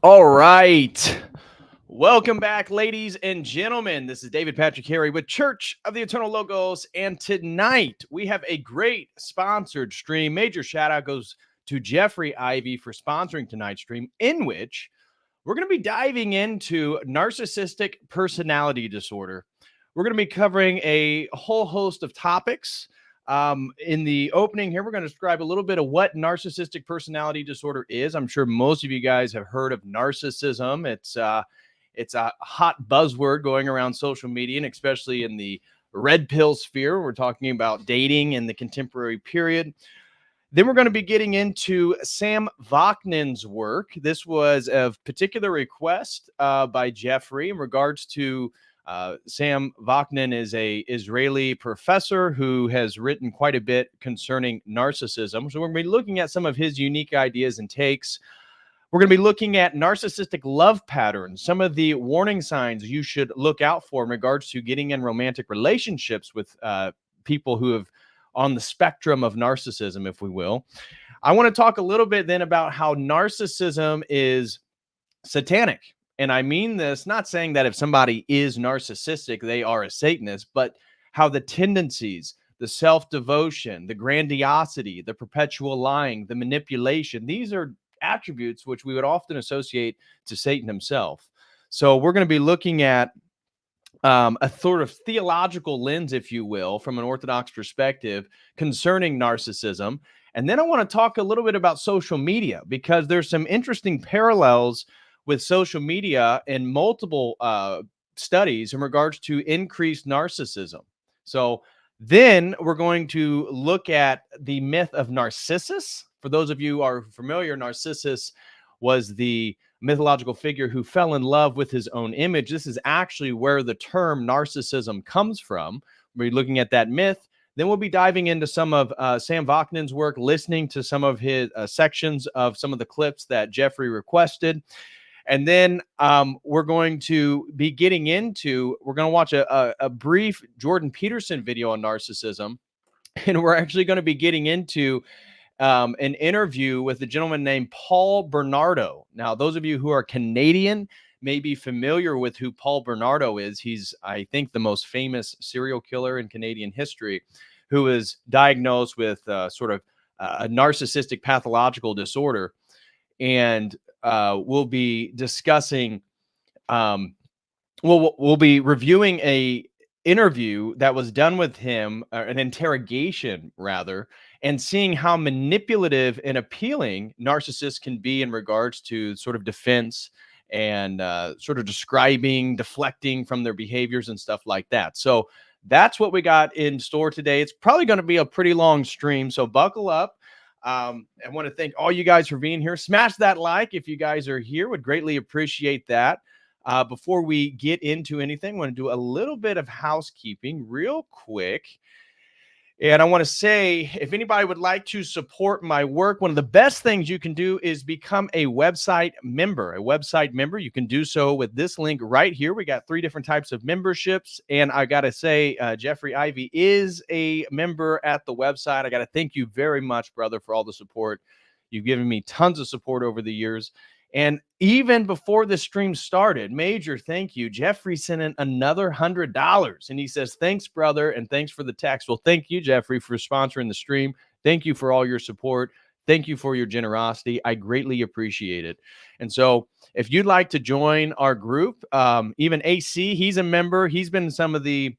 All right. Welcome back, ladies and gentlemen. This is David Patrick Harry with Church of the Eternal Logos. And tonight we have a great sponsored stream. Major shout out goes to Jeffrey Ivy for sponsoring tonight's stream, in which we're going to be diving into narcissistic personality disorder. We're going to be covering a whole host of topics. In the opening here, we're going to describe a little bit of what narcissistic personality disorder is. I'm sure most of you guys have heard of narcissism. It's a hot buzzword going around social media, and especially in the red pill sphere. We're talking about dating in the contemporary period. Then we're going to be getting into Sam Vaknin's work. This was a particular request by Jeffrey in regards to Sam Vaknin is a Israeli professor who has written quite a bit concerning narcissism. So we're going to be looking at some of his unique ideas and takes. We're going to be looking at narcissistic love patterns, some of the warning signs you should look out for in regards to getting in romantic relationships with people who have on the spectrum of narcissism, if we will. I want to talk a little bit then about how narcissism is satanic. And I mean this, not saying that if somebody is narcissistic, they are a Satanist, but how the tendencies, the self-devotion, the grandiosity, the perpetual lying, the manipulation, these are attributes which we would often associate to Satan himself. So we're going to be looking at a sort of theological lens, if you will, from an Orthodox perspective concerning narcissism. And then I want to talk a little bit about social media, because there's some interesting parallels with social media and multiple studies in regards to increased narcissism. So then we're going to look at the myth of Narcissus. For those of you who are familiar, Narcissus was the mythological figure who fell in love with his own image. This is actually where the term narcissism comes from. We're looking at that myth. Then we'll be diving into some of Sam Vaknin's work, listening to some of his sections of some of the clips that Jeffrey requested. And then we're going to be getting into, we're going to watch a brief Jordan Peterson video on narcissism. And we're actually going to be getting into an interview with a gentleman named Paul Bernardo. Now, those of you who are Canadian may be familiar with who Paul Bernardo is. He's, I think, the most famous serial killer in Canadian history, who is diagnosed with sort of a narcissistic pathological disorder. And we'll be discussing, we'll be reviewing a interview that was done with him, an interrogation rather, and seeing how manipulative and appealing narcissists can be in regards to sort of defense and sort of describing, deflecting from their behaviors and stuff like that. So that's what we got in store today. It's probably going to be a pretty long stream, so buckle up. I want to thank all you guys for being here. Smash that like if you guys are here. Would greatly appreciate that. Before we get into anything, I want to do a little bit of housekeeping real quick. And I want to say, if anybody would like to support my work, one of the best things you can do is become a website member. A website member, you can do so with this link right here. We got 3 different types of memberships. And I got to say, Jeffrey Ivy is a member at the website. I got to thank you very much, brother, for all the support. You've given me tons of support over the years. And even before the stream started, major thank you. Jeffrey sent in another $100. And he says, thanks, brother, and thanks for the text. Well, thank you, Jeffrey, for sponsoring the stream. Thank you for all your support. Thank you for your generosity. I greatly appreciate it. And so if you'd like to join our group, even AC, he's a member. He's been in some of the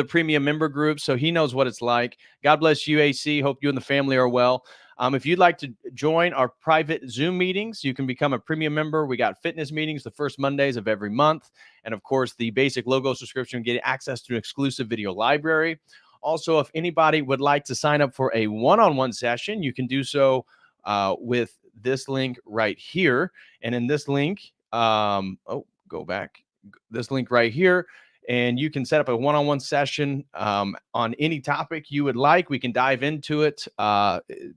premium member groups, so he knows what it's like. God bless you, AC. Hope you and the family are well. If you'd like to join our private Zoom meetings, you can become a premium member. We got fitness meetings the first Mondays of every month. And of course, the basic logo subscription, getting access to an exclusive video library. Also, if anybody would like to sign up for a one-on-one session, you can do so with this link right here. And in this link, go back. This link right here. And you can set up a one-on-one session on any topic you would like. We can dive into it,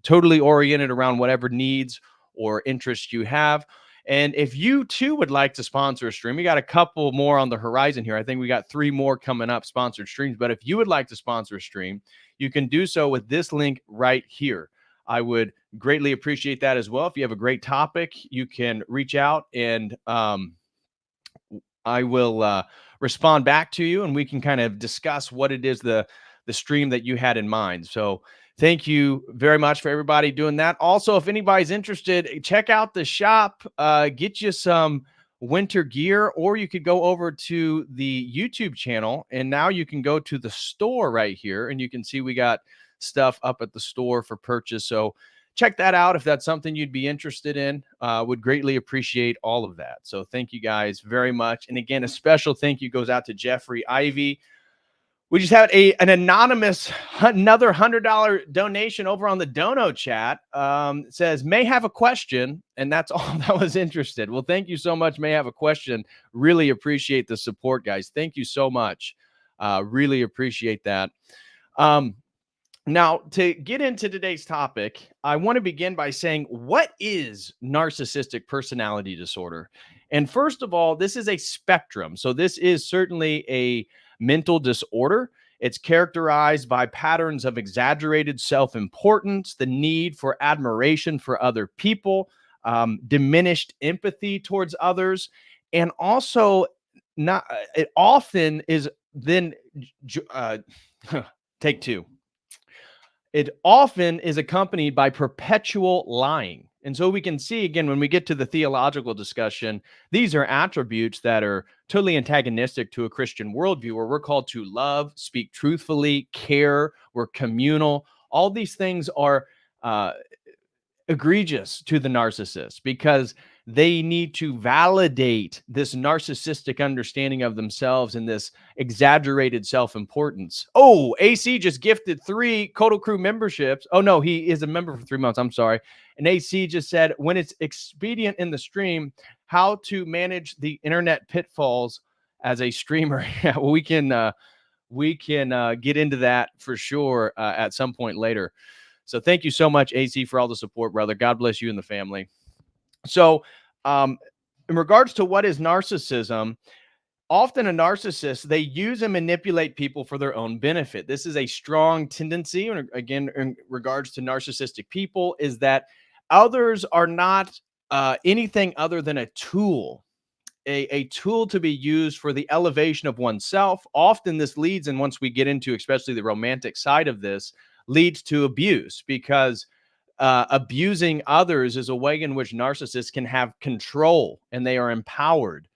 totally oriented around whatever needs or interests you have. And if you too would like to sponsor a stream, we got a couple more on the horizon here. I think we got 3 more coming up, sponsored streams. But if you would like to sponsor a stream, you can do so with this link right here. I would Greatly appreciate that as well. If you have a great topic, you can reach out and I will respond back to you, and we can kind of discuss what it is the stream that you had in mind. So thank you very much for everybody doing that. Also, if anybody's interested, check out the shop, get you some winter gear, or you could go over to the YouTube channel, and now you can go to the store right here, and you can see we got stuff up at the store for purchase. So check that out if that's something you'd be interested in. Would greatly appreciate all of that. So thank you guys very much. And again, a special thank you goes out to Jeffrey Ivy. We just had an anonymous, another $100 donation over on the Dono chat. It says, may have a question, and that's all that was interested. Well, thank you so much, may have a question. Really appreciate the support, guys. Thank you so much. Really appreciate that. Now, to get into today's topic, I want to begin by saying, what is narcissistic personality disorder? And first of all, this is a spectrum. So this is certainly a mental disorder. It's characterized by patterns of exaggerated self-importance, the need for admiration for other people, diminished empathy towards others, and also not. It often is then take two. It often is accompanied by perpetual lying. And so we can see, again, when we get to the theological discussion, these are attributes that are totally antagonistic to a Christian worldview, where we're called to love, speak truthfully, care, we're communal. All these things are egregious to the narcissist because they need to validate this narcissistic understanding of themselves and this exaggerated self-importance. Oh, AC just gifted 3 COTEL Crew memberships. Oh no, he is a member for 3 months. I'm sorry. And AC just said, when it's expedient in the stream, how to manage the internet pitfalls as a streamer. Yeah, well, we can get into that for sure at some point later. So thank you so much, AC, for all the support, brother. God bless you and the family. So in regards to what is narcissism, often a narcissist, they use and manipulate people for their own benefit. This is a strong tendency, again, in regards to narcissistic people, is that others are not anything other than a tool. A tool to be used for the elevation of oneself. Often this leads, and once we get into especially the romantic side of this, leads to abuse, because abusing others is a way in which narcissists can have control and they are empowered.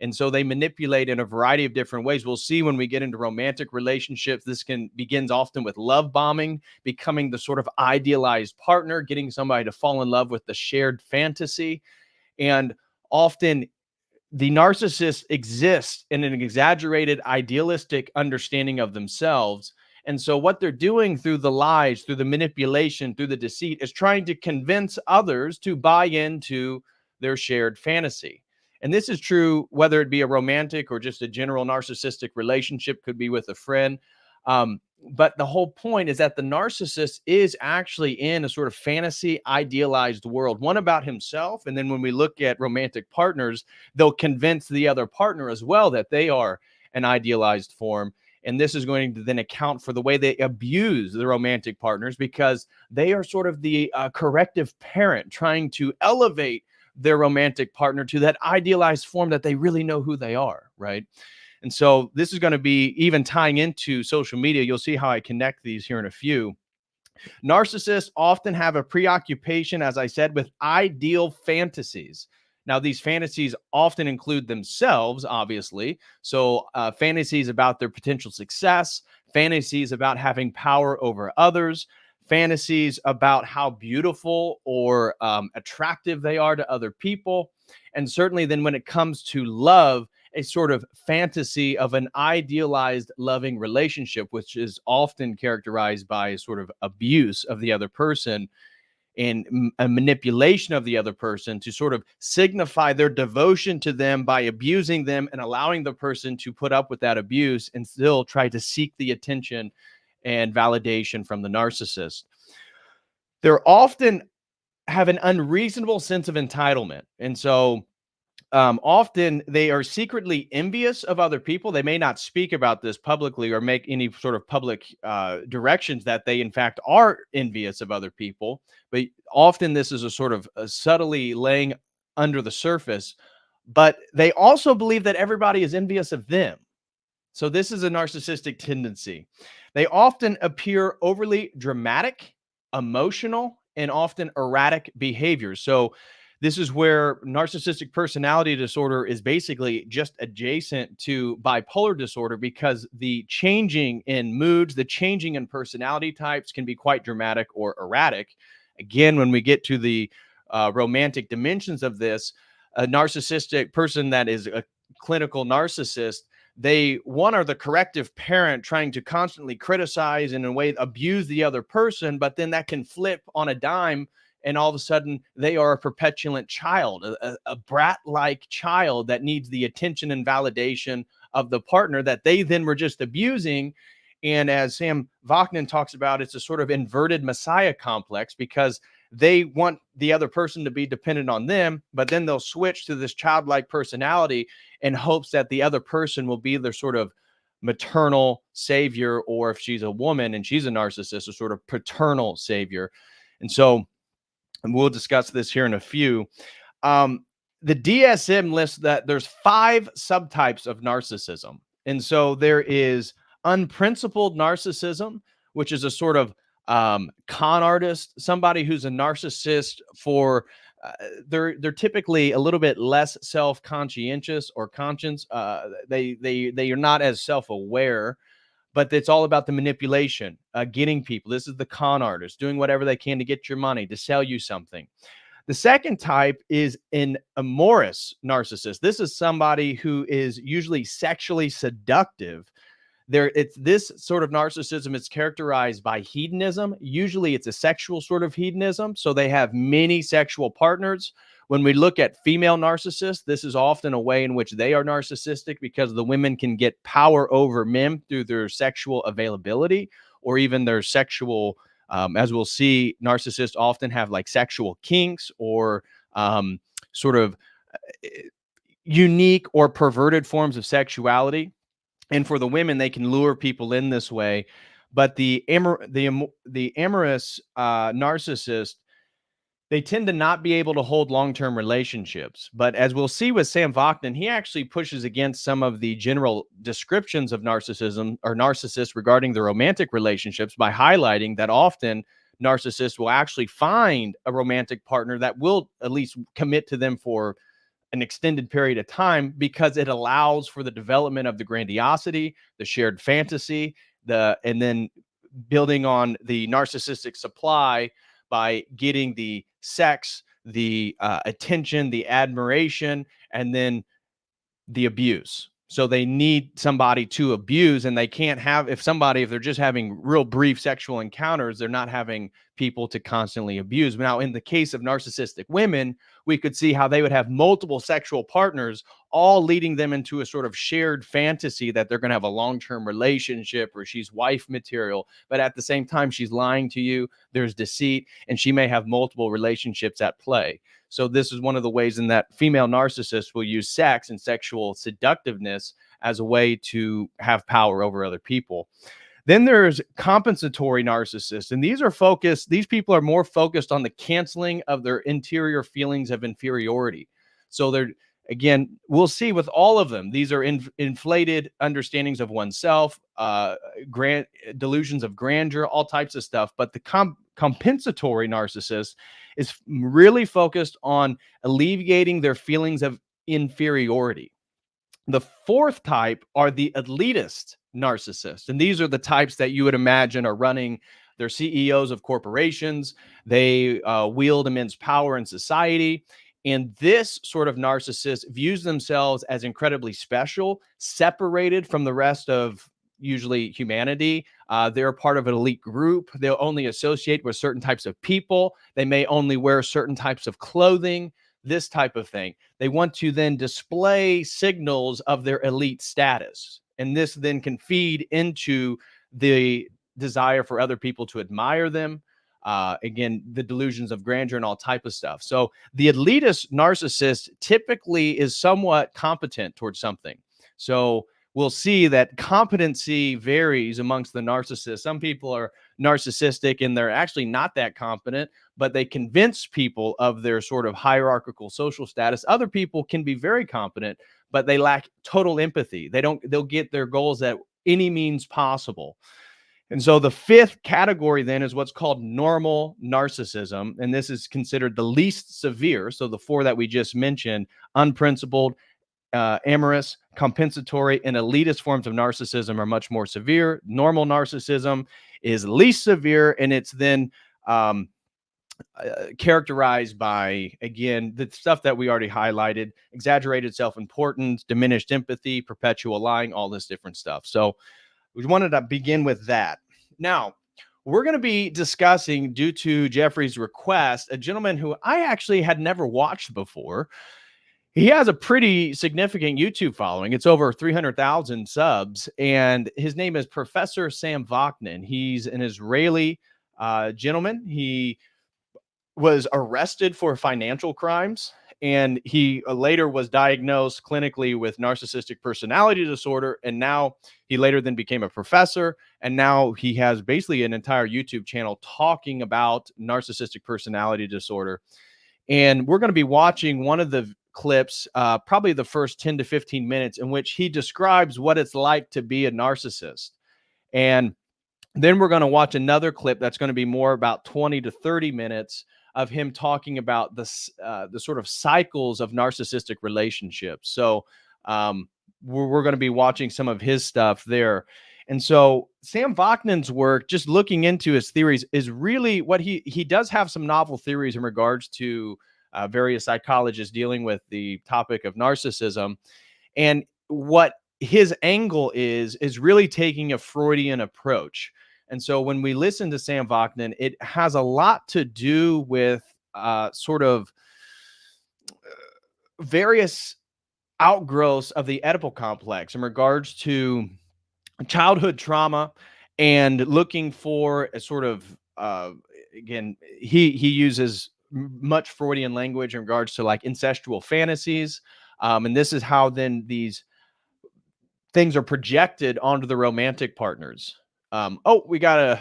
And so they manipulate in a variety of different ways. We'll see when we get into romantic relationships, this begins often with love bombing, becoming the sort of idealized partner, getting somebody to fall in love with the shared fantasy. And often the narcissist exists in an exaggerated, idealistic understanding of themselves. And so what they're doing through the lies, through the manipulation, through the deceit, is trying to convince others to buy into their shared fantasy. And this is true whether it be a romantic or just a general narcissistic relationship, could be with a friend. But the whole point is that the narcissist is actually in a sort of fantasy idealized world, one about himself. And then when we look at romantic partners, they'll convince the other partner as well that they are an idealized form. And this is going to then account for the way they abuse the romantic partners, because they are sort of the corrective parent trying to elevate their romantic partner to that idealized form that they really know who they are, right? And so this is going to be even tying into social media. You'll see how I connect these here in a few. Narcissists often have a preoccupation, as I said, with ideal fantasies. Now, these fantasies often include themselves, obviously. So fantasies about their potential success, fantasies about having power over others, fantasies about how beautiful or attractive they are to other people. And certainly then when it comes to love, a sort of fantasy of an idealized loving relationship, which is often characterized by a sort of abuse of the other person and a manipulation of the other person to sort of signify their devotion to them by abusing them and allowing the person to put up with that abuse and still try to seek the attention and validation from the narcissist. They're often have an unreasonable sense of entitlement. And so often they are secretly envious of other people. They may not speak about this publicly or make any sort of public directions that they, in fact, are envious of other people. But often this is a sort of subtly laying under the surface. But they also believe that everybody is envious of them. So this is a narcissistic tendency. They often appear overly dramatic, emotional, and often erratic behaviors. So this is where narcissistic personality disorder is basically just adjacent to bipolar disorder, because the changing in moods, the changing in personality types can be quite dramatic or erratic. Again, when we get to the romantic dimensions of this, a narcissistic person that is a clinical narcissist, they one are the corrective parent trying to constantly criticize and in a way abuse the other person, but then that can flip on a dime, and all of a sudden they are a perpetuant child, a brat-like child that needs the attention and validation of the partner that they then were just abusing. And as Sam Vaknin talks about, it's a sort of inverted messiah complex, because they want the other person to be dependent on them, but then they'll switch to this childlike personality in hopes that the other person will be their sort of maternal savior, or if she's a woman and she's a narcissist, a sort of paternal savior. And so, and we'll discuss this here in a few. The DSM lists that there's 5 subtypes of narcissism. And so there is unprincipled narcissism, which is a sort of con artist, somebody who's a narcissist for they're typically a little bit less self-conscientious or conscience. They are not as self-aware, but it's all about the manipulation, getting people. This is the con artist, doing whatever they can to get your money, to sell you something. The second type is an amorous narcissist. This is somebody who is usually sexually seductive. It's this sort of narcissism is characterized by hedonism. Usually it's a sexual sort of hedonism. So they have many sexual partners. When we look at female narcissists, this is often a way in which they are narcissistic, because the women can get power over men through their sexual availability, or even their sexual, as we'll see, narcissists often have like sexual kinks, or sort of unique or perverted forms of sexuality. And for the women, they can lure people in this way. But the amorous narcissist, they tend to not be able to hold long-term relationships. But as we'll see with Sam Vaknin, he actually pushes against some of the general descriptions of narcissism or narcissists regarding the romantic relationships by highlighting that often narcissists will actually find a romantic partner that will at least commit to them for an extended period of time, because it allows for the development of the grandiosity, the shared fantasy, and then building on the narcissistic supply by getting the sex, the attention, the admiration, and then the abuse. So they need somebody to abuse, and they can't have, if they're just having real brief sexual encounters, they're not having people to constantly abuse. Now, in the case of narcissistic women, we could see how they would have multiple sexual partners, all leading them into a sort of shared fantasy that they're going to have a long-term relationship, or she's wife material. But at the same time, she's lying to you. There's deceit, and she may have multiple relationships at play. So this is one of the ways in that female narcissists will use sex and sexual seductiveness as a way to have power over other people. Then there's compensatory narcissists, and these people are more focused on the canceling of their interior feelings of inferiority. So again, we'll see with all of them, these are inflated understandings of oneself, delusions of grandeur, all types of stuff. But the compensatory narcissist is really focused on alleviating their feelings of inferiority. The fourth type are the elitist narcissists. And these are the types that you would imagine are running, they're CEOs of corporations. They wield immense power in society. And this sort of narcissist views themselves as incredibly special, separated from the rest of usually humanity. They're part of an elite group. They'll only associate with certain types of people. They may only wear certain types of clothing, this type of thing. They want to then display signals of their elite status. And this then can feed into the desire for other people to admire them, again, the delusions of grandeur and all type of stuff. So the elitist narcissist typically is somewhat competent towards something. So we'll see that competency varies amongst the narcissists. Some people are narcissistic and they're actually not that competent, but they convince people of their sort of hierarchical social status. Other people can be very competent, but they lack total empathy. They'll get their goals at any means possible. And so the fifth category then is what's called normal narcissism. And this is considered the least severe. So the four that we just mentioned: unprincipled, amorous, compensatory, and elitist forms of narcissism are much more severe. Normal narcissism is least severe, and it's then characterized by, again, the stuff that we already highlighted: exaggerated self-importance, diminished empathy, perpetual lying, all this different stuff. So we wanted to begin with that. Now, we're going to be discussing, due to Jeffrey's request, a gentleman who I actually had never watched before. He has a pretty significant YouTube following. It's over 300,000 subs, and his name is Professor Sam Vaknin. He's an Israeli gentleman. He was arrested for financial crimes, and he later was diagnosed clinically with narcissistic personality disorder. And now he later then became a professor, and now he has basically an entire YouTube channel talking about narcissistic personality disorder. And we're going to be watching one of the clips, probably the first 10 to 15 minutes, in which he describes what it's like to be a narcissist. And then we're going to watch another clip that's going to be more about 20 to 30 minutes of him talking about the sort of cycles of narcissistic relationships. So we're going to be watching some of his stuff there. And so Sam Vaknin's work, just looking into his theories, is really what he does have some novel theories in regards to various psychologists dealing with the topic of narcissism. And what his angle is really taking a Freudian approach. And so when we listen to Sam Vaknin, it has a lot to do with sort of various outgrowths of the Oedipal complex in regards to childhood trauma, and looking for a sort of, again, he uses much Freudian language in regards to like incestual fantasies. And this is how then these things are projected onto the romantic partners. Oh, we got a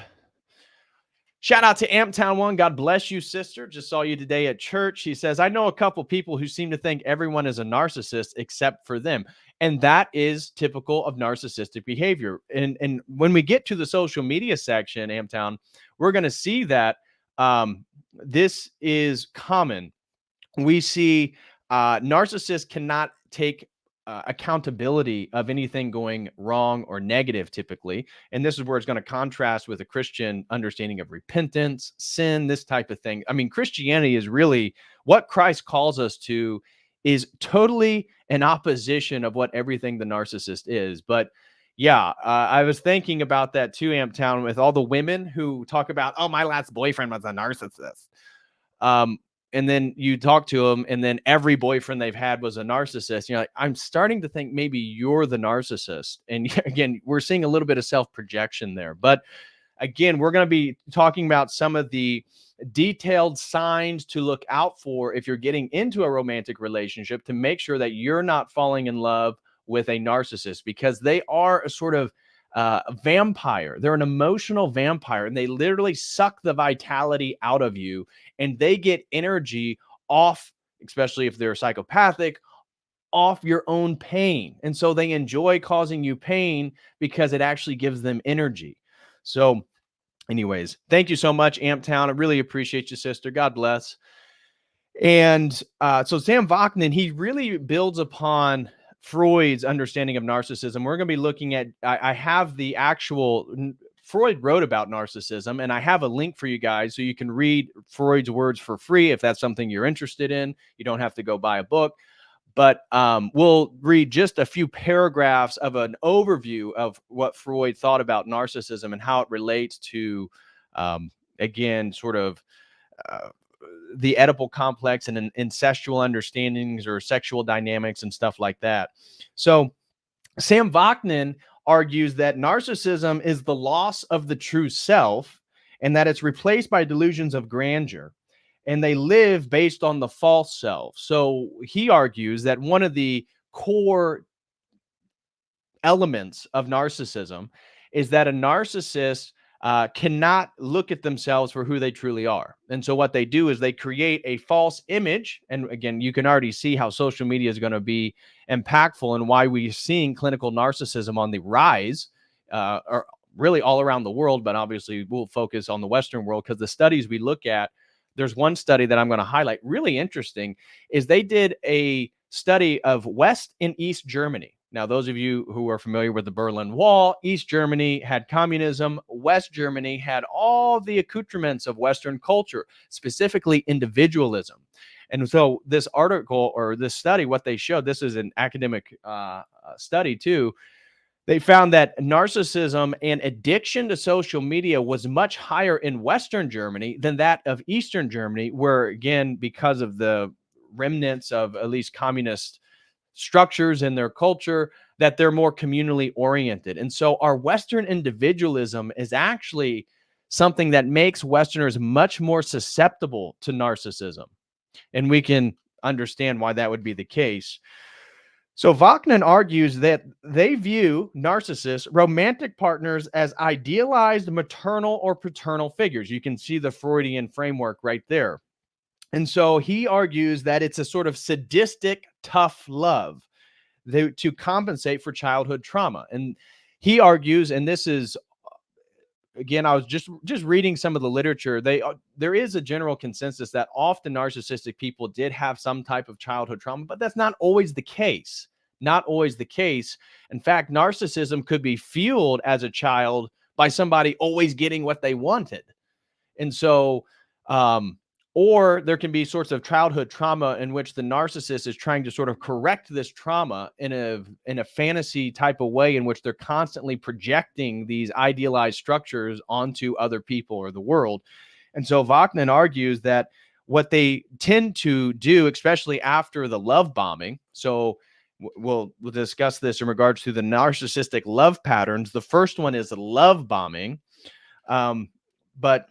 shout out to Amptown One. God bless you, sister. Just saw you today at church. He says, I know a couple people who seem to think everyone is a narcissist except for them. And that is typical of narcissistic behavior. And when we get to the social media section, Amptown, we're going to see that this is common. We see narcissists cannot take accountability of anything going wrong or negative typically. And this is where it's going to contrast with a Christian understanding of repentance, sin, this type of thing. I mean, Christianity is really what Christ calls us to, is totally an opposition of what everything the narcissist is. But yeah, I was thinking about that too, Amptown, with all the women who talk about, oh, my last boyfriend was a narcissist. And then you talk to them, and then every boyfriend they've had was a narcissist. You're like, I'm starting to think maybe you're the narcissist. And again, we're seeing a little bit of self-projection there. But again, we're going to be talking about some of the detailed signs to look out for if you're getting into a romantic relationship, to make sure that you're not falling in love with a narcissist, because they are a sort of a vampire. They're an emotional vampire, and they literally suck the vitality out of you, and they get energy off, especially if they're psychopathic, off your own pain. And so they enjoy causing you pain because it actually gives them energy. So anyways, thank you so much, Amptown. I really appreciate you, sister. God bless. And so Sam Vaknin, he really builds upon Freud's understanding of narcissism. We're going to be looking at, I have the actual, Freud wrote about narcissism, and I have a link for you guys so you can read Freud's words for free if that's something you're interested in. You don't have to go buy a book, but we'll read just a few paragraphs of an overview of what Freud thought about narcissism and how it relates to, again, sort of the Oedipal complex and incestual understandings or sexual dynamics and stuff like that. So Sam Vaknin argues that narcissism is the loss of the true self, and that it's replaced by delusions of grandeur. And they live based on the false self. So he argues that one of the core elements of narcissism is that a narcissist cannot look at themselves for who they truly are. And so what they do is they create a false image. And again, you can already see how social media is going to be impactful and why we're seeing clinical narcissism on the rise, or really all around the world. But obviously, we'll focus on the Western world because the studies we look at, there's one study that I'm going to highlight, really interesting, is they did a study of West and East Germany. Now, those of you who are familiar with the Berlin Wall, East Germany had communism. West Germany had all the accoutrements of Western culture, specifically individualism. And so this article or this study, what they showed, this is an academic study too, they found that narcissism and addiction to social media was much higher in Western Germany than that of Eastern Germany, where, again, because of the remnants of at least communist structures in their culture, that they're more communally oriented. And so our Western individualism is actually something that makes Westerners much more susceptible to narcissism. And we can understand why that would be the case. So Vaknin argues that they view narcissists, romantic partners, as idealized maternal or paternal figures. You can see the Freudian framework right there. And so he argues that it's a sort of sadistic, tough love to compensate for childhood trauma. And he argues, and this is, again, I was just reading some of the literature. There is a general consensus that often narcissistic people did have some type of childhood trauma, but that's not always the case. Not always the case. In fact, narcissism could be fueled as a child by somebody always getting what they wanted. And so, or there can be sorts of childhood trauma in which the narcissist is trying to sort of correct this trauma in a fantasy type of way in which they're constantly projecting these idealized structures onto other people or the world. And so Vaknin argues that what they tend to do, especially after the love bombing, so we'll discuss this in regards to the narcissistic love patterns. The first one is love bombing, but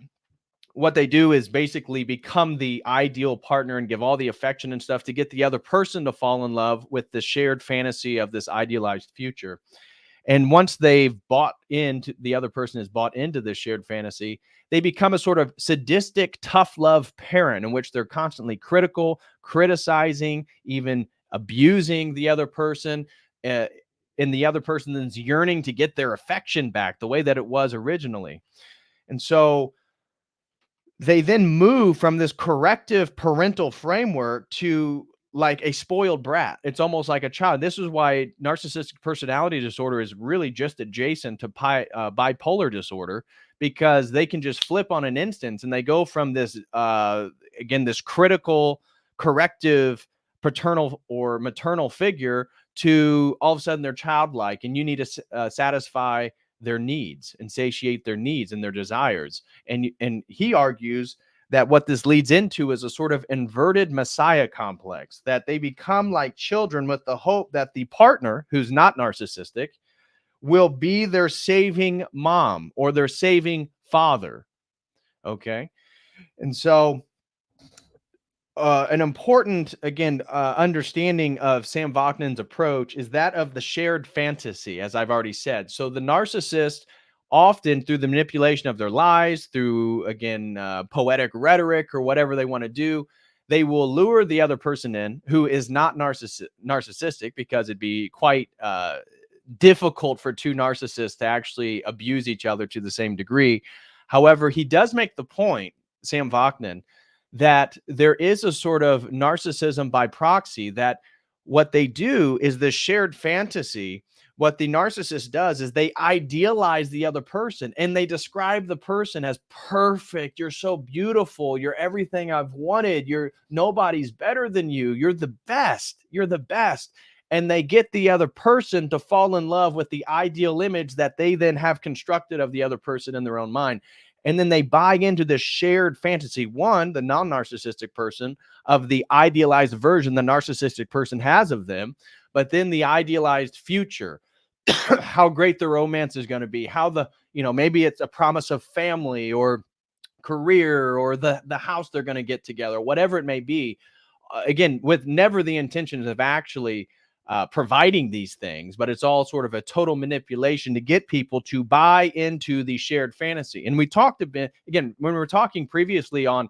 what they do is basically become the ideal partner and give all the affection and stuff to get the other person to fall in love with the shared fantasy of this idealized future. And once they've bought into, the other person has bought into this shared fantasy, they become a sort of sadistic, tough love parent in which they're constantly critical, criticizing, even abusing the other person. And the other person is yearning to get their affection back the way that it was originally. And so they then move from this corrective parental framework to like a spoiled brat. It's almost like a child. This is why narcissistic personality disorder is really just adjacent to bipolar disorder, because they can just flip on an instance and they go from this, again, this critical, corrective, paternal or maternal figure to all of a sudden they're childlike, and you need to satisfy their needs and satiate their needs and their desires. And he argues that what this leads into is a sort of inverted messiah complex, that they become like children with the hope that the partner who's not narcissistic will be their saving mom or their saving father. Okay. And so an important, again, understanding of Sam Vaknin's approach is that of the shared fantasy, as I've already said. So the narcissist, often through the manipulation of their lies, through, again, poetic rhetoric or whatever they want to do, they will lure the other person in who is not narcissistic, because it'd be quite difficult for two narcissists to actually abuse each other to the same degree. However, he does make the point, Sam Vaknin, that there is a sort of narcissism by proxy, that what they do is this shared fantasy. What the narcissist does is they idealize the other person and they describe the person as perfect. You're so beautiful. You're everything I've wanted. Nobody's better than you. You're the best. You're the best. And they get the other person to fall in love with the ideal image that they then have constructed of the other person in their own mind. And then they buy into this shared fantasy, one, the non-narcissistic person, of the idealized version the narcissistic person has of them, but then the idealized future, how great the romance is going to be, how maybe it's a promise of family, or career or the house they're going to get together, whatever it may be. Again, with never the intentions of actually providing these things, but it's all sort of a total manipulation to get people to buy into the shared fantasy. And we talked a bit, again, when we were talking previously on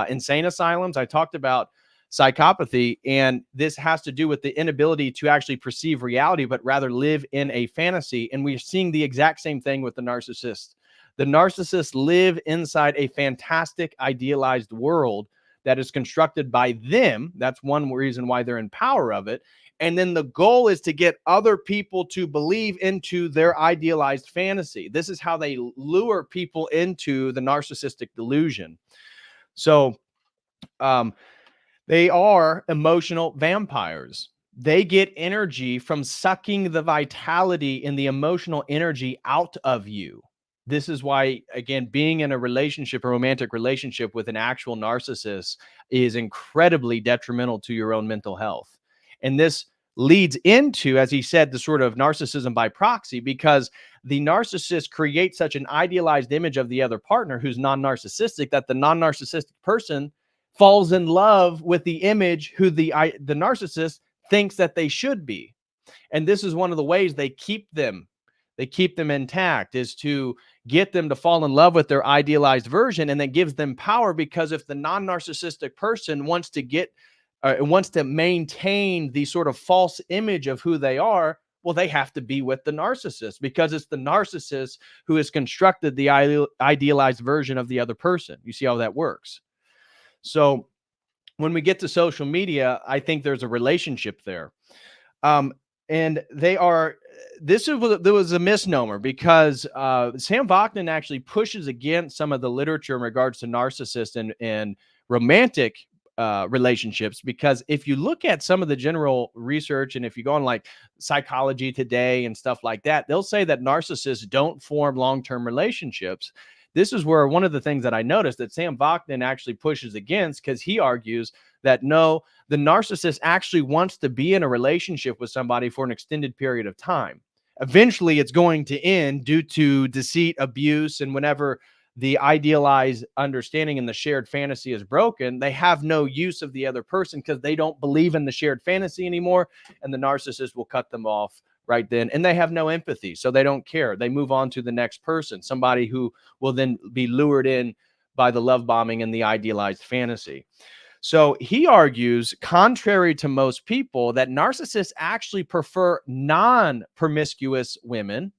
insane asylums, I talked about psychopathy, and this has to do with the inability to actually perceive reality, but rather live in a fantasy. And we're seeing the exact same thing with the narcissist. The narcissists live inside a fantastic, idealized world that is constructed by them. That's one reason why they're in power of it. And then the goal is to get other people to believe into their idealized fantasy. This is how they lure people into the narcissistic delusion. So they are emotional vampires. They get energy from sucking the vitality and the emotional energy out of you. This is why, again, being in a relationship, a romantic relationship with an actual narcissist is incredibly detrimental to your own mental health. And this leads into, as he said, the sort of narcissism by proxy, because the narcissist creates such an idealized image of the other partner who's non-narcissistic that the non-narcissistic person falls in love with the image who the narcissist thinks that they should be. And this is one of the ways they keep them intact, is to get them to fall in love with their idealized version, and that gives them power. Because if the non-narcissistic person wants to maintain the sort of false image of who they are, well, they have to be with the narcissist, because it's the narcissist who has constructed the idealized version of the other person. You see how that works? So when we get to social media, I think there's a relationship there. And there was a misnomer, because Sam Vaknin actually pushes against some of the literature in regards to narcissists and romantic relationships, because if you look at some of the general research, and if you go on like Psychology Today and stuff like that, they'll say that narcissists don't form long-term relationships. This is where one of the things that I noticed that Sam Vaknin actually pushes against, because he argues that no, the narcissist actually wants to be in a relationship with somebody for an extended period of time. Eventually, it's going to end due to deceit, abuse, and whenever the idealized understanding and the shared fantasy is broken, they have no use of the other person because they don't believe in the shared fantasy anymore, and the narcissist will cut them off right then. And they have no empathy, so they don't care. They move on to the next person, somebody who will then be lured in by the love bombing and the idealized fantasy. So he argues, contrary to most people, that narcissists actually prefer non-promiscuous women.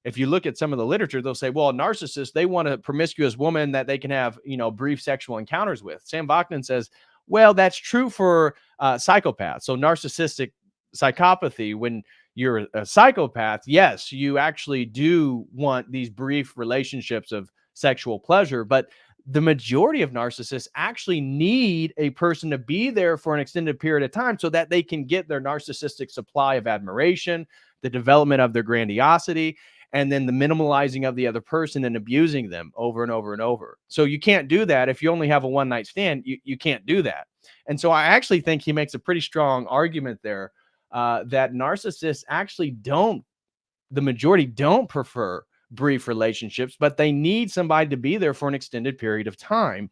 If you look at some of the literature, they'll say, well, narcissists, they want a promiscuous woman that they can have, brief sexual encounters with. Sam Vaknin says, well, that's true for psychopaths. So narcissistic psychopathy, when you're a psychopath, yes, you actually do want these brief relationships of sexual pleasure, but the majority of narcissists actually need a person to be there for an extended period of time so that they can get their narcissistic supply of admiration, the development of their grandiosity, and then the minimalizing of the other person and abusing them over and over and over. So you can't do that if you only have a one-night stand. You can't do that. And so I actually think he makes a pretty strong argument there that narcissists actually the majority don't prefer brief relationships, but they need somebody to be there for an extended period of time.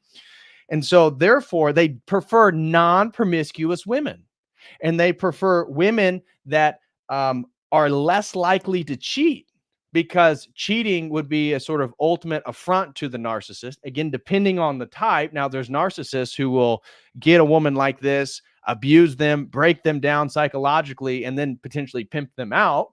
And so therefore they prefer non-promiscuous women, and they prefer women that are less likely to cheat, because cheating would be a sort of ultimate affront to the narcissist. Again, depending on the type. Now, there's narcissists who will get a woman like this, abuse them, break them down psychologically, and then potentially pimp them out.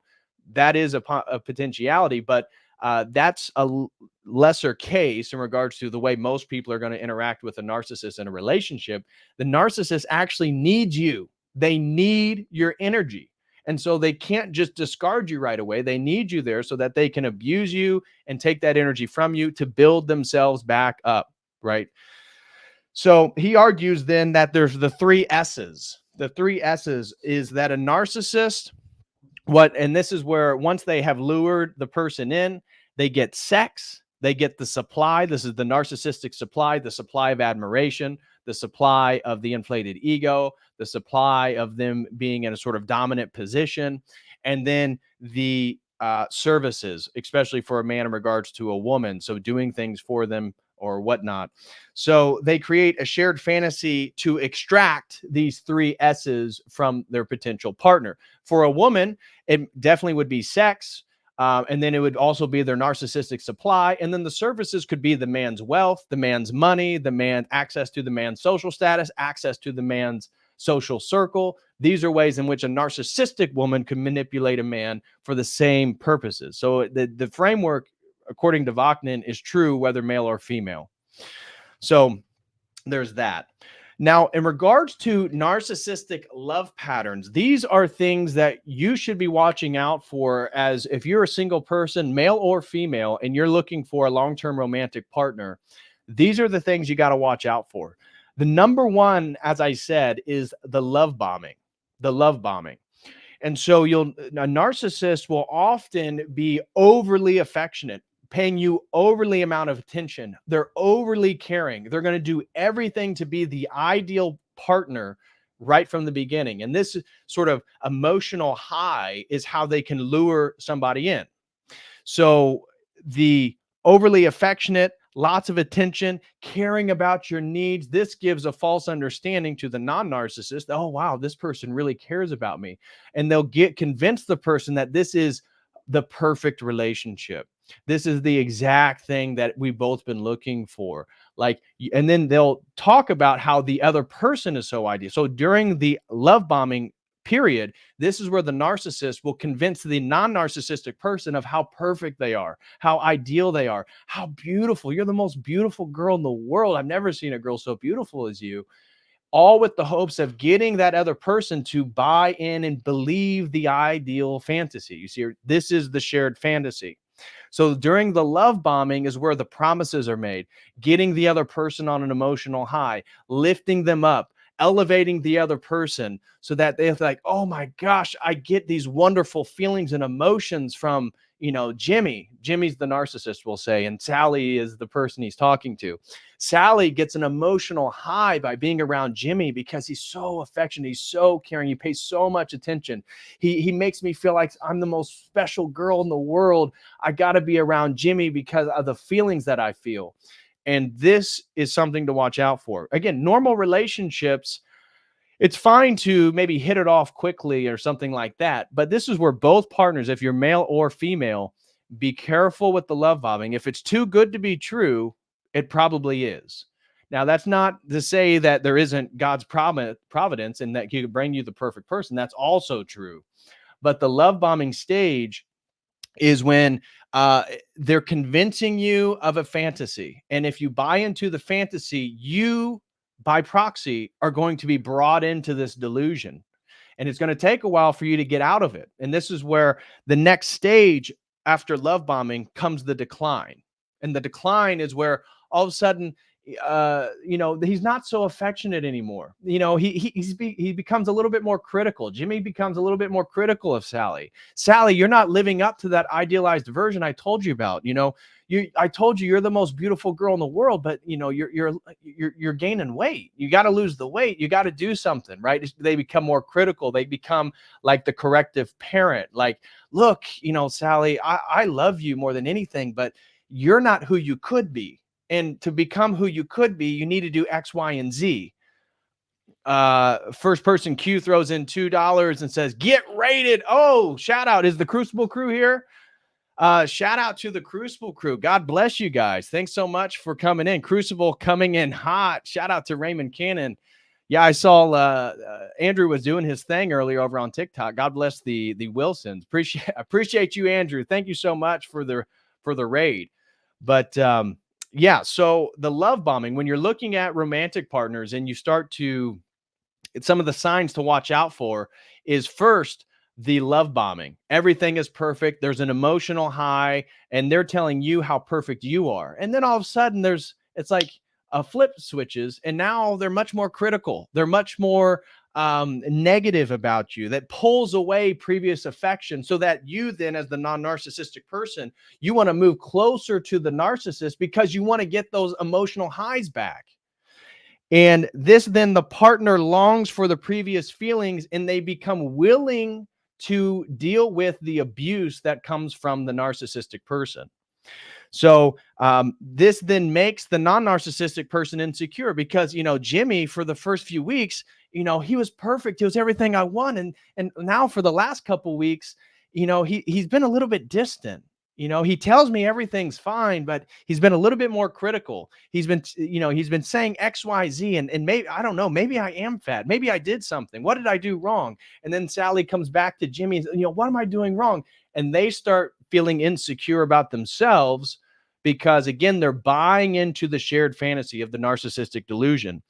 That is a potentiality, but that's a lesser case in regards to the way most people are going to interact with a narcissist in a relationship. The narcissist actually needs you. They need your energy. And so they can't just discard you right away. They need you there so that they can abuse you and take that energy from you to build themselves back up, right? So he argues then that there's the three S's. The three S's is that a narcissist, and this is where once they have lured the person in, they get sex, they get the supply. This is the narcissistic supply, the supply of admiration, the supply of the inflated ego, the supply of them being in a sort of dominant position, and then the services, especially for a man in regards to a woman. So doing things for them or whatnot. So they create a shared fantasy to extract these three S's from their potential partner. For a woman, it definitely would be sex. And then it would also be their narcissistic supply. And then the services could be the man's wealth, the man's money, the man access to the man's social status, access to the man's social circle. These are ways in which a narcissistic woman could manipulate a man for the same purposes. So the framework, according to Vaknin, is true whether male or female. So there's that. Now, in regards to narcissistic love patterns, these are things that you should be watching out for, as if you're a single person, male or female, and you're looking for a long-term romantic partner. These are the things you got to watch out for. The number one, as I said, is the love bombing. The love bombing. And so a narcissist will often be overly affectionate, paying you overly amount of attention. They're overly caring. They're going to do everything to be the ideal partner right from the beginning. And this sort of emotional high is how they can lure somebody in. So the overly affectionate, lots of attention, caring about your needs. This gives a false understanding to the non-narcissist. Oh, wow, this person really cares about me. And they'll convince the person that this is the perfect relationship. This is the exact thing that we've both been looking for. And then they'll talk about how the other person is so ideal. So during the love bombing period, this is where the narcissist will convince the non-narcissistic person of how perfect they are, how ideal they are, how beautiful. You're the most beautiful girl in the world. I've never seen a girl so beautiful as you. All with the hopes of getting that other person to buy in and believe the ideal fantasy. You see, this is the shared fantasy. So during the love bombing is where the promises are made, getting the other person on an emotional high, lifting them up, elevating the other person so that they're like, oh my gosh, I get these wonderful feelings and emotions from, Jimmy. Jimmy's the narcissist, we'll say, and Sally is the person he's talking to. Sally gets an emotional high by being around Jimmy because he's so affectionate. He's so caring. He pays so much attention. He makes me feel like I'm the most special girl in the world. I got to be around Jimmy because of the feelings that I feel. And this is something to watch out for. Again, normal relationships, it's fine to maybe hit it off quickly or something like that. But this is where both partners, if you're male or female, be careful with the love bombing. If it's too good to be true, it probably is. Now, that's not to say that there isn't God's providence and that he could bring you the perfect person. That's also true. But the love bombing stage is when they're convincing you of a fantasy. And if you buy into the fantasy, you, by proxy, are going to be brought into this delusion. And it's going to take a while for you to get out of it. And this is where the next stage after love bombing comes the decline. And the decline is where all of a sudden, he's not so affectionate anymore. He becomes a little bit more critical. Jimmy becomes a little bit more critical of Sally. Sally, you're not living up to that idealized version I told you about. I told you you're the most beautiful girl in the world, but you're gaining weight. You got to lose the weight. You got to do something, right? They become more critical. They become like the corrective parent. Like, look, Sally, I love you more than anything, but you're not who you could be. And to become who you could be, you need to do X, Y, and Z. First person Q throws in $2 and says, get rated. Oh, shout out. Is the Crucible crew here? Shout out to the Crucible crew. God bless you guys. Thanks so much for coming in. Crucible coming in hot. Shout out to Raymond Cannon. Yeah, I saw Andrew was doing his thing earlier over on TikTok. God bless the Wilsons. Appreciate you, Andrew. Thank you so much for the raid. But yeah, so the love bombing, when you're looking at romantic partners and you start to, some of the signs to watch out for is first, the love bombing. Everything is perfect. There's an emotional high and they're telling you how perfect you are. And then all of a sudden it's like a flip switches and now they're much more critical. They're much more negative about you, that pulls away previous affection, so that you then, as the non-narcissistic person, you want to move closer to the narcissist because you want to get those emotional highs back. And this, then the partner longs for the previous feelings and they become willing to deal with the abuse that comes from the narcissistic person. So this then makes the non-narcissistic person insecure because, Jimmy, for the first few weeks, he was perfect. He was everything I want. And now for the last couple weeks, he's been a little bit distant. He tells me everything's fine, but he's been a little bit more critical. He's been saying X, Y, Z, and maybe, I don't know, maybe I am fat. Maybe I did something. What did I do wrong? And then Sally comes back to Jimmy and, what am I doing wrong? And they start feeling insecure about themselves because, again, they're buying into the shared fantasy of the narcissistic delusion.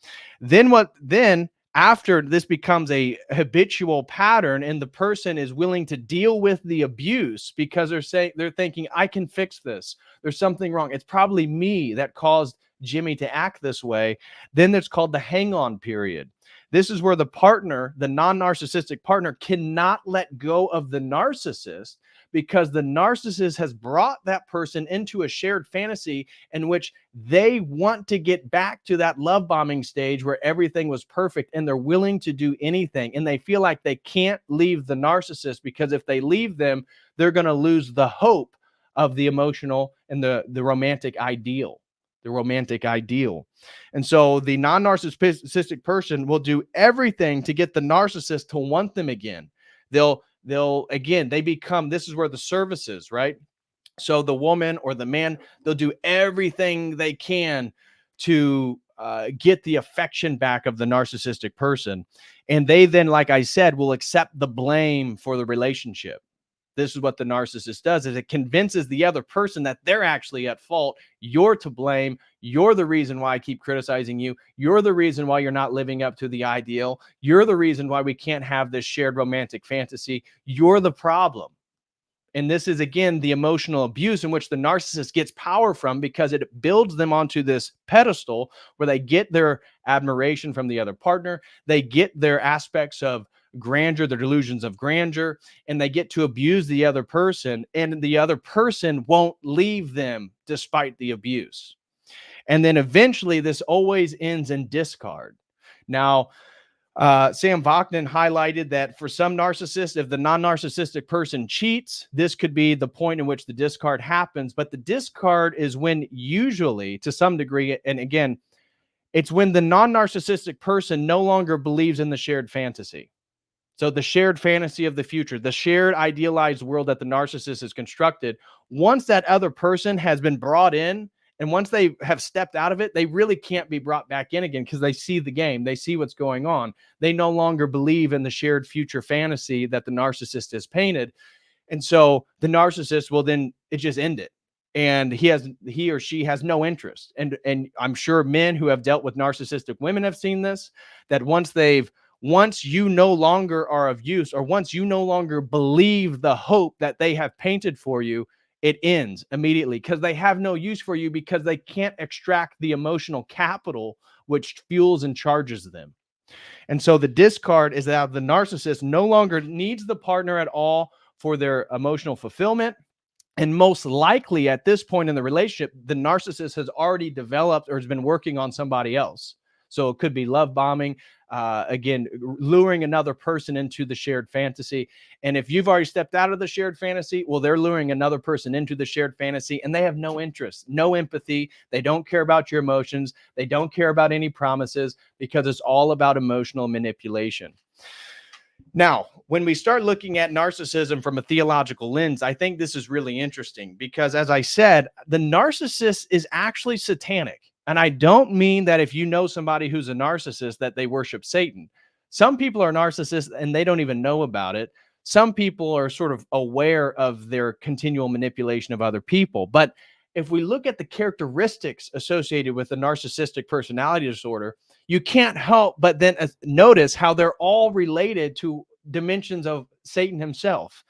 Then after this becomes a habitual pattern and the person is willing to deal with the abuse because they're thinking, I can fix this. There's something wrong. It's probably me that caused Jimmy to act this way. Then it's called the hang on period. This is where the partner, the non-narcissistic partner, cannot let go of the narcissist because the narcissist has brought that person into a shared fantasy in which they want to get back to that love bombing stage where everything was perfect, and they're willing to do anything. And they feel like they can't leave the narcissist because if they leave them, they're going to lose the hope of the emotional and the romantic ideal. And so the non-narcissistic person will do everything to get the narcissist to want them again. They become, this is where the service is, right? So the woman or the man, they'll do everything they can to get the affection back of the narcissistic person. And they then, like I said, will accept the blame for the relationship. This is what the narcissist does, is it convinces the other person that they're actually at fault. You're to blame. You're the reason why I keep criticizing you. You're the reason why you're not living up to the ideal. You're the reason why we can't have this shared romantic fantasy. You're the problem. And this is, again, the emotional abuse in which the narcissist gets power from because it builds them onto this pedestal where they get their admiration from the other partner. They get their aspects of grandeur, their delusions of grandeur, and they get to abuse the other person, and the other person won't leave them despite the abuse. And then eventually this always ends in discard. Now, Sam Vaknin highlighted that for some narcissists, if the non-narcissistic person cheats, this could be the point in which the discard happens. But the discard is when, usually to some degree, and again, it's when the non-narcissistic person no longer believes in the shared fantasy. So the shared fantasy of the future, the shared idealized world that the narcissist has constructed, once that other person has been brought in, and once they have stepped out of it, they really can't be brought back in again because they see the game. They see what's going on. They no longer believe in the shared future fantasy that the narcissist has painted. And so the narcissist will then, it just end it. And he or she has no interest. And I'm sure men who have dealt with narcissistic women have seen this, that once you no longer are of use, or once you no longer believe the hope that they have painted for you, it ends immediately because they have no use for you because they can't extract the emotional capital which fuels and charges them. And so the discard is that the narcissist no longer needs the partner at all for their emotional fulfillment. And most likely at this point in the relationship, the narcissist has already developed or has been working on somebody else. So it could be love bombing, again, luring another person into the shared fantasy. And if you've already stepped out of the shared fantasy, well, they're luring another person into the shared fantasy, and they have no interest, no empathy. They don't care about your emotions. They don't care about any promises because it's all about emotional manipulation. Now, when we start looking at narcissism from a theological lens, I think this is really interesting because, as I said, the narcissist is actually satanic. And I don't mean that if you know somebody who's a narcissist that they worship Satan. Some people are narcissists and they don't even know about it. Some people are sort of aware of their continual manipulation of other people. But if we look at the characteristics associated with the narcissistic personality disorder, you can't help but then notice how they're all related to dimensions of Satan himself.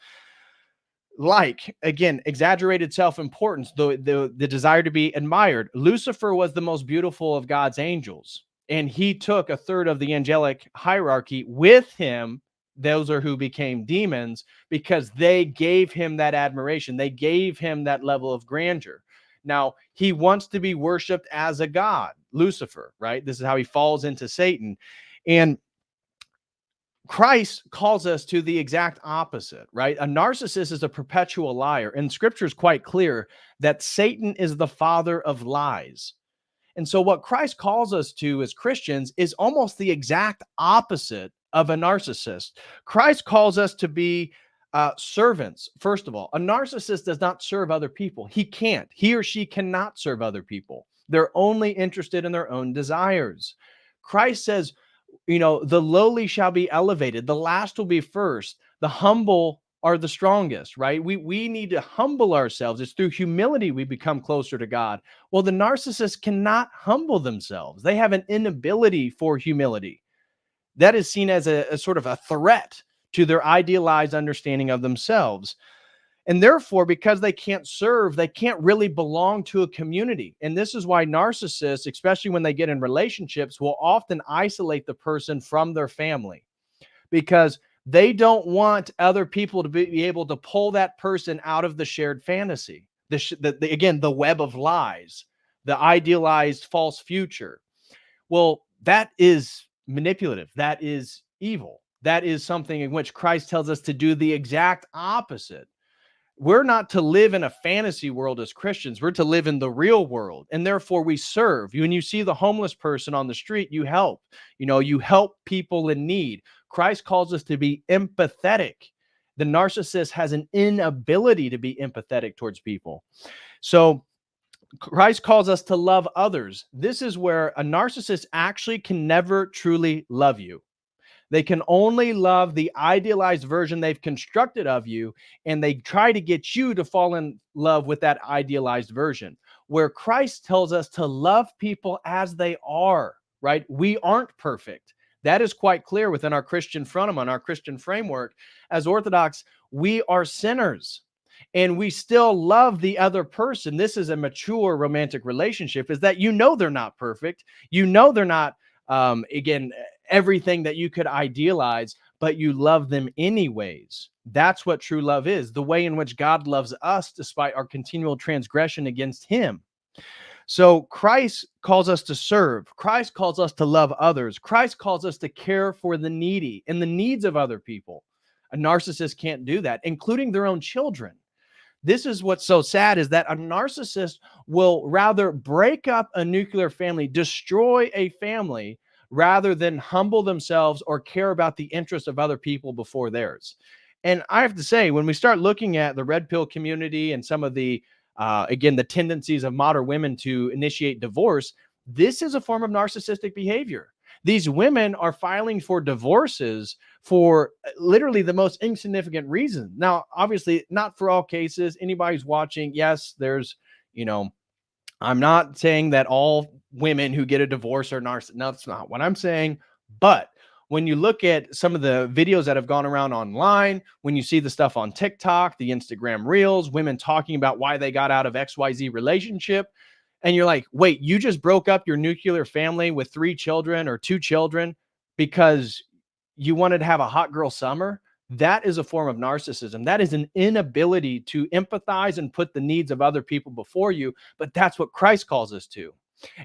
Like, again, exaggerated self-importance, the desire to be admired. Lucifer was the most beautiful of God's angels, and he took a third of the angelic hierarchy with him. Those are who became demons because they gave him that admiration. They gave him that level of grandeur. Now, he wants to be worshiped as a god, Lucifer, right? This is how he falls into Satan. And Christ calls us to the exact opposite, right? A narcissist is a perpetual liar. And scripture is quite clear that Satan is the father of lies. And so, what Christ calls us to as Christians is almost the exact opposite of a narcissist. Christ calls us to be servants. First of all, a narcissist does not serve other people. He can't. He or she cannot serve other people. They're only interested in their own desires. Christ says, the lowly shall be elevated, the last will be first, the humble are the strongest, right? We need to humble ourselves. It's through humility we become closer to God. Well, the narcissist cannot humble themselves. They have an inability for humility. That is seen as a sort of a threat to their idealized understanding of themselves. And therefore, because they can't serve, they can't really belong to a community. And this is why narcissists, especially when they get in relationships, will often isolate the person from their family, because they don't want other people to be able to pull that person out of the shared fantasy, again, the web of lies, the idealized false future. Well, that is manipulative. That is evil. That is something in which Christ tells us to do the exact opposite. We're not to live in a fantasy world as Christians. We're to live in the real world. And therefore we serve. When you see the homeless person on the street, you help. You help people in need. Christ calls us to be empathetic. The narcissist has an inability to be empathetic towards people. So Christ calls us to love others. This is where a narcissist actually can never truly love you. They can only love the idealized version they've constructed of you, and they try to get you to fall in love with that idealized version, where Christ tells us to love people as they are, right? We aren't perfect. That is quite clear within our Christian fundament, our Christian framework. As Orthodox, we are sinners, and we still love the other person. This is a mature romantic relationship, is that they're not perfect. They're not, again, everything that you could idealize, but you love them anyways. That's what true love is, the way in which God loves us despite our continual transgression against him. So Christ calls us to serve. Christ calls us to love others. Christ calls us to care for the needy and the needs of other people. A narcissist can't do that, including their own children. This is what's so sad, is that a narcissist will rather break up a nuclear family, destroy a family, rather than humble themselves or care about the interests of other people before theirs. And I have to say, when we start looking at the red pill community and some of the, again, the tendencies of modern women to initiate divorce, this is a form of narcissistic behavior. These women are filing for divorces for literally the most insignificant reason. Now, obviously, not for all cases. Anybody's watching, yes, there's, I'm not saying that all women who get a divorce are narcissists. No, that's not what I'm saying. But when you look at some of the videos that have gone around online, when you see the stuff on TikTok, the Instagram reels, women talking about why they got out of XYZ relationship, and you're like, wait, you just broke up your nuclear family with 3 children or 2 children because you wanted to have a hot girl summer? That is a form of narcissism. That is an inability to empathize and put the needs of other people before you. But that's what Christ calls us to.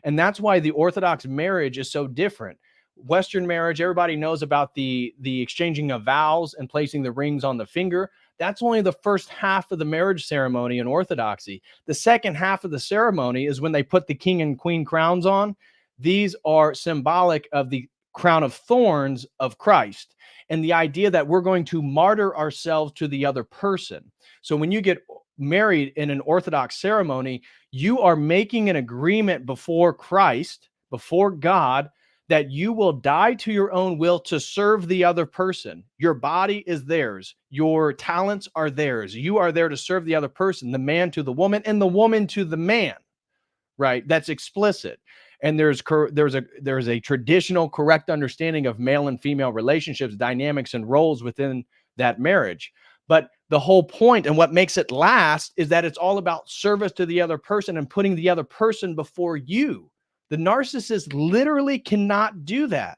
And that's why the Orthodox marriage is so different. Western marriage, everybody knows about the exchanging of vows and placing the rings on the finger. That's only the first half of the marriage ceremony in Orthodoxy. The second half of the ceremony is when they put the king and queen crowns on. These are symbolic of the crown of thorns of Christ, and the idea that we're going to martyr ourselves to the other person. So when you get married in an Orthodox ceremony, you are making an agreement before Christ, before God, that you will die to your own will to serve the other person. Your body is theirs. Your talents are theirs. You are there to serve the other person, the man to the woman and the woman to the man, right? That's explicit. And there's a traditional correct understanding of male and female relationships, dynamics, and roles within that marriage. But the whole point and what makes it last is that it's all about service to the other person and putting the other person before you. The narcissist literally cannot do that.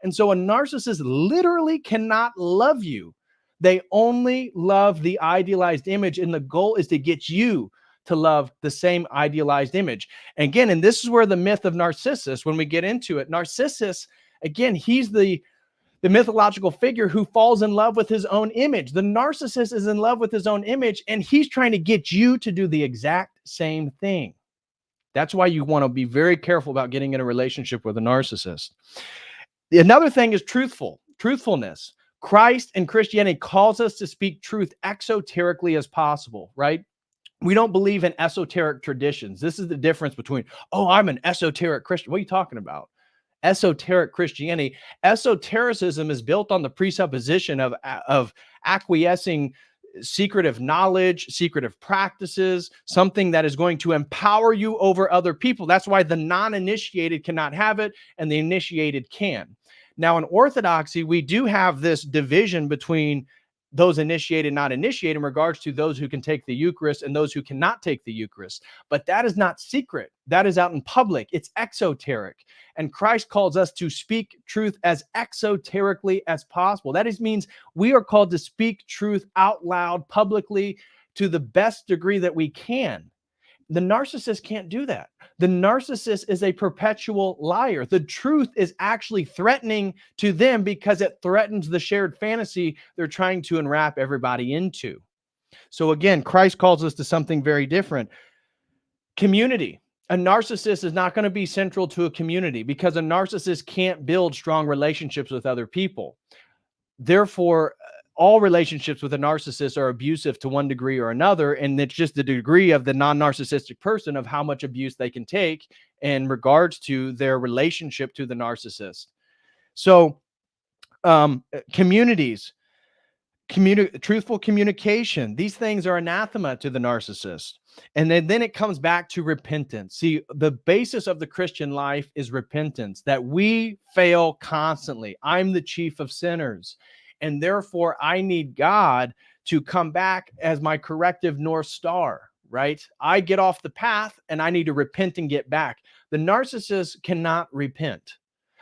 And so a narcissist literally cannot love you. They only love the idealized image, and the goal is to get you to love the same idealized image. Again, and this is where the myth of Narcissus, when we get into it, Narcissus, again, he's the the mythological figure who falls in love with his own image. The narcissist is in love with his own image, and he's trying to get you to do the exact same thing. That's why you want to be very careful about getting in a relationship with a narcissist. Another thing is truthfulness. Christ and Christianity calls us to speak truth exoterically as possible, right? We don't believe in esoteric traditions. This is the difference between, oh, I'm an esoteric Christian. What are you talking about? Esoteric Christianity. Esotericism is built on the presupposition of acquiescing secretive knowledge, secretive practices, something that is going to empower you over other people. That's why the non-initiated cannot have it and the initiated can. Now, in Orthodoxy, we do have this division between those initiated and not initiated in regards to those who can take the Eucharist and those who cannot take the Eucharist. But that is not secret. That is out in public. It's exoteric. And Christ calls us to speak truth as exoterically as possible. That means we are called to speak truth out loud publicly to the best degree that we can. The narcissist can't do that. The narcissist is a perpetual liar. The truth is actually threatening to them because it threatens the shared fantasy they're trying to enwrap everybody into. So again, Christ calls us to something very different. Community. A narcissist is not going to be central to a community because a narcissist can't build strong relationships with other people. Therefore, all relationships with a narcissist are abusive to one degree or another, and it's just the degree of the non-narcissistic person of how much abuse they can take in regards to their relationship to the narcissist. So communities, truthful communication, these things are anathema to the narcissist. And then it comes back to repentance. See, the basis of the Christian life is repentance, that we fail constantly. I'm the chief of sinners. And therefore, I need God to come back as my corrective North Star, right? I get off the path and I need to repent and get back. The narcissist cannot repent.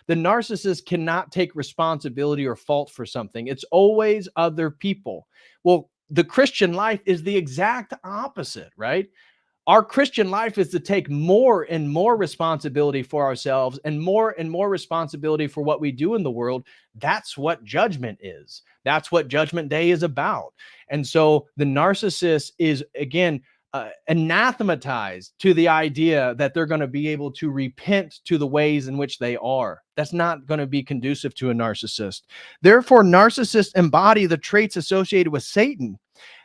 The narcissist cannot take responsibility or fault for something. It's always other people. Well, the Christian life is the exact opposite, right? Our Christian life is to take more and more responsibility for ourselves and more responsibility for what we do in the world. That's what judgment is. That's what Judgment Day is about. And so the narcissist is, again, anathematized to the idea that they're going to be able to repent to the ways in which they are. That's not going to be conducive to a narcissist. Therefore, narcissists embody the traits associated with Satan.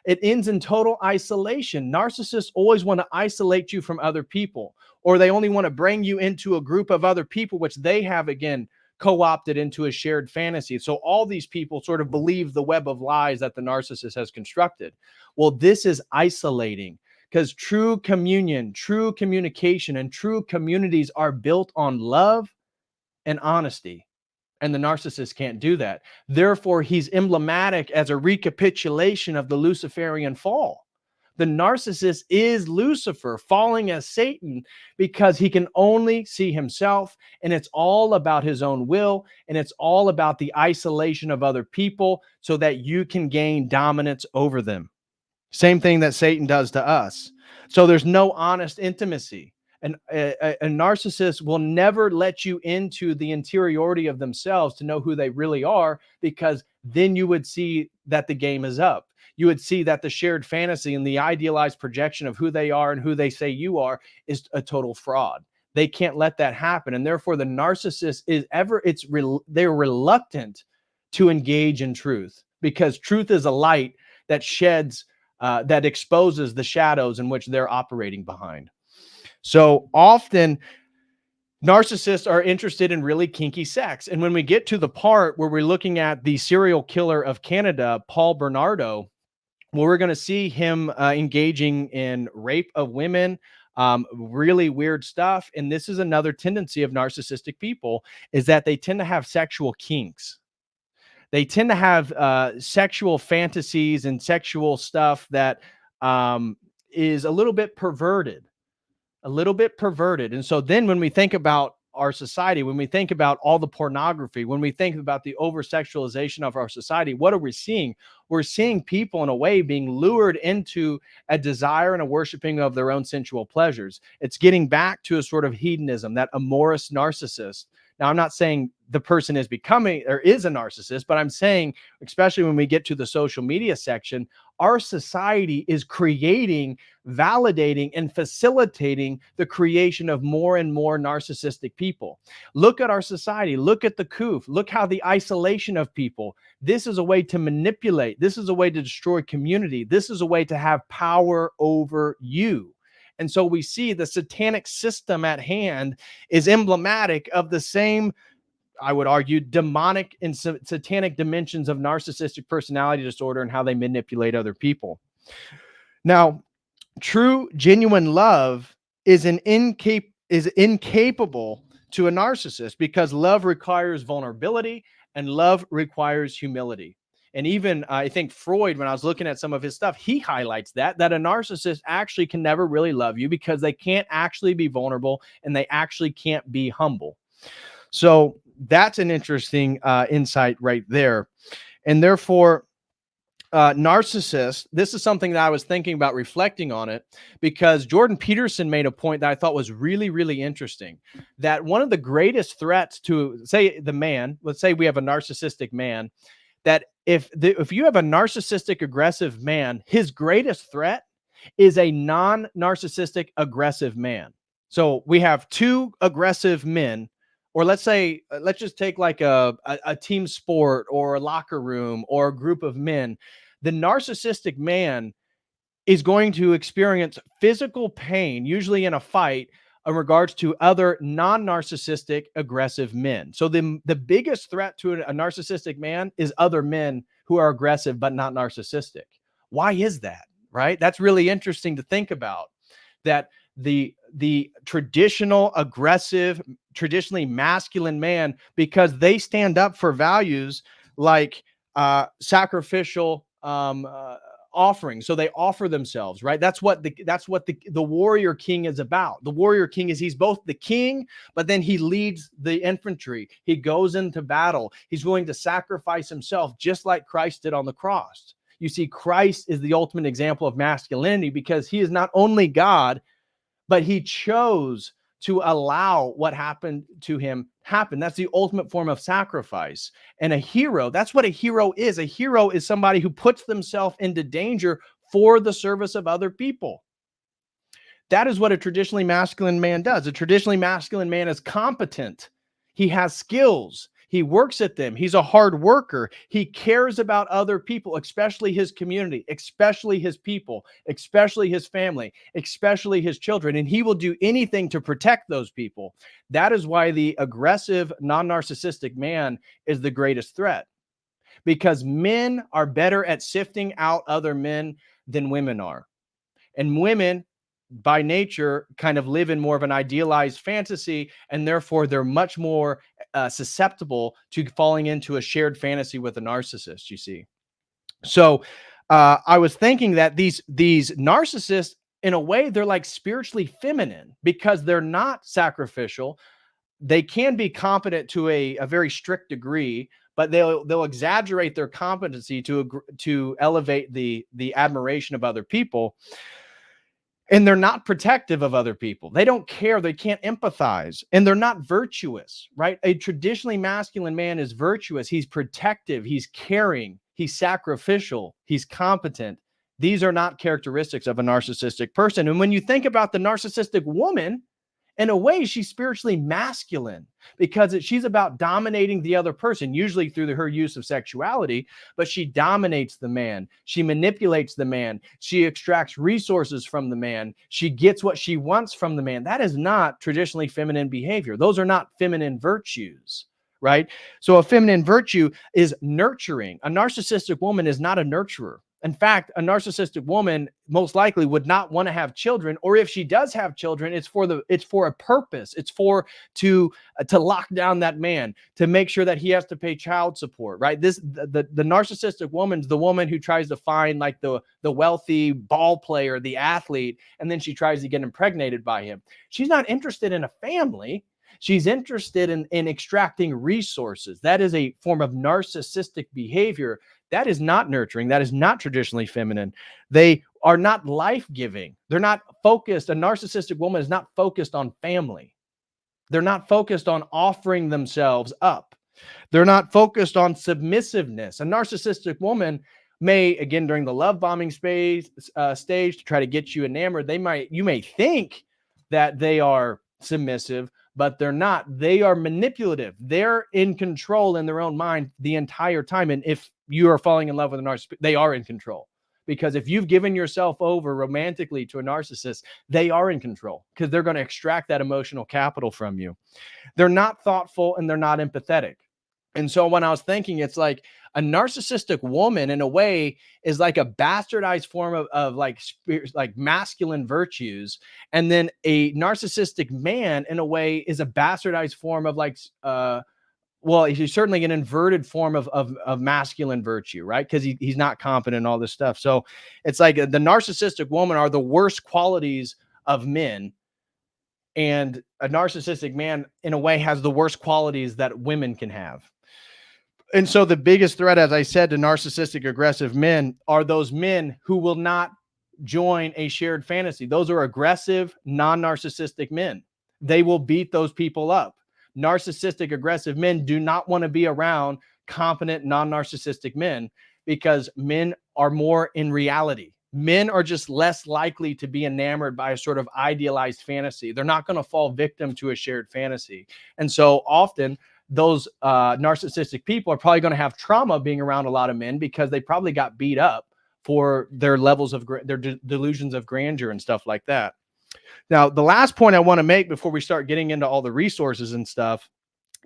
It ends in total isolation. Narcissists always want to isolate you from other people, or they only want to bring you into a group of other people, which they have, again, co-opted into a shared fantasy. So all these people sort of believe the web of lies that the narcissist has constructed. Well, this is isolating because true communion, true communication, and true communities are built on love and honesty. And the narcissist can't do that. Therefore, he's emblematic as a recapitulation of the Luciferian fall. The narcissist is Lucifer falling as Satan because he can only see himself, and it's all about his own will, and it's all about the isolation of other people so that you can gain dominance over them. Same thing that Satan does to us. So there's no honest intimacy. And a narcissist will never let you into the interiority of themselves to know who they really are, because then you would see that the game is up. You would see that the shared fantasy and the idealized projection of who they are and who they say you are is a total fraud. They can't let that happen. And therefore, the narcissist they're reluctant to engage in truth, because truth is a light that sheds, that exposes the shadows in which they're operating behind. So often narcissists are interested in really kinky sex. And when we get to the part where we're looking at the serial killer of Canada, Paul Bernardo, well, we're going to see him engaging in rape of women, really weird stuff. And this is another tendency of narcissistic people, is that they tend to have sexual kinks. They tend to have sexual fantasies and sexual stuff that is a little bit perverted. And so then when we think about our society, when we think about all the pornography, when we think about the over-sexualization of our society, what are we seeing? We're seeing people in a way being lured into a desire and a worshiping of their own sensual pleasures. It's getting back to a sort of hedonism, that amorous narcissist. Now, I'm not saying the person is becoming or is a narcissist, but I'm saying, especially when we get to the social media section, our society is creating, validating, and facilitating the creation of more and more narcissistic people. Look at our society. Look at the COOF. Look how the isolation of people. This is a way to manipulate. This is a way to destroy community. This is a way to have power over you. And so we see the satanic system at hand is emblematic of the same, I would argue, demonic and satanic dimensions of narcissistic personality disorder and how they manipulate other people. Now, true, genuine love is incapable to a narcissist because love requires vulnerability and love requires humility. And even I think Freud, when I was looking at some of his stuff, he highlights that a narcissist actually can never really love you because they can't actually be vulnerable and they actually can't be humble. So that's an interesting insight right there. And therefore, narcissist, this is something that I was thinking about reflecting on it because Jordan Peterson made a point that I thought was really, really interesting, that one of the greatest threats to, say, the man, let's say we have a narcissistic man, that if you have a narcissistic aggressive man, his greatest threat is a non-narcissistic aggressive man. So we have two aggressive men, or let's say, let's just take like a team sport or a locker room or a group of men. The narcissistic man is going to experience physical pain, usually in a fight, in regards to other non-narcissistic aggressive men. So the biggest threat to a narcissistic man is other men who are aggressive but not narcissistic. Why is that? Right? That's really interesting to think about, that the traditional aggressive, traditionally masculine man, because they stand up for values like sacrificial offering. So they offer themselves, right? That's what the warrior king is about. The warrior king is, he's both the king, but then he leads the infantry. He goes into battle. He's willing to sacrifice himself just like Christ did on the cross. You see, Christ is the ultimate example of masculinity because he is not only God, but he chose to allow what happened to him happen. That's the ultimate form of sacrifice. And a hero, that's what a hero is. A hero is somebody who puts themselves into danger for the service of other people. That is what a traditionally masculine man does. A traditionally masculine man is competent. He has skills. He works at them. He's a hard worker. He cares about other people, especially his community, especially his people, especially his family, especially his children. And he will do anything to protect those people. That is why the aggressive, non-narcissistic man is the greatest threat, because men are better at sifting out other men than women are. And women, by nature, kind of live in more of an idealized fantasy, and therefore they're much more susceptible to falling into a shared fantasy with a narcissist, you see. So I was thinking that these narcissists, in a way, they're like spiritually feminine because they're not sacrificial. They can be competent to a very strict degree, but they'll exaggerate their competency to elevate the admiration of other people. And they're not protective of other people. They don't care. They can't empathize. And they're not virtuous, right? A traditionally masculine man is virtuous. He's protective. He's caring. He's sacrificial. He's competent. These are not characteristics of a narcissistic person. And when you think about the narcissistic woman, in a way, she's spiritually masculine because she's about dominating the other person, usually through her use of sexuality, but she dominates the man. She manipulates the man. She extracts resources from the man. She gets what she wants from the man. That is not traditionally feminine behavior. Those are not feminine virtues, right? So a feminine virtue is nurturing. A narcissistic woman is not a nurturer. In fact, a narcissistic woman most likely would not want to have children, or if she does have children, it's for a purpose. It's to lock down that man, to make sure that he has to pay child support, right? The narcissistic woman's the woman who tries to find like the wealthy ball player, the athlete, and then she tries to get impregnated by him. She's not interested in a family. She's interested in extracting resources. That is a form of narcissistic behavior. That is not nurturing. That is not traditionally feminine. They are not life-giving. They're not focused. A narcissistic woman is not focused on family. They're not focused on offering themselves up. They're not focused on submissiveness. A narcissistic woman may, again, during the love bombing stage to try to get you enamored, you may think that they are submissive, but they're not. They are manipulative. They're in control in their own mind the entire time. And if you are falling in love with a narcissist, they are in control. Because if you've given yourself over romantically to a narcissist, they are in control because they're going to extract that emotional capital from you. They're not thoughtful and they're not empathetic. And so when I was thinking, it's like a narcissistic woman in a way is like a bastardized form of like masculine virtues. And then a narcissistic man in a way is a bastardized form of well, he's certainly an inverted form of masculine virtue, right? Because he's not confident in all this stuff. So it's like the narcissistic woman are the worst qualities of men. And a narcissistic man, in a way, has the worst qualities that women can have. And so the biggest threat, as I said, to narcissistic aggressive men are those men who will not join a shared fantasy. Those are aggressive, non-narcissistic men. They will beat those people up. Narcissistic aggressive men do not want to be around competent, non-narcissistic men because men are more in reality. Men are just less likely to be enamored by a sort of idealized fantasy. They're not going to fall victim to a shared fantasy. And so often those narcissistic people are probably going to have trauma being around a lot of men because they probably got beat up for their levels of their delusions of grandeur and stuff like that. Now, the last point I want to make before we start getting into all the resources and stuff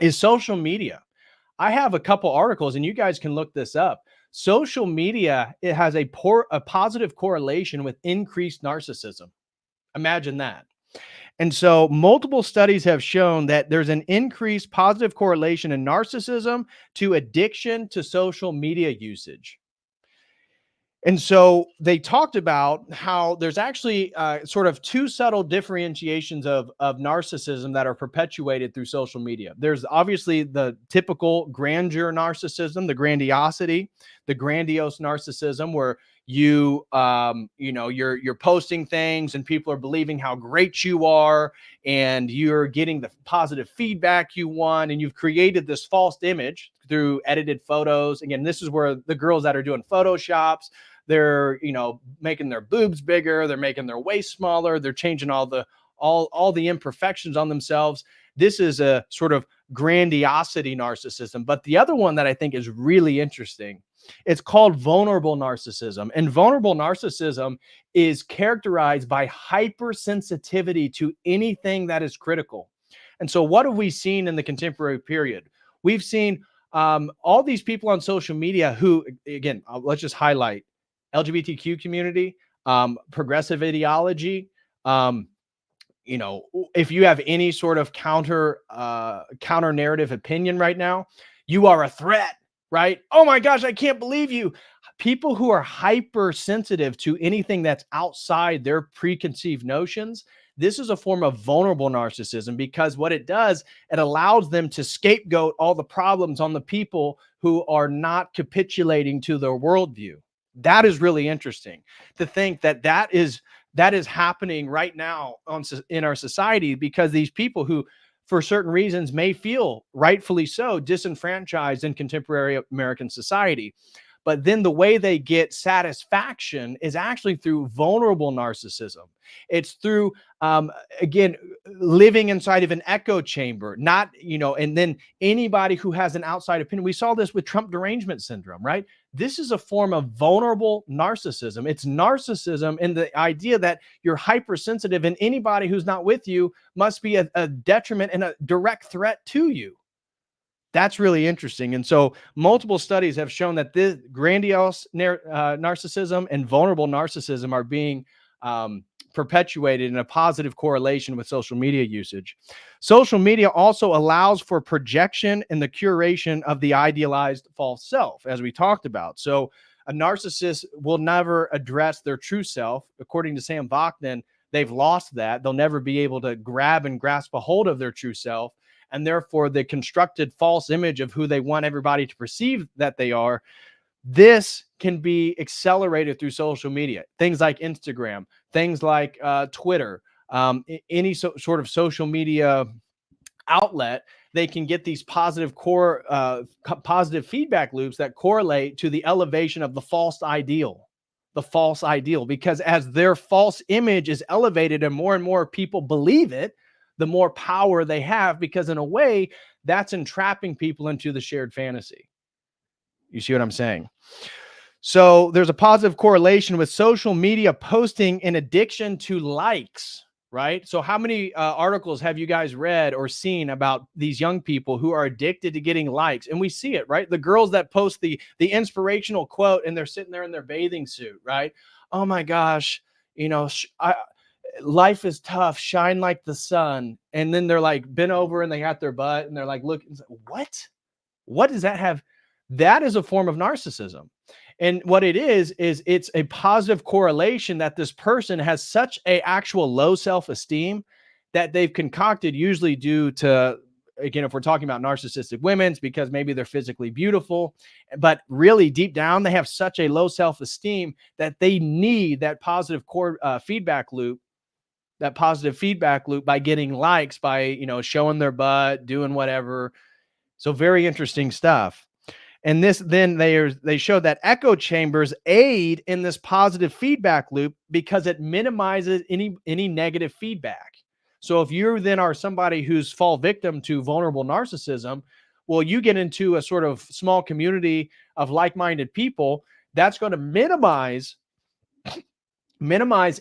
is social media. I have a couple articles and you guys can look this up. Social media, it has a positive correlation with increased narcissism. Imagine that. And so multiple studies have shown that there's an increased positive correlation in narcissism to addiction to social media usage. And so they talked about how there's actually sort of two subtle differentiations of narcissism that are perpetuated through social media. There's obviously the typical grandeur narcissism, the grandiosity, the grandiose narcissism, where you're posting things and people are believing how great you are and you're getting the positive feedback you want, and you've created this false image through edited photos. Again, this is where the girls that are doing photoshops, they're making their boobs bigger, they're making their waist smaller, they're changing all the imperfections on themselves. This is a sort of grandiosity narcissism. But the other one that I think is really interesting, it's called vulnerable narcissism. And vulnerable narcissism is characterized by hypersensitivity to anything that is critical. And so what have we seen in the contemporary period? We've seen all these people on social media who, again, let's just highlight LGBTQ community, progressive ideology. If you have any sort of counter narrative opinion right now, you are a threat, right? Oh my gosh, I can't believe you. People who are hypersensitive to anything that's outside their preconceived notions, this is a form of vulnerable narcissism, because what it does, it allows them to scapegoat all the problems on the people who are not capitulating to their worldview. That is really interesting to think that is happening right now in our society, because these people who, for certain reasons, may feel rightfully so disenfranchised in contemporary American society. But then the way they get satisfaction is actually through vulnerable narcissism. It's through, again, living inside of an echo chamber, and then anybody who has an outside opinion. We saw this with Trump derangement syndrome, right? This is a form of vulnerable narcissism. It's narcissism in the idea that you're hypersensitive, and anybody who's not with you must be a detriment and a direct threat to you. That's really interesting. And so multiple studies have shown that this grandiose narcissism and vulnerable narcissism are being perpetuated in a positive correlation with social media usage. Social media also allows for projection and the curation of the idealized false self, as we talked about. So a narcissist will never address their true self. According to Sam Vaknin, they've lost that. They'll never be able to grab and grasp a hold of their true self. And therefore, the constructed false image of who they want everybody to perceive that they are, this can be accelerated through social media. Things like Instagram, things like Twitter, any sort of social media outlet, they can get these positive positive feedback loops that correlate to the elevation of the false ideal. The false ideal, because as their false image is elevated and more people believe it, the more power they have, because in a way, that's entrapping people into the shared fantasy. You see what I'm saying? So there's a positive correlation with social media posting in addiction to likes, right? So how many articles have you guys read or seen about these young people who are addicted to getting likes? And we see it, right? The girls that post the inspirational quote and they're sitting there in their bathing suit, right? Oh my gosh, you know, life is tough, shine like the sun. And then they're like bent over and they got their butt and they're like, look, what does that have? That is a form of narcissism. And what it is it's a positive correlation that this person has such a actual low self-esteem that they've concocted, usually due to, again, if we're talking about narcissistic women, it's because maybe they're physically beautiful, but really deep down, they have such a low self-esteem that they need that positive feedback loop, that positive feedback loop by getting likes, by, you know, showing their butt, doing whatever. So very interesting stuff. And this, then they show that echo chambers aid in this positive feedback loop because it minimizes any negative feedback. So if you then are somebody who's fall victim to vulnerable narcissism, well, you get into a sort of small community of like-minded people, that's going to minimize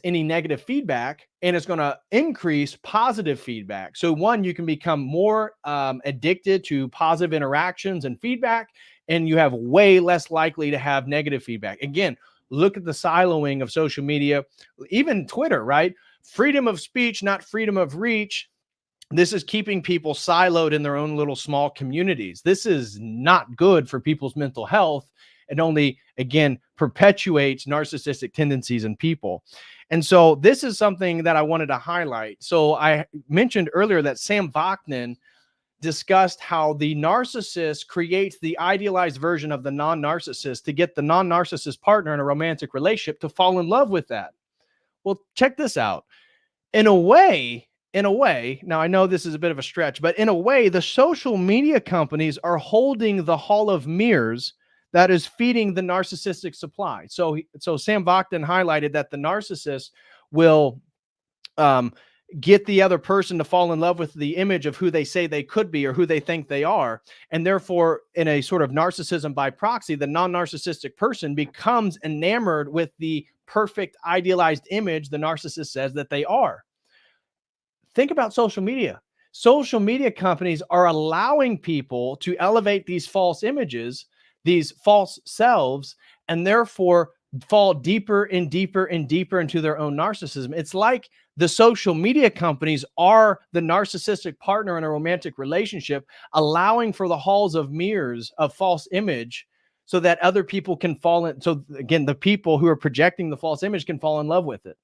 any negative feedback, and it's going to increase positive feedback. So one, you can become more addicted to positive interactions and feedback, and you have way less likely to have negative feedback. Again, look at the siloing of social media, even Twitter, right? Freedom of speech, not freedom of reach. This is keeping people siloed in their own little small communities. This is not good for people's mental health. It only, again, perpetuates narcissistic tendencies in people. And so this is something that I wanted to highlight. So I mentioned earlier that Sam Vaknin discussed how the narcissist creates the idealized version of the non-narcissist to get the non-narcissist partner in a romantic relationship to fall in love with that. Well, check this out. In a way, now I know this is a bit of a stretch, but in a way, the social media companies are holding the hall of mirrors that is feeding the narcissistic supply. So Sam Vaknin highlighted that the narcissist will get the other person to fall in love with the image of who they say they could be or who they think they are. And therefore, in a sort of narcissism by proxy, the non-narcissistic person becomes enamored with the perfect idealized image the narcissist says that they are. Think about social media. Social media companies are allowing people to elevate these false images, these false selves, and therefore fall deeper and deeper and deeper into their own narcissism. It's like the social media companies are the narcissistic partner in a romantic relationship, allowing for the halls of mirrors of false image so that other people can fall in. So again, the people who are projecting the false image can fall in love with it.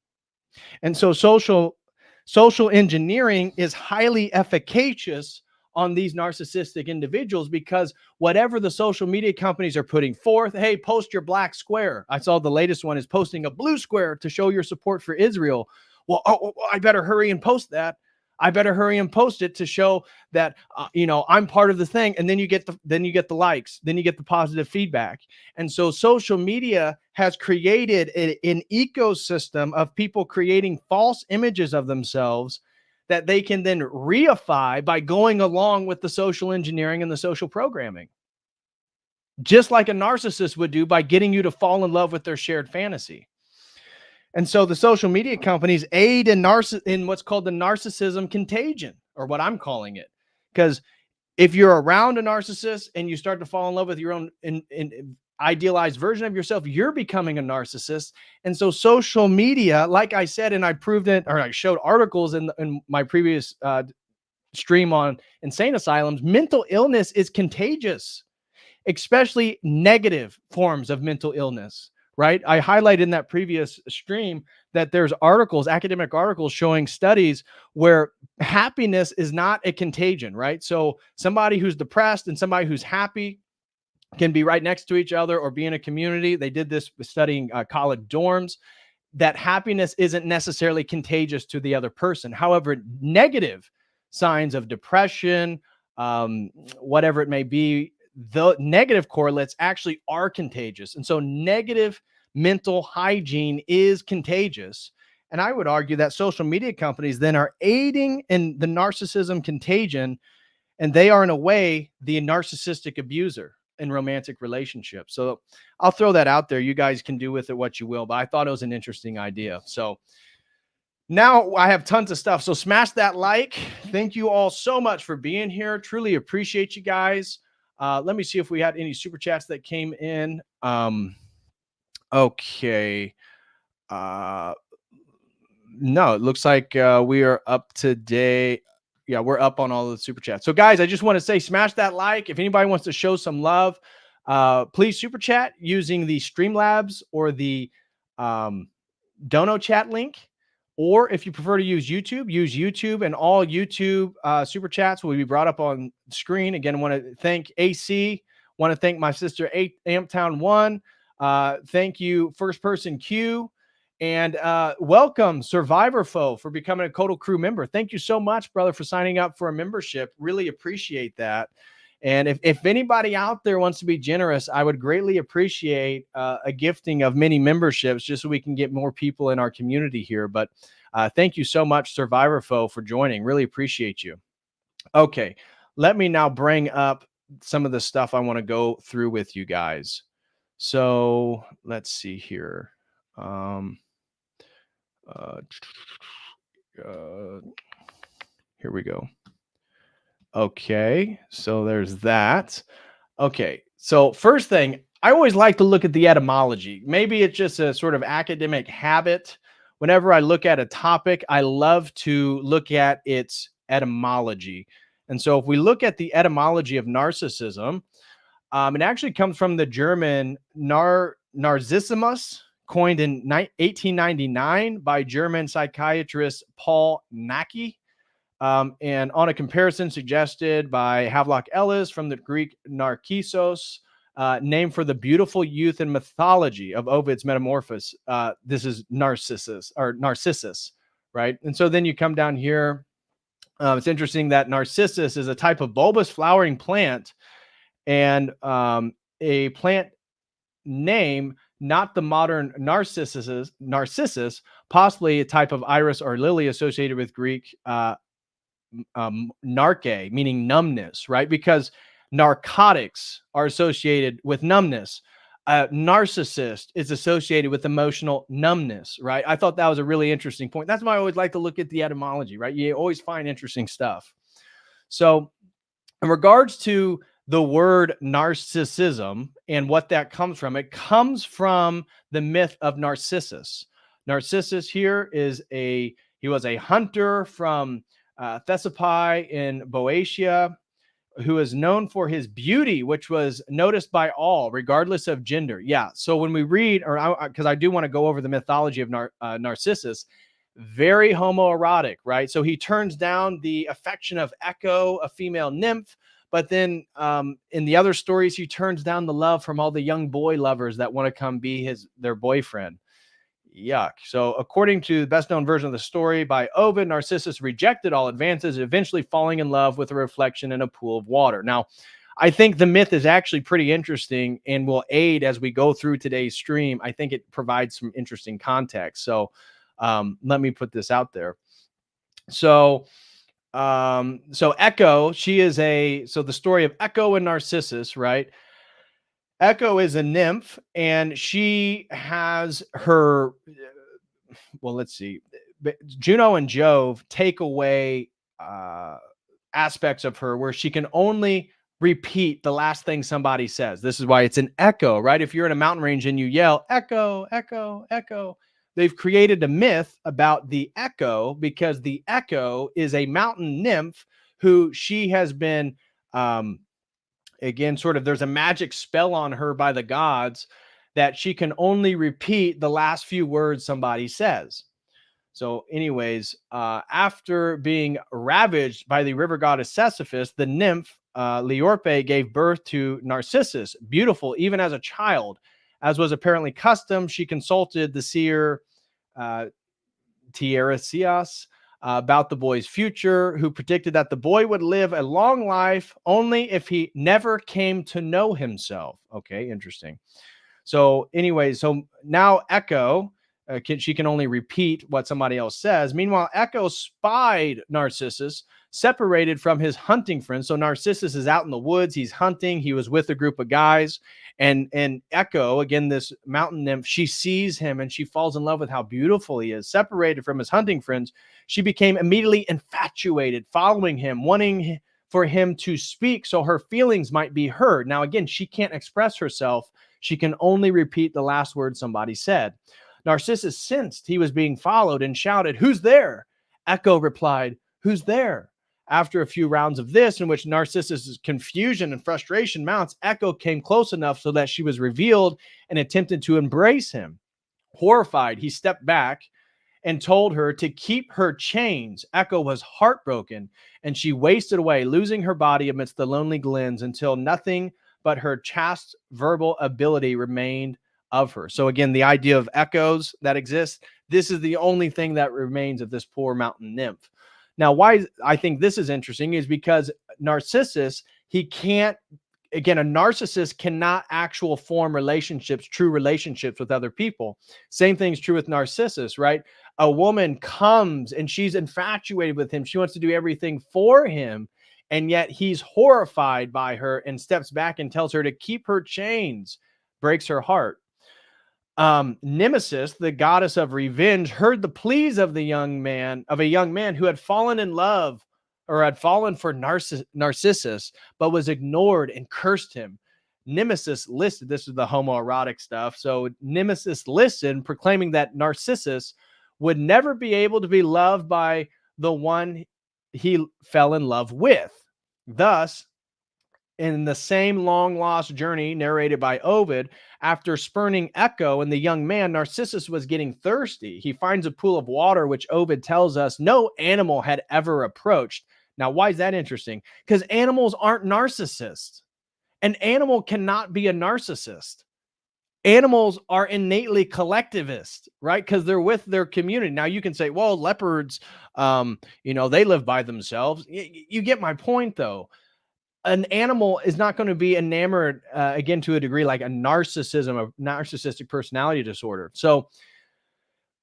And so social engineering is highly efficacious on these narcissistic individuals, because whatever the social media companies are putting forth, hey, post your black square. I saw the latest one is posting a blue square to show your support for Israel. Well, I better hurry and post that. I better hurry and post it to show that I'm part of the thing. And then you get the likes, then you get the positive feedback. And so social media has created an ecosystem of people creating false images of themselves that they can then reify by going along with the social engineering and the social programming, just like a narcissist would do by getting you to fall in love with their shared fantasy. And so the social media companies aid in what's called the narcissism contagion, or what I'm calling it. Because if you're around a narcissist and you start to fall in love with your own idealized version of yourself, you're becoming a narcissist. And so social media, like I said, and I proved it, or I showed articles in my previous stream on insane asylums, mental illness is contagious, especially negative forms of mental illness, right? I highlighted in that previous stream that there's articles, academic articles showing studies where happiness is not a contagion, right? So somebody who's depressed and somebody who's happy can be right next to each other or be in a community. They did this studying college dorms, that happiness isn't necessarily contagious to the other person. However, negative signs of depression, whatever it may be, the negative correlates actually are contagious. And so negative mental hygiene is contagious. And I would argue that social media companies then are aiding in the narcissism contagion, and they are in a way the narcissistic abuser in romantic relationships. So I'll throw that out there. You guys can do with it what you will, but I thought it was an interesting idea. So now I have tons of stuff. So smash that like. Thank you all so much for being here. Truly appreciate you guys. Let me see if we had any super chats that came in. Okay. No, it looks like we are up to date. Yeah, we're up on all the super chats. So guys, I just want to say, smash that like. If anybody wants to show some love, please super chat using the Streamlabs or the Dono chat link. Or if you prefer to use YouTube, and all YouTube super chats will be brought up on screen. Again, I want to thank AC. Want to thank my sister Amptown1. Thank you, First Person Q. And welcome, Survivor Foe, for becoming a COTEL crew member. Thank you so much, brother, for signing up for a membership. Really appreciate that. And if anybody out there wants to be generous, I would greatly appreciate a gifting of many memberships just so we can get more people in our community here. But thank you so much, Survivor Foe, for joining. Really appreciate you. Okay, let me now bring up some of the stuff I want to go through with you guys. So let's see here. Here we go. Okay, so there's that. Okay, so first thing, I always like to look at the etymology. Maybe it's just a sort of academic habit. Whenever I look at a topic, I love to look at its etymology. And so if we look at the etymology of narcissism, it actually comes from the German Narcissimus, coined in 1899 by German psychiatrist Paul Nacke. And on a comparison suggested by Havelock Ellis from the Greek Narcissos, named for the beautiful youth in mythology of Ovid's Metamorphose. This is Narcissus, right? And so then you come down here. It's interesting that Narcissus is a type of bulbous flowering plant, and a plant name, not the modern Narcissus, possibly a type of iris or lily associated with Greek narke, meaning numbness, right? Because narcotics are associated with numbness. Narcissist is associated with emotional numbness, right? I thought that was a really interesting point. That's why I always like to look at the etymology, right? You always find interesting stuff. So in regards to the word narcissism and what that comes from, it comes from the myth of Narcissus. Narcissus here he was a hunter from Thespiae in Boeotia, who is known for his beauty, which was noticed by all, regardless of gender. Yeah. So when we read, because I do want to go over the mythology of Narcissus, very homoerotic, right? So he turns down the affection of Echo, a female nymph, but then in the other stories, he turns down the love from all the young boy lovers that want to come be their boyfriend. Yuck. So according to the best known version of the story by Ovid, Narcissus rejected all advances, eventually falling in love with a reflection in a pool of water. Now, I think the myth is actually pretty interesting and will aid as we go through today's stream. I think it provides some interesting context. So let me put this out there. So Echo, so the story of Echo and Narcissus, right? Echo is a nymph, and she has her, well, let's see, Juno and Jove take away aspects of her where she can only repeat the last thing somebody says. This is why it's an echo, right? If you're in a mountain range and you yell, echo, echo, echo, they've created a myth about the echo because the echo is a mountain nymph who she has been, again, sort of, there's a magic spell on her by the gods that she can only repeat the last few words somebody says. So anyways, after being ravaged by the river goddess Sisyphus, the nymph Leorpe gave birth to Narcissus, beautiful even as a child. As was apparently custom, she consulted the seer Tiresias about the boy's future, who predicted that the boy would live a long life only if he never came to know himself. Okay, interesting. So, anyway, so now Echo, she can only repeat what somebody else says. Meanwhile, Echo spied Narcissus, separated from his hunting friends. So Narcissus is out in the woods. He's hunting. He was with a group of guys. And Echo, again, this mountain nymph, she sees him and she falls in love with how beautiful he is. Separated from his hunting friends, she became immediately infatuated, following him, wanting for him to speak so her feelings might be heard. Now, again, she can't express herself. She can only repeat the last word somebody said. Narcissus sensed he was being followed and shouted, "Who's there?" Echo replied, "Who's there?" After a few rounds of this, in which Narcissus's confusion and frustration mounts, Echo came close enough so that she was revealed and attempted to embrace him. Horrified, he stepped back and told her to keep her chains. Echo was heartbroken, and she wasted away, losing her body amidst the lonely glens until nothing but her chaste verbal ability remained of her. So again, the idea of echoes that exist, this is the only thing that remains of this poor mountain nymph. Now, why I think this is interesting is because Narcissus, he can't, again, a narcissist cannot actual form relationships, true relationships with other people. Same thing's true with Narcissus, right? A woman comes and she's infatuated with him. She wants to do everything for him. And yet he's horrified by her and steps back and tells her to keep her chains, breaks her heart. Nemesis, the goddess of revenge, heard the pleas of a young man who had fallen in love or had fallen for Narcissus, but was ignored and cursed him. Nemesis listened. This is the homoerotic stuff. So Nemesis listened, proclaiming that Narcissus would never be able to be loved by the one he fell in love with. Thus, in the same long-lost journey narrated by Ovid, after spurning Echo and the young man, Narcissus was getting thirsty. He finds a pool of water, which Ovid tells us no animal had ever approached. Now, why is that interesting? Because animals aren't narcissists. An animal cannot be a narcissist. Animals are innately collectivist, right? Because they're with their community. Now, you can say, well, leopards, they live by themselves. You get my point, though. An animal is not going to be enamored, again, to a degree like a narcissistic personality disorder. So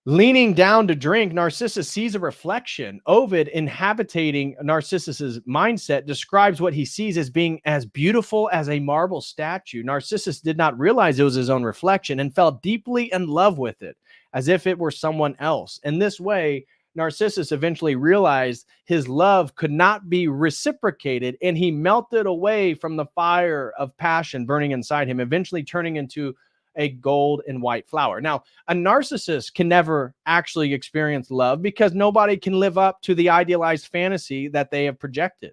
leaning down to drink, Narcissus sees a reflection. Ovid, inhabiting Narcissus's mindset, describes what he sees as being as beautiful as a marble statue. Narcissus did not realize it was his own reflection and fell deeply in love with it, as if it were someone else. In this way, Narcissus eventually realized his love could not be reciprocated, and he melted away from the fire of passion burning inside him, eventually turning into a gold and white flower. Now, a narcissist can never actually experience love because nobody can live up to the idealized fantasy that they have projected.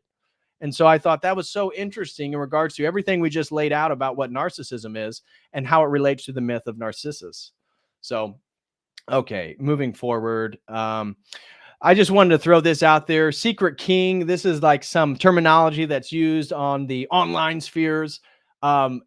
And so I thought that was so interesting in regards to everything we just laid out about what narcissism is and how it relates to the myth of Narcissus. So, okay, moving forward. I just wanted to throw this out there. Secret king. This is like some terminology that's used on the online spheres. And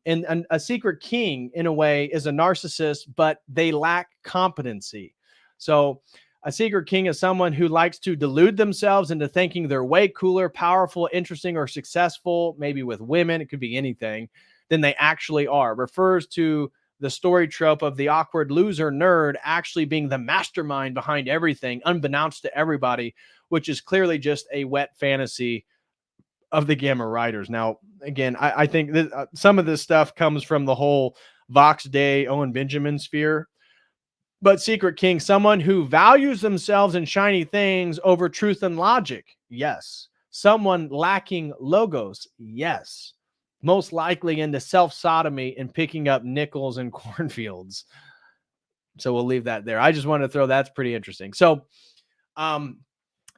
a secret king, in a way, is a narcissist, but they lack competency. So a secret king is someone who likes to delude themselves into thinking they're way cooler, powerful, interesting, or successful, maybe with women, it could be anything, than they actually are. Refers to the story trope of the awkward loser nerd actually being the mastermind behind everything, unbeknownst to everybody, which is clearly just a wet fantasy of the Gamma writers. Now, again, I think that some of this stuff comes from the whole Vox Day, Owen Benjamin sphere. But Secret King, someone who values themselves and shiny things over truth and logic. Yes. Someone lacking logos. Yes. Most likely into self-sodomy and picking up nickels in cornfields. So we'll leave that there. I just wanted to throw that's pretty interesting. So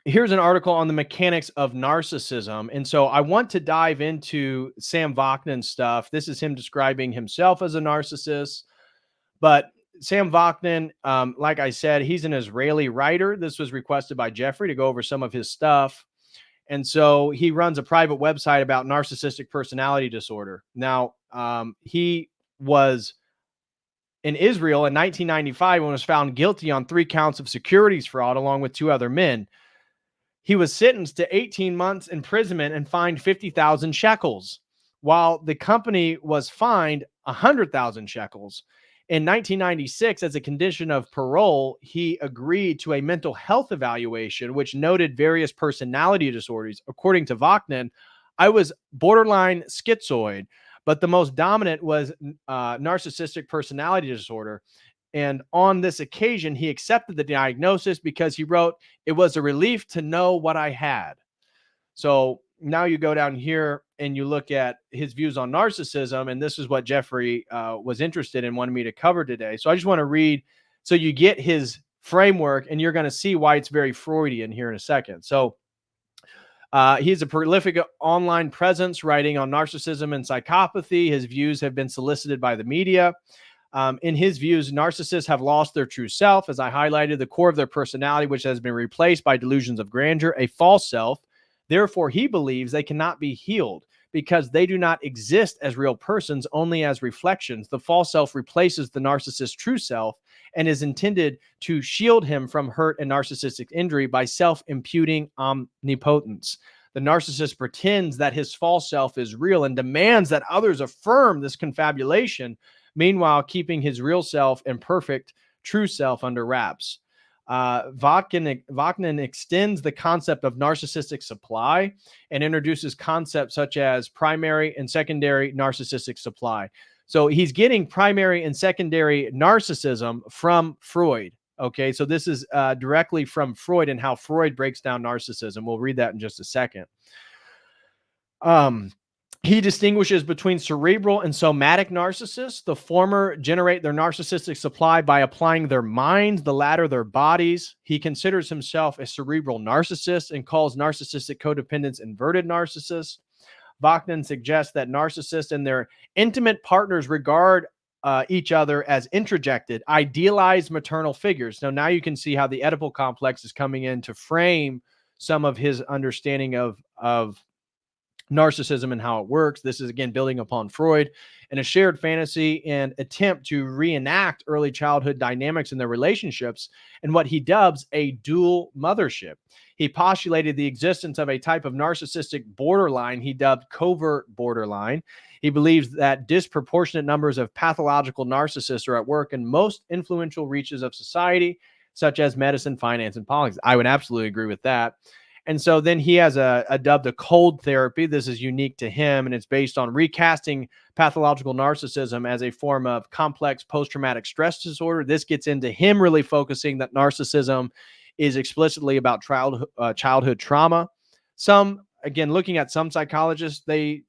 here's an article on the mechanics of narcissism. And so I want to dive into Sam Vaknin's stuff. This is him describing himself as a narcissist. But Sam Vaknin, like I said, he's an Israeli writer. This was requested by Jeffrey to go over some of his stuff. And so he runs a private website about narcissistic personality disorder. Now, he was in Israel in 1995 and was found guilty on 3 counts of securities fraud, along with 2 other men. he was sentenced to 18 months imprisonment and fined 50,000 shekels, while the company was fined 100,000 shekels. In 1996, as a condition of parole, he agreed to a mental health evaluation, which noted various personality disorders. According to Vachnin, I was borderline schizoid, but the most dominant was narcissistic personality disorder. And on this occasion, he accepted the diagnosis because he wrote, "It was a relief to know what I had." So now you go down here and you look at his views on narcissism, and this is what Jeffrey was interested in, wanted me to cover today. So I just want to read, so you get his framework, and you're going to see why it's very Freudian here in a second. So he's a prolific online presence writing on narcissism and psychopathy. His views have been solicited by the media. In his views, narcissists have lost their true self, as I highlighted, the core of their personality, which has been replaced by delusions of grandeur, a false self. Therefore, he believes they cannot be healed because they do not exist as real persons, only as reflections. The false self replaces the narcissist's true self and is intended to shield him from hurt and narcissistic injury by self-imputing omnipotence. The narcissist pretends that his false self is real and demands that others affirm this confabulation, meanwhile keeping his real self and perfect true self under wraps. Vachnin extends the concept of narcissistic supply and introduces concepts such as primary and secondary narcissistic supply. So he's getting primary and secondary narcissism from Freud. Okay, so this is directly from Freud and how Freud breaks down narcissism. We'll read that in just a second. He distinguishes between cerebral and somatic narcissists. The former generate their narcissistic supply by applying their minds, the latter their bodies. He considers himself a cerebral narcissist and calls narcissistic codependents inverted narcissists. Vachnin suggests that narcissists and their intimate partners regard each other as introjected, idealized maternal figures. Now you can see how the Oedipal complex is coming in to frame some of his understanding of narcissism and how it works. This is, again, building upon Freud and a shared fantasy and attempt to reenact early childhood dynamics in their relationships and what he dubs a dual mothership. He postulated the existence of a type of narcissistic borderline he dubbed covert borderline. He believes that disproportionate numbers of pathological narcissists are at work in most influential reaches of society, such as medicine, finance, and politics. I would absolutely agree with that. And so then he has a dubbed a cold therapy. This is unique to him, and it's based on recasting pathological narcissism as a form of complex post-traumatic stress disorder. This gets into him really focusing that narcissism is explicitly about childhood trauma. Some, again, looking at some psychologists, they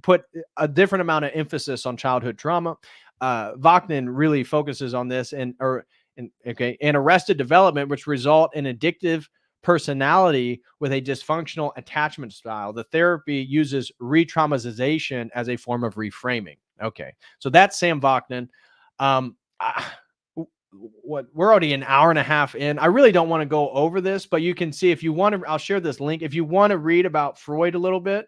put a different amount of emphasis on childhood trauma. Vachnin really focuses on this and arrested development, which result in addictive personality with a dysfunctional attachment style. The therapy uses re-traumatization as a form of reframing. Okay, so that's Sam Vachnin. We're already an hour and a half in. I really don't want to go over this, but you can see if you want to. I'll share this link if you want to read about Freud a little bit.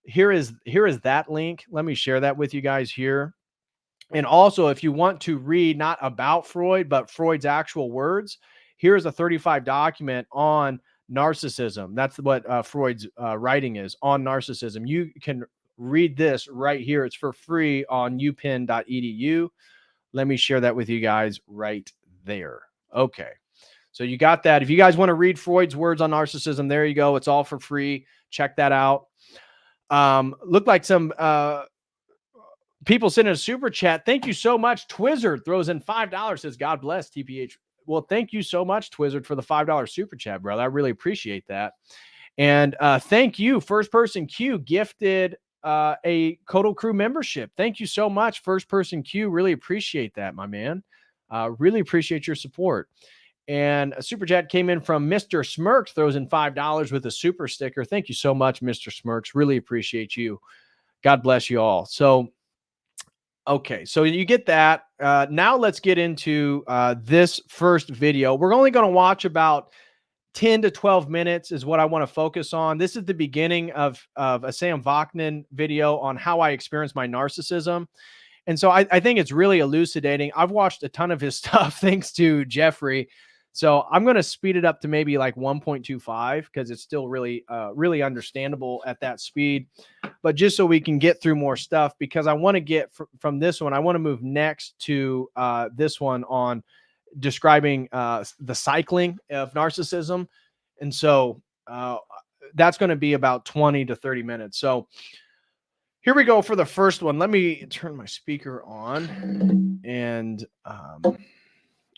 Here is that link. Let me share that with you guys here. And also, if you want to read not about Freud, but Freud's actual words, here's a 35 document on narcissism. That's what Freud's writing is on narcissism. You can read this right here. It's for free on upenn.edu. Let me share that with you guys right there. Okay. So you got that. If you guys want to read Freud's words on narcissism, there you go. It's all for free. Check that out. Look like some people sent in a super chat. Thank you so much. Twizzard throws in $5, says, God bless TPH. Well, thank you so much, Twizzard, for the $5 super chat, brother. I really appreciate that. And thank you, First Person Q gifted a COTEL Crew membership. Thank you so much, First Person Q. Really appreciate that, my man. Really appreciate your support. And a super chat came in from Mr. Smirks, throws in $5 with a super sticker. Thank you so much, Mr. Smirks. Really appreciate you. God bless you all. So, okay, so you get that. Now let's get into this first video. We're only going to watch about 10 to 12 minutes is what I want to focus on. This is the beginning of a Sam Vachnin video on how I experienced my narcissism. And so I think it's really elucidating. I've watched a ton of his stuff thanks to Jeffrey. So I'm going to speed it up to maybe like 1.25 because it's still really, really understandable at that speed. But just so we can get through more stuff, because I want to get from this one, I want to move next to this one on describing the cycling of narcissism. And so that's going to be about 20 to 30 minutes. So here we go for the first one. Let me turn my speaker on and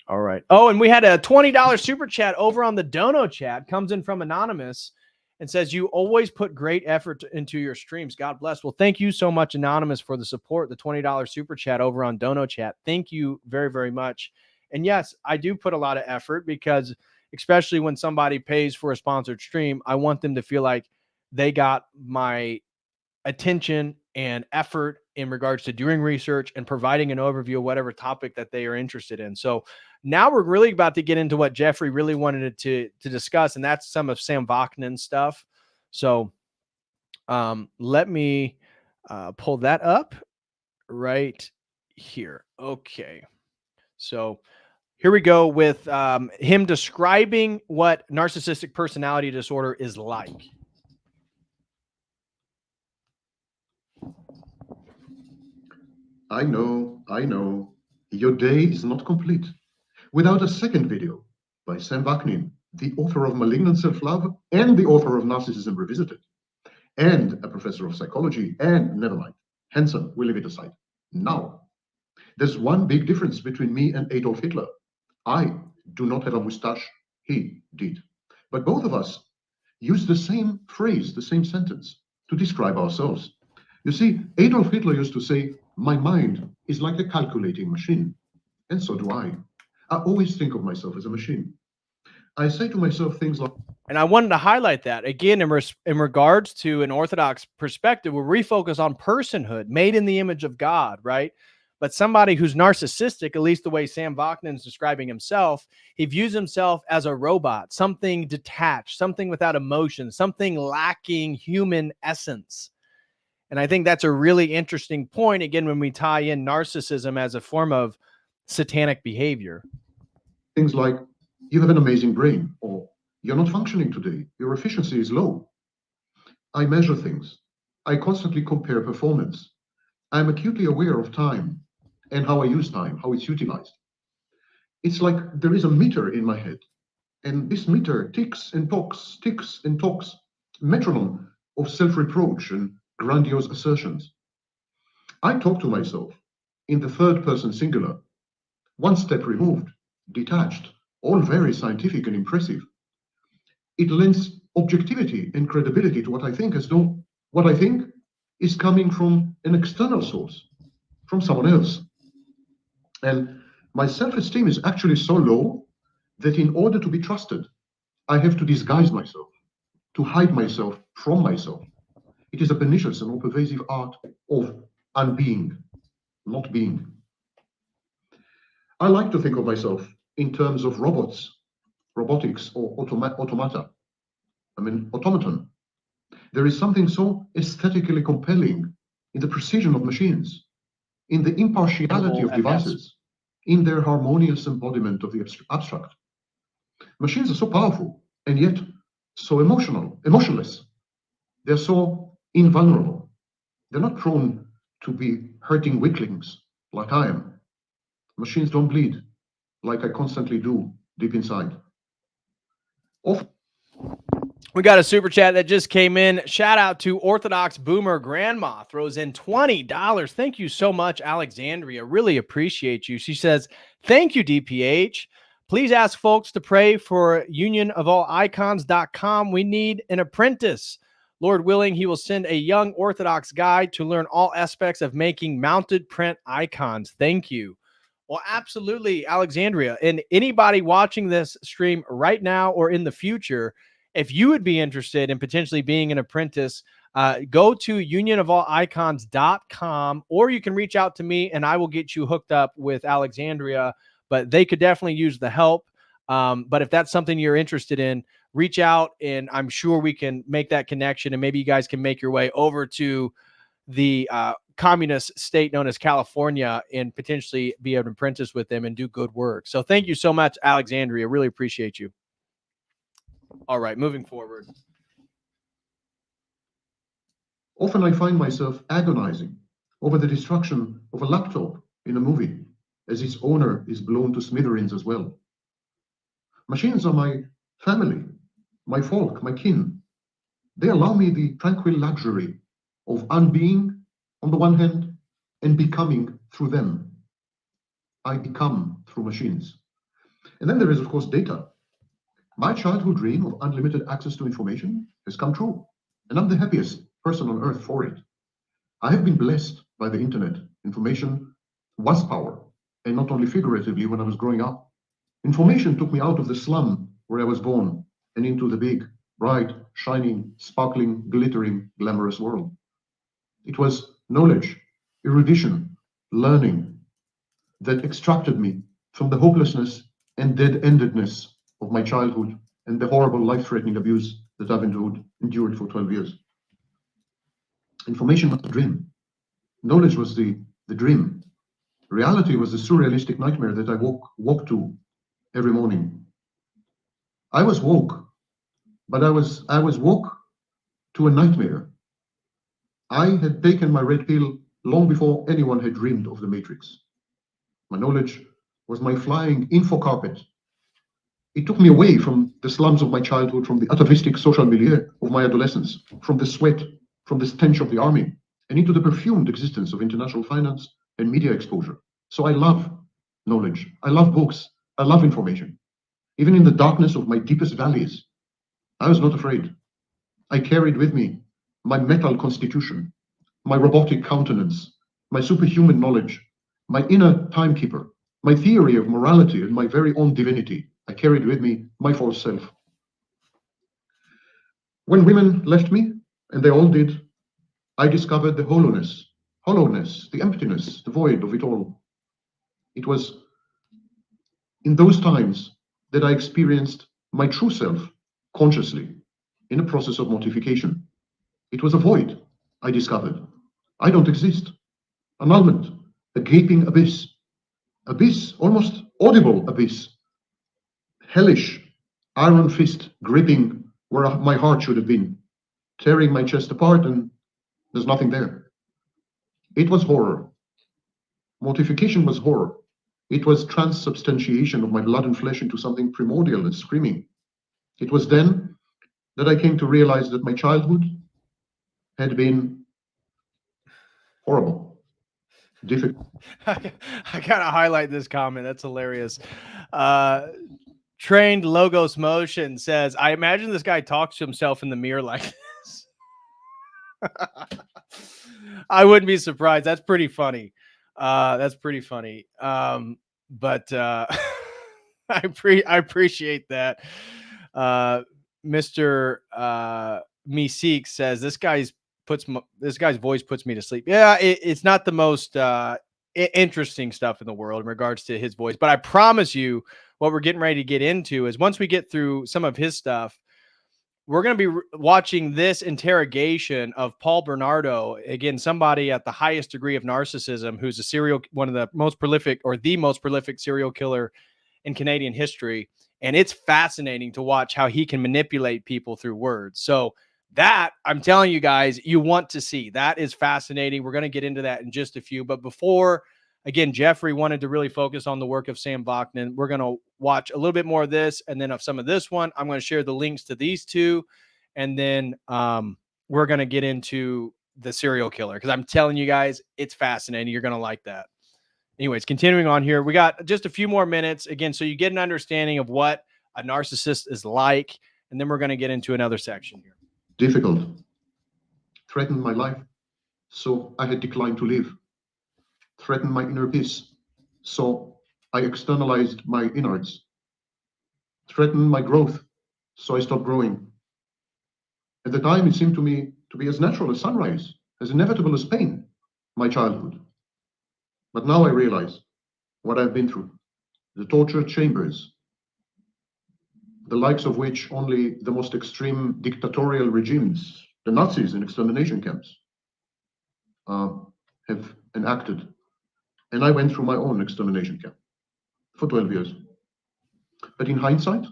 all right. Oh, and we had a $20 super chat over on the Dono chat. Comes in from Anonymous and says, you always put great effort into your streams. God bless. Well, thank you so much, Anonymous, for the support, the $20 super chat over on Dono chat. Thank you very, very much. And yes, I do put a lot of effort because especially when somebody pays for a sponsored stream, I want them to feel like they got my attention and effort in regards to doing research and providing an overview of whatever topic that they are interested in. So now we're really about to get into what Jeffrey really wanted to discuss, and that's some of Sam Vaknin's stuff. So let me pull that up right here. Okay. So here we go with him describing what narcissistic personality disorder is like. I know, your day is not complete without a second video by Sam Vaknin, the author of Malignant Self-Love and the author of Narcissism Revisited, and a professor of psychology, and never mind, Hansen, we'll leave it aside. Now, there's one big difference between me and Adolf Hitler. I do not have a mustache, he did. But both of us use the same phrase, the same sentence to describe ourselves. You see, Adolf Hitler used to say, my mind is like a calculating machine. And so do I. I always think of myself as a machine. I say to myself things like... And I wanted to highlight that, again, in regards to an Orthodox perspective, where we focus on personhood, made in the image of God, right? But somebody who's narcissistic, at least the way Sam Vaknin is describing himself, he views himself as a robot, something detached, something without emotion, something lacking human essence. And I think that's a really interesting point, again, when we tie in narcissism as a form of satanic behavior. Things like, you have an amazing brain, or you're not functioning today, your efficiency is low. I measure things. I constantly compare performance. I'm acutely aware of time and how I use time, how it's utilized. It's like there is a meter in my head, and this meter ticks and talks, metronome of self-reproach and grandiose assertions. I talk to myself in the third person singular, one step removed, detached, all very scientific and impressive. It lends objectivity and credibility to what I think, as though what I think is coming from an external source, from someone else. And my self-esteem is actually so low that in order to be trusted, I have to disguise myself, to hide myself from myself. It is a pernicious and all-pervasive art of unbeing, not being. I like to think of myself in terms of robots, robotics, or automata. I mean, automaton. There is something so aesthetically compelling in the precision of machines, in the impartiality of devices, in their harmonious embodiment of the abstract. Machines are so powerful and yet so emotionless. They're so invulnerable. They're not prone to be hurting weaklings like I am. Machines don't bleed like I constantly do deep inside. We got a super chat that just came in. Shout out to Orthodox Boomer Grandma, throws in $20. Thank you so much, Alexandria. Really appreciate you. She says, thank you, DPH. Please ask folks to pray for unionofallicons.com. We need an apprentice. Lord willing, he will send a young Orthodox guide to learn all aspects of making mounted print icons. Thank you. Well, absolutely, Alexandria. And anybody watching this stream right now or in the future, if you would be interested in potentially being an apprentice, go to unionofallicons.com, or you can reach out to me and I will get you hooked up with Alexandria. But they could definitely use the help. But if that's something you're interested in, reach out and I'm sure we can make that connection, and maybe you guys can make your way over to the communist state known as California and potentially be an apprentice with them and do good work. So thank you so much, Alexandria. Really appreciate you. All right, moving forward. Often I find myself agonizing over the destruction of a laptop in a movie, as its owner is blown to smithereens as well. Machines are my family, my folk, my kin. They allow me the tranquil luxury of unbeing on the one hand and becoming through them. I become through machines. And then there is, of course, data. My childhood dream of unlimited access to information has come true, and I'm the happiest person on earth for it. I have been blessed by the internet. Information was power, and not only figuratively when I was growing up. Information took me out of the slum where I was born and into the big, bright, shining, sparkling, glittering, glamorous world. It was knowledge, erudition, learning that extracted me from the hopelessness and dead-endedness of my childhood and the horrible life-threatening abuse that I've endured for 12 years. Information was the dream. Knowledge was the dream. Reality was the surrealistic nightmare that I woke to every morning. I was woke, but I was woke to a nightmare. I had taken my red pill long before anyone had dreamed of the Matrix. My knowledge was my flying info carpet. It took me away from the slums of my childhood, from the atavistic social milieu of my adolescence, from the sweat, from the stench of the army, and into the perfumed existence of international finance and media exposure. So I love knowledge. I love books. I love information. Even in the darkness of my deepest valleys, I was not afraid. I carried with me my metal constitution, my robotic countenance, my superhuman knowledge, my inner timekeeper, my theory of morality and my very own divinity. I carried with me my false self. When women left me, and they all did, I discovered the hollowness, the emptiness, the void of it all. It was in those times that I experienced my true self consciously in a process of mortification. It was a void I discovered. I don't exist. Annulment, a gaping abyss, almost audible abyss, hellish, iron fist gripping where my heart should have been, tearing my chest apart, and there's nothing there. It was horror. Mortification was horror. It was transubstantiation of my blood and flesh into something primordial and screaming. It was then that I came to realize that my childhood had been horrible, difficult. I gotta highlight this comment. That's hilarious. Trained Logos Motion says, I imagine this guy talks to himself in the mirror like this. I wouldn't be surprised. That's pretty funny. But I appreciate that. Mr. Meeseek says this guy's voice puts me to sleep. Yeah, it's not the most interesting stuff in the world in regards to his voice, but I promise you what we're getting ready to get into is once we get through some of his stuff, we're going to be watching this interrogation of Paul Bernardo, again, somebody at the highest degree of narcissism, who's one of the most prolific or the most prolific serial killer in Canadian history. And it's fascinating to watch how he can manipulate people through words. So that, I'm telling you guys, you want to see. That is fascinating. We're going to get into that in just a few. But before, again, Jeffrey wanted to really focus on the work of Sam Bachman. We're going to watch a little bit more of this and then of some of this one. I'm going to share the links to these two. And then we're going to get into the serial killer because I'm telling you guys, it's fascinating. You're going to like that. Anyways, continuing on here, we got just a few more minutes again, so you get an understanding of what a narcissist is like, and then we're going to get into another section here. Difficult, threatened my life, so I had declined to live. Threatened my inner peace, so I externalized my innards. Threatened my growth, so I stopped growing. At the time, it seemed to me to be as natural as sunrise, as inevitable as pain, my childhood. But now I realize what I've been through, the torture chambers, the likes of which only the most extreme dictatorial regimes, the Nazis in extermination camps, have enacted. And I went through my own extermination camp for 12 years. But in hindsight,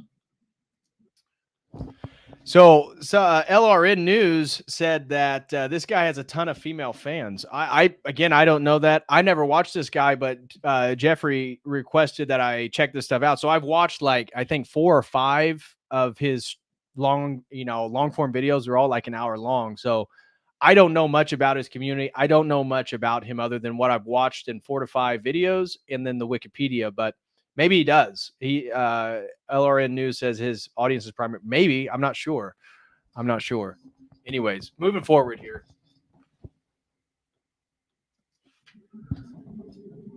So LRN News said that this guy has a ton of female fans. Again, I don't know that. I never watched this guy, but Jeffrey requested that I check this stuff out. So I've watched like, I think 4 or 5 of his long form videos. They're all like an hour long. So I don't know much about his community. I don't know much about him other than what I've watched in 4 to 5 videos and then the Wikipedia, but maybe he does. LRN News says his audience is primary. Maybe. I'm not sure. Anyways, moving forward here.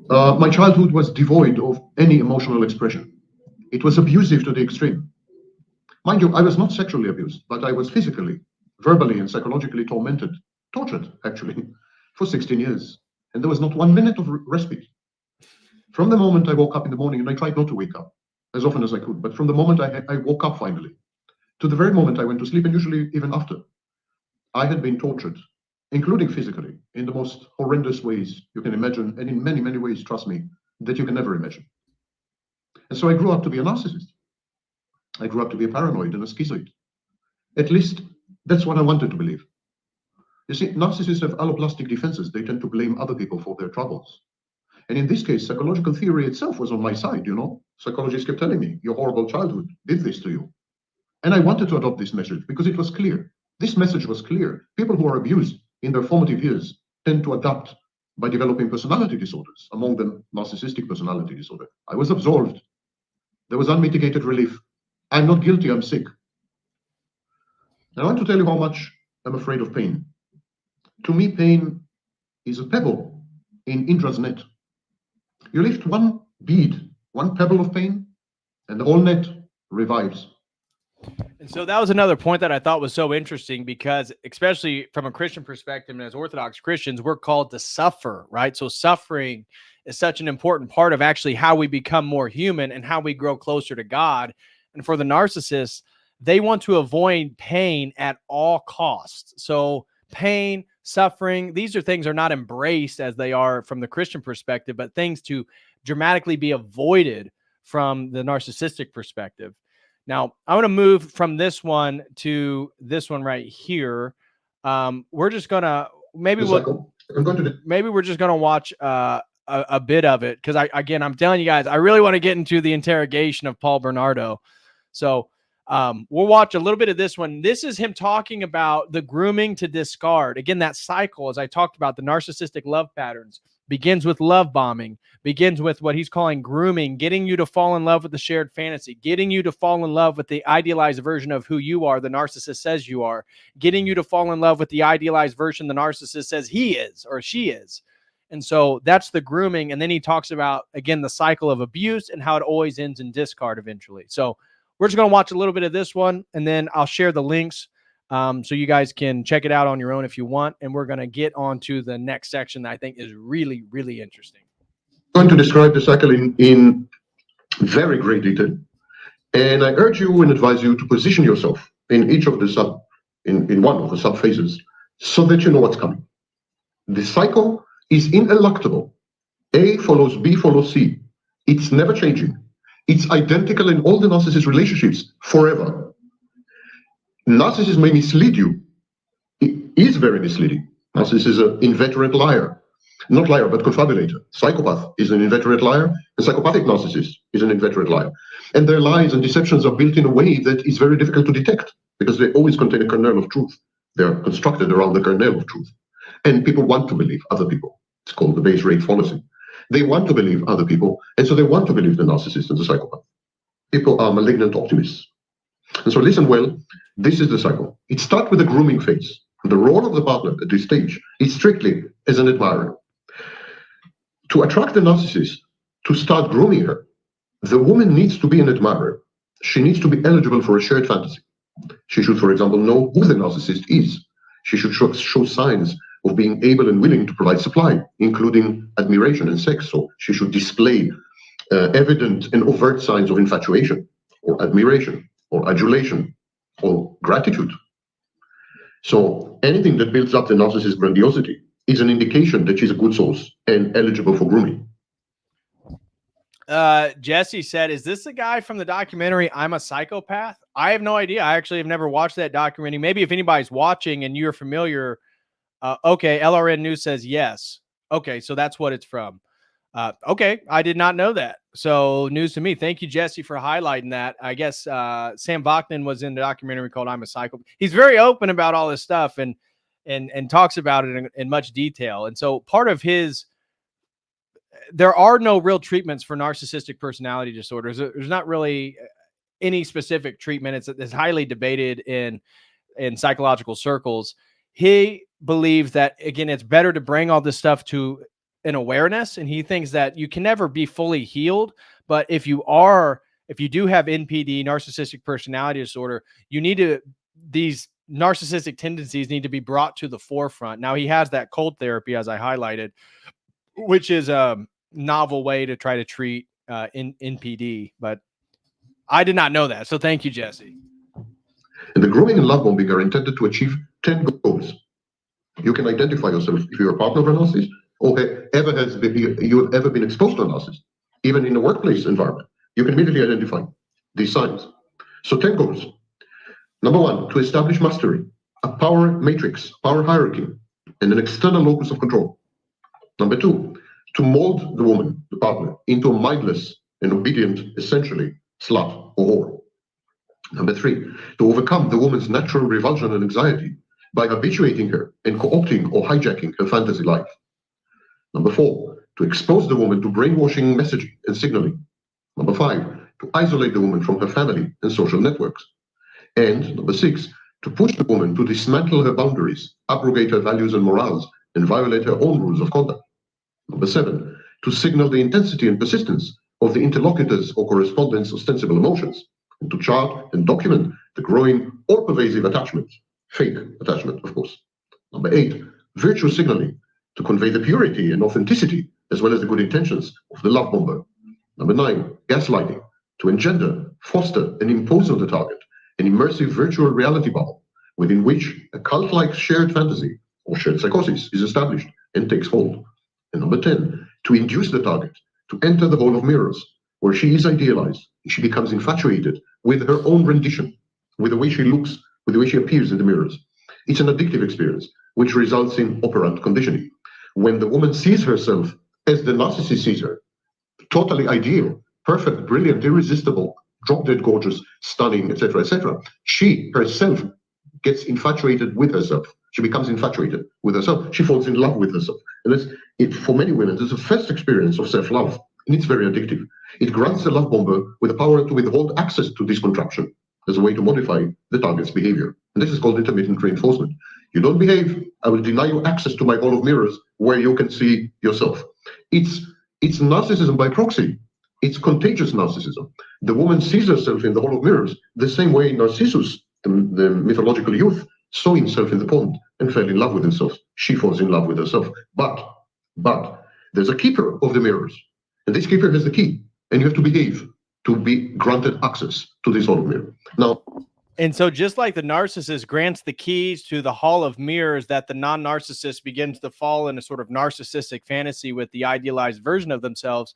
My childhood was devoid of any emotional expression. It was abusive to the extreme. Mind you, I was not sexually abused, but I was physically, verbally, and psychologically tortured, actually, for 16 years. And there was not 1 minute of respite. From the moment I woke up in the morning, and I tried not to wake up as often as I could, but from the moment I woke up finally, to the very moment I went to sleep, and usually even after, I had been tortured, including physically, in the most horrendous ways you can imagine, and in many, many ways, trust me, that you can never imagine. And so I grew up to be a narcissist. I grew up to be a paranoid and a schizoid. At least that's what I wanted to believe. You see, narcissists have alloplastic defenses. They tend to blame other people for their troubles. And in this case, psychological theory itself was on my side, you know. Psychologists kept telling me, your horrible childhood did this to you. And I wanted to adopt this message because it was clear. This message was clear. People who are abused in their formative years tend to adapt by developing personality disorders, among them narcissistic personality disorder. I was absolved. There was unmitigated relief. I'm not guilty, I'm sick. And I want to tell you how much I'm afraid of pain. To me, pain is a pebble in Indra's net. You lift one bead, one pebble of pain, and the whole net revives. And so that was another point that I thought was so interesting because, especially from a Christian perspective and as Orthodox Christians, we're called to suffer, right? So suffering is such an important part of actually how we become more human and how we grow closer to God. And for the narcissists, they want to avoid pain at all costs. So pain, suffering, these are things are not embraced as they are from the Christian perspective, but things to dramatically be avoided from the narcissistic perspective. Now, I want to move from this one to this one right here. We're just gonna maybe we're just gonna watch a bit of it because I'm telling you guys, I really want to get into the interrogation of Paul Bernardo. So we'll watch a little bit of this one. This is him talking about the grooming to discard. Again, that cycle, as I talked about, the narcissistic love patterns begins with love bombing, begins with what he's calling grooming, getting you to fall in love with the shared fantasy, getting you to fall in love with the idealized version of who you are, the narcissist says you are, getting you to fall in love with the idealized version the narcissist says he is or she is. And so that's the grooming. And then he talks about, again, the cycle of abuse and how it always ends in discard eventually. So we're just going to watch a little bit of this one, and then I'll share the links so you guys can check it out on your own if you want. And we're going to get on to the next section that I think is really, really interesting. I'm going to describe the cycle in very great detail. And I urge you and advise you to position yourself in each of the in one of the sub phases so that you know what's coming. The cycle is ineluctable. A follows B follows C. It's never changing. It's identical in all the narcissist relationships forever. Narcissism may mislead you. It is very misleading. Narcissist is an inveterate liar. Not liar, but confabulator. Psychopath is an inveterate liar. A psychopathic narcissist is an inveterate liar. And their lies and deceptions are built in a way that is very difficult to detect because they always contain a kernel of truth. They're constructed around the kernel of truth. And people want to believe other people. It's called the base rate fallacy. They want to believe other people, and so they want to believe the narcissist and the psychopath. People are malignant optimists. And so listen well, this is the cycle. It starts with the grooming phase. The role of the partner at this stage is strictly as an admirer. To attract the narcissist, to start grooming her, the woman needs to be an admirer. She needs to be eligible for a shared fantasy. She should, for example, know who the narcissist is. She should show signs of being able and willing to provide supply, including admiration and sex. So she should display evident and overt signs of infatuation, or admiration, or adulation, or gratitude. So anything that builds up the narcissist's grandiosity is an indication that she's a good source and eligible for grooming. Jesse said, is this the guy from the documentary I'm a Psychopath? I have no idea. I actually have never watched that documentary. Maybe if anybody's watching and you're familiar, okay, LRN News says yes. Okay, so that's what it's from. Okay, I did not know that. So news to me. Thank you, Jesse, for highlighting that. I guess Sam Bachman was in the documentary called I'm a Psychopath. He's very open about all this stuff and talks about it in much detail. And so part of there are no real treatments for narcissistic personality disorders. There's not really any specific treatment. It's highly debated in psychological circles. He believes that, again, it's better to bring all this stuff to an awareness. And he thinks that you can never be fully healed. But if you do have NPD, narcissistic personality disorder, these narcissistic tendencies need to be brought to the forefront. Now, he has that cold therapy, as I highlighted, which is a novel way to try to treat NPD. But I did not know that. So thank you, Jesse. And the grooming and love bombing are intended to achieve 10 goals. You can identify yourself if you're a partner of a narcissist or you have ever been exposed to a narcissist, even in a workplace environment. You can immediately identify these signs. So 10 goals. Number 1, to establish mastery, a power matrix, power hierarchy, and an external locus of control. Number 2, to mold the woman, the partner, into a mindless and obedient, essentially, slut or whore. Number 3, to overcome the woman's natural revulsion and anxiety by habituating her and co-opting or hijacking her fantasy life. Number 4, to expose the woman to brainwashing messaging and signaling. Number 5, to isolate the woman from her family and social networks. And number 6, to push the woman to dismantle her boundaries, abrogate her values and morals, and violate her own rules of conduct. Number 7, to signal the intensity and persistence of the interlocutor's or correspondent's ostensible emotions, and to chart and document the growing or pervasive attachment, fake attachment, of course. Number 8, virtue signaling, to convey the purity and authenticity, as well as the good intentions of the love bomber. Number 9, gaslighting, to engender, foster, and impose on the target an immersive virtual reality bubble within which a cult-like shared fantasy or shared psychosis is established and takes hold. And number 10, to induce the target to enter the hall of mirrors, where she is idealized and she becomes infatuated with her own rendition, with the way she looks, with the way she appears in the mirrors. It's an addictive experience, which results in operant conditioning. When the woman sees herself as the narcissist sees her, totally ideal, perfect, brilliant, irresistible, drop-dead gorgeous, stunning, etc., she herself gets infatuated with herself. She becomes infatuated with herself. She falls in love with herself. And for many women, it's the first experience of self-love, and it's very addictive. It grants the love bomber with the power to withhold access to this contraption as a way to modify the target's behavior. And this is called intermittent reinforcement. You don't behave, I will deny you access to my hall of mirrors where you can see yourself. It's narcissism by proxy. It's contagious narcissism. The woman sees herself in the hall of mirrors the same way Narcissus, the mythological youth, saw himself in the pond and fell in love with himself. She falls in love with herself. But there's a keeper of the mirrors, and this keeper has the key, and you have to behave to be granted access to this hall of mirrors. Now, and so just like the narcissist grants the keys to the hall of mirrors, that the non-narcissist begins to fall in a sort of narcissistic fantasy with the idealized version of themselves,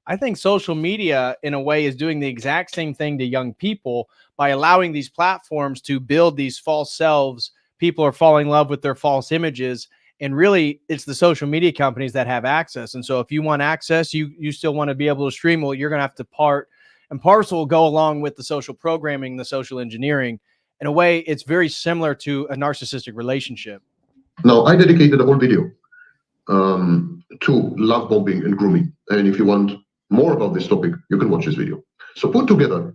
I think social media, in a way, is doing the exact same thing to young people by allowing these platforms to build these false selves. People are falling in love with their false images. And really, it's the social media companies that have access. And so if you want access, you still want to be able to stream. Well, you're going to have to part and parcel go along with the social programming, the social engineering. In a way, it's very similar to a narcissistic relationship. Now, I dedicated a whole video to love bombing and grooming. And if you want more about this topic, you can watch this video. So put together,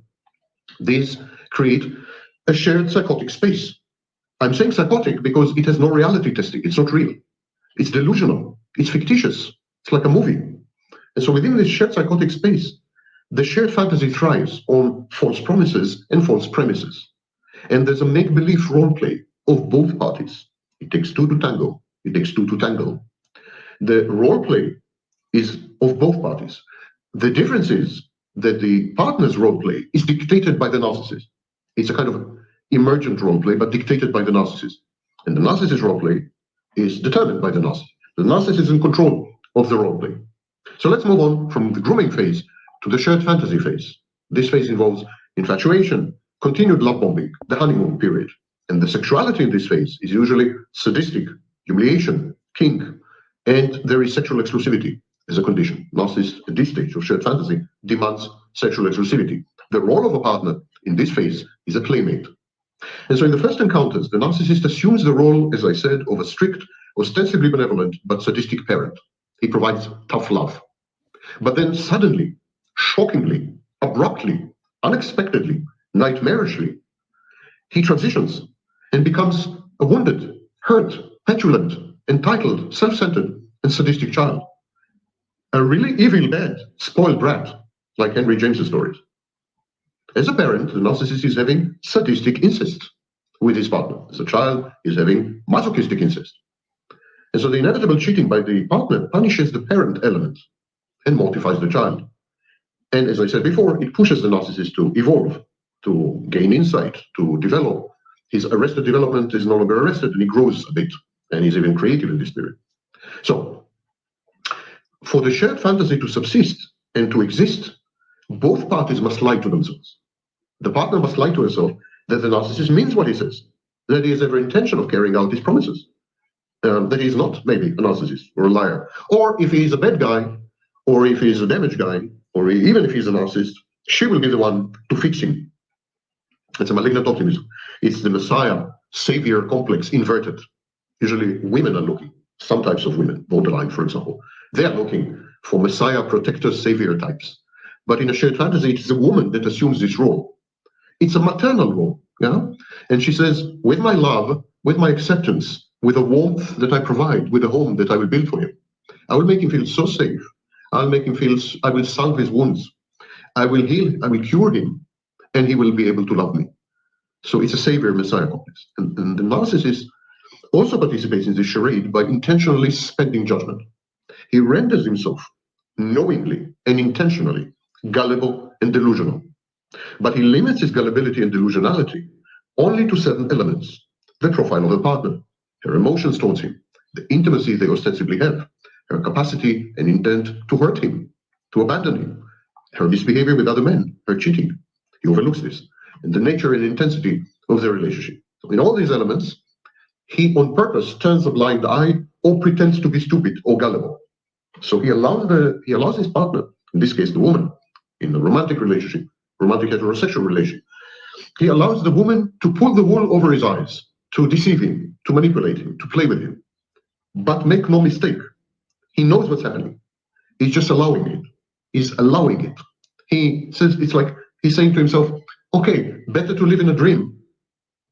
these create a shared psychotic space. I'm saying psychotic because it has no reality testing. It's not real. It's delusional. It's fictitious. It's like a movie. And so within this shared psychotic space, the shared fantasy thrives on false promises and false premises. And there's a make-believe role play of both parties. It takes two to tango. It takes two to tango. The role play is of both parties. The difference is that the partner's role play is dictated by the narcissist. It's a kind of emergent role play, but dictated by the narcissist. And the narcissist role play is determined by the narcissist. The narcissist is in control of the role play. So let's move on from the grooming phase to the shared fantasy phase. This phase involves infatuation, continued love bombing, the honeymoon period. And the sexuality in this phase is usually sadistic, humiliation, kink, and there is sexual exclusivity as a condition. Narcissist at this stage of shared fantasy demands sexual exclusivity. The role of a partner in this phase is a playmate. And so in the first encounters, the narcissist assumes the role, as I said, of a strict, ostensibly benevolent, but sadistic parent. He provides tough love. But then suddenly, shockingly, abruptly, unexpectedly, nightmarishly, he transitions and becomes a wounded, hurt, petulant, entitled, self-centered, and sadistic child. A really evil, bad, spoiled brat, like Henry James's stories. As a parent, the narcissist is having sadistic incest with his partner. As a child, he's having masochistic incest. And so the inevitable cheating by the partner punishes the parent element and mortifies the child. And as I said before, it pushes the narcissist to evolve, to gain insight, to develop. His arrested development is no longer arrested, and he grows a bit, and he's even creative in this period. So, for the shared fantasy to subsist and to exist, both parties must lie to themselves. The partner must lie to herself that the narcissist means what he says, that he has every intention of carrying out his promises, that he's not maybe a narcissist or a liar. Or if he's a bad guy, or if he's a damaged guy, or even if he's a narcissist, she will be the one to fix him. It's a malignant optimism. It's the Messiah savior complex inverted. Usually women are looking, some types of women, borderline, for example, they are looking for Messiah protector savior types. But in a shared fantasy, it is a woman that assumes this role. It's a maternal role, yeah? And she says, with my love, with my acceptance, with the warmth that I provide, with the home that I will build for him, I will make him feel so safe. I'll make him feel, I will salve his wounds. I will heal, I will cure him, and he will be able to love me. So it's a savior Messiah complex. And the narcissist also participates in this charade by intentionally spending judgment. He renders himself knowingly and intentionally gullible and delusional. But he limits his gullibility and delusionality only to certain elements: the profile of the partner, her emotions towards him, the intimacy they ostensibly have, her capacity and intent to hurt him, to abandon him, her misbehavior with other men, her cheating. He overlooks this, and the nature and intensity of their relationship. So in all these elements, he on purpose turns a blind eye or pretends to be stupid or gullible. So he allows his partner, in this case the woman, in a romantic relationship, romantic heterosexual relationship, he allows the woman to pull the wool over his eyes, to deceive him, to manipulate him, to play with him. But make no mistake, he knows what's happening. He's just allowing it. He's allowing it. He says, it's like he's saying to himself, okay, better to live in a dream,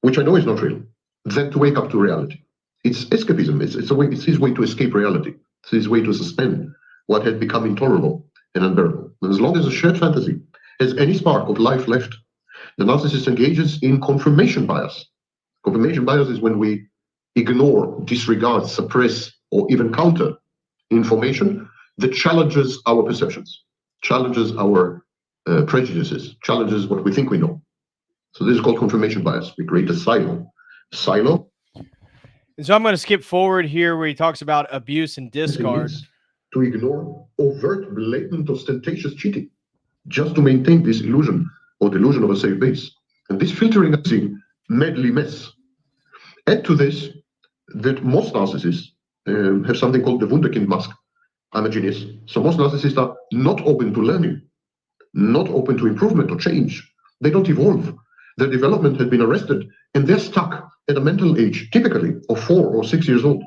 which I know is not real, than to wake up to reality. It's escapism. It's his way to escape reality. It's his way to suspend what had become intolerable and unbearable. And as long as a shared fantasy has any spark of life left, the narcissist engages in confirmation bias. Confirmation bias is when we ignore, disregard, suppress, or even counter information that challenges our perceptions, challenges our prejudices, challenges what we think we know. So this is called confirmation bias. We create a silo. And so I'm going to skip forward here where he talks about abuse and discard. To ignore overt, blatant, ostentatious cheating, just to maintain this illusion or delusion of a safe base. And this filtering is a medley mess. Add to this that most narcissists have something called the Wunderkind mask. I'm a genius. So most narcissists are not open to learning, not open to improvement or change. They don't evolve. Their development has been arrested, and they're stuck at a mental age, typically of 4 or 6 years old.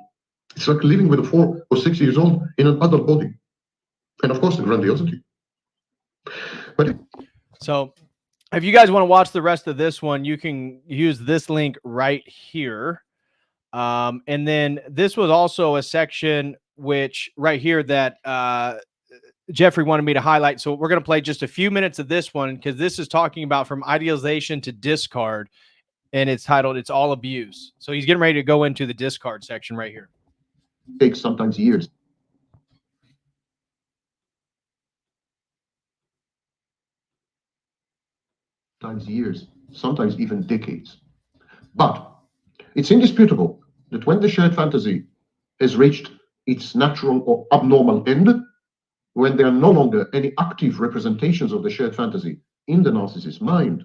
It's like living with a 4 or 6 years old in an adult body. And of course, the grandiosity. So if you guys want to watch the rest of this one, you can use this link right here. And then this was also a section which right here that Jeffrey wanted me to highlight. So we're going to play just a few minutes of this one because this is talking about from idealization to discard, and it's titled "It's All Abuse." So he's getting ready to go into the discard section right here. Takes sometimes years. Sometimes even decades. But it's indisputable that when the shared fantasy has reached its natural or abnormal end, when there are no longer any active representations of the shared fantasy in the narcissist's mind.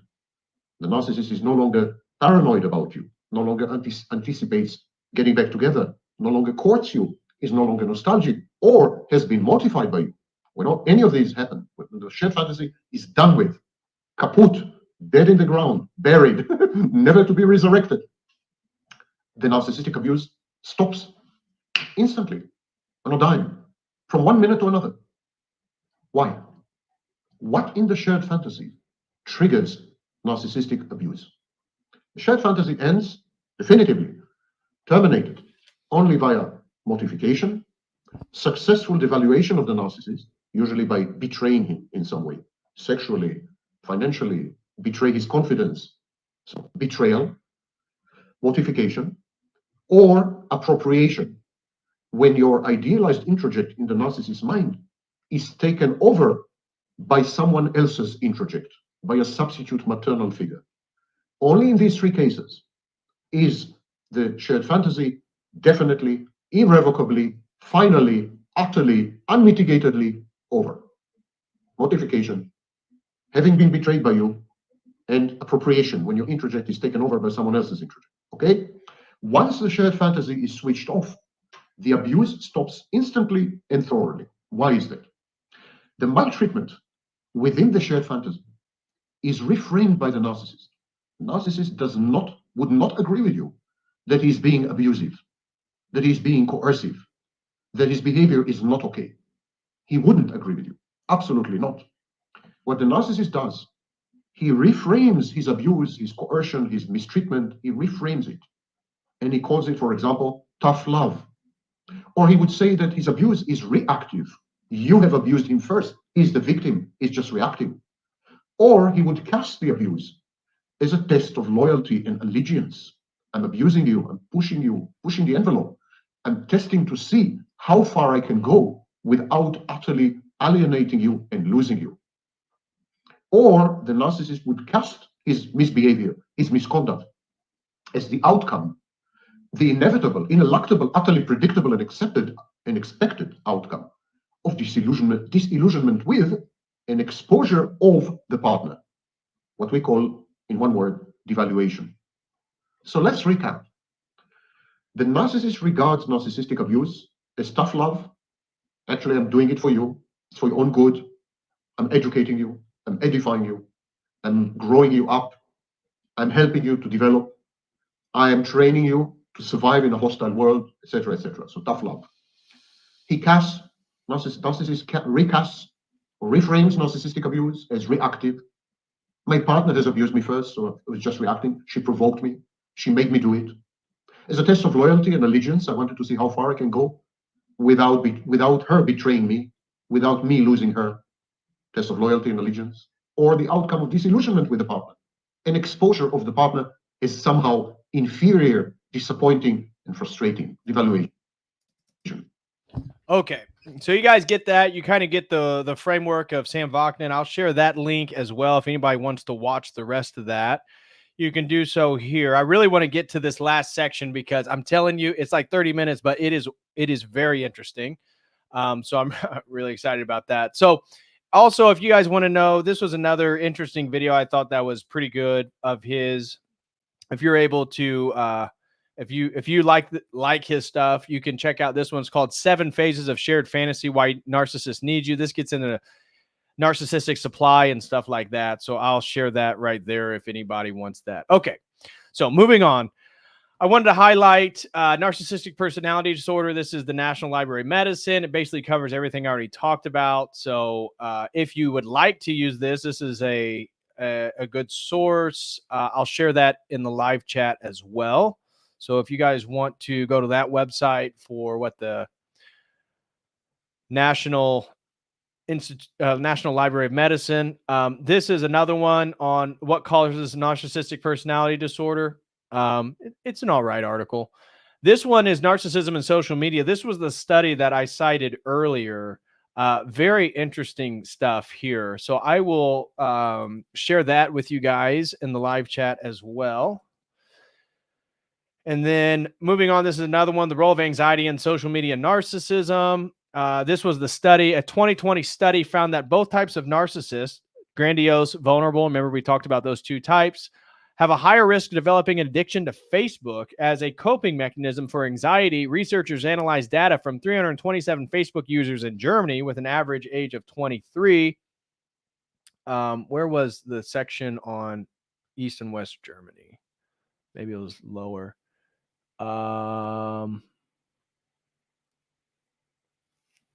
The narcissist is no longer paranoid about you, no longer anticipates getting back together, no longer courts you, is no longer nostalgic, or has been mortified by you. When any of these happen, when the shared fantasy is done with, kaput, dead in the ground, buried, never to be resurrected, the narcissistic abuse stops instantly, on a dime, from 1 minute to another. Why? What in the shared fantasy triggers narcissistic abuse? The shared fantasy ends definitively, terminated only via mortification, successful devaluation of the narcissist, usually by betraying him in some way, sexually, financially, betray his confidence. So betrayal, mortification, or appropriation, when your idealized introject in the narcissist's mind is taken over by someone else's introject, by a substitute maternal figure. Only in these three cases is the shared fantasy definitely, irrevocably, finally, utterly, unmitigatedly over. Mortification, having been betrayed by you, and appropriation, when your introject is taken over by someone else's introject. Okay? Once the shared fantasy is switched off, the abuse stops instantly and thoroughly. Why is that? The maltreatment within the shared fantasy is reframed by the narcissist. The narcissist would not agree with you that he's being abusive, that he's being coercive, that his behavior is not okay. He wouldn't agree with you. Absolutely not. What the narcissist does, he reframes his abuse, his coercion, his mistreatment, he reframes it. And he calls it, for example, tough love. Or he would say that his abuse is reactive. You have abused him first. He's the victim. He's just reacting. Or he would cast the abuse as a test of loyalty and allegiance. I'm abusing you. I'm pushing the envelope. I'm testing to see how far I can go without utterly alienating you and losing you. Or the narcissist would cast his misbehavior, his misconduct, as the outcome, the inevitable, ineluctable, utterly predictable and expected outcome of disillusionment with an exposure of the partner, what we call, in one word, devaluation. So let's recap. The narcissist regards narcissistic abuse as tough love. Actually, I'm doing it for you. It's for your own good. I'm educating you. I'm edifying you. I'm growing you up. I'm helping you to develop. I am training you to survive in a hostile world, etc., etc. So tough love. He casts, narcissist recasts or reframes narcissistic abuse as reactive. My partner has abused me first, so I was just reacting. She provoked me. She made me do it. As a test of loyalty and allegiance, I wanted to see how far I can go without her betraying me, without me losing her. Test of loyalty and allegiance. Or the outcome of disillusionment with the partner. An exposure of the partner is somehow inferior, disappointing, and frustrating. Devaluation. Okay, so you guys get that. You kind of get the framework of Sam Vaknin. I'll share that link as well if anybody wants to watch the rest of that. You can do so here. I really want to get to this last section because I'm telling you, it's like 30 minutes, but it is very interesting. So I'm really excited about that. So also, if you guys want to know, this was another interesting video. I thought that was pretty good of his. If you're able to, if you like his stuff, you can check out this one. It's called 7 Phases of Shared Fantasy, Why Narcissists Need You. This gets into narcissistic supply and stuff like that. So I'll share that right there if anybody wants that. Okay, so moving on. I wanted to highlight narcissistic personality disorder. This is the National Library of Medicine. It basically covers everything I already talked about. So if you would like to use this, this is a good source. I'll share that in the live chat as well. So if you guys want to go to that website for what the National Library of Medicine. This is another one on what causes narcissistic personality disorder. It's an all right article. This one is narcissism and social media. This was the study that I cited earlier. Very interesting stuff here. So I will share that with you guys in the live chat as well. And then moving on, this is another one, the role of anxiety in social media narcissism. This was the study, a 2020 study found that both types of narcissists, grandiose, vulnerable, remember we talked about those two types, have a higher risk of developing an addiction to Facebook as a coping mechanism for anxiety. Researchers analyzed data from 327 Facebook users in Germany with an average age of 23. Where was the section on East and West Germany? Maybe it was lower.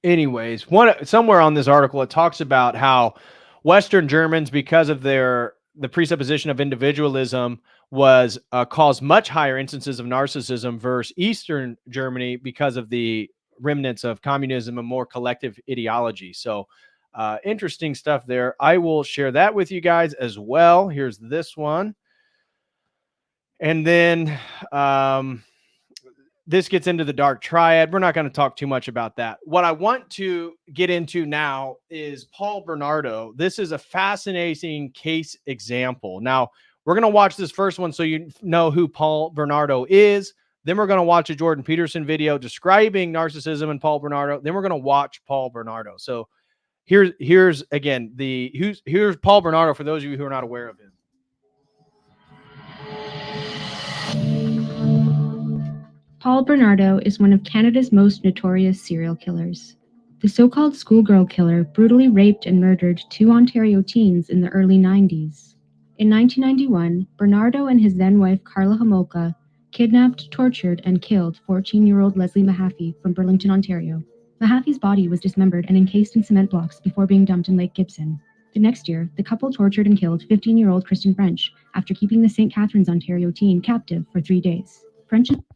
Anyways, somewhere on this article, it talks about how Western Germans, because of the presupposition of individualism, was caused much higher instances of narcissism versus Eastern Germany because of the remnants of communism and more collective ideology. So interesting stuff there. I will share that with you guys as well. Here's this one. And then this gets into the dark triad. We're not going to talk too much about that. What I want to get into now is Paul Bernardo. This is a fascinating case example. Now, we're going to watch this first one so you know who Paul Bernardo is. Then we're going to watch a Jordan Peterson video describing narcissism and Paul Bernardo. Then we're going to watch Paul Bernardo. So here's again, here's Paul Bernardo for those of you who are not aware of him. Paul Bernardo is one of Canada's most notorious serial killers. The so-called schoolgirl killer brutally raped and murdered 2 Ontario teens in the early 90s. In 1991, Bernardo and his then-wife Carla Homolka kidnapped, tortured, and killed 14-year-old Leslie Mahaffey from Burlington, Ontario. Mahaffey's body was dismembered and encased in cement blocks before being dumped in Lake Gibson. The next year, the couple tortured and killed 15-year-old Kristen French after keeping the St. Catharines, Ontario teen captive for 3 days.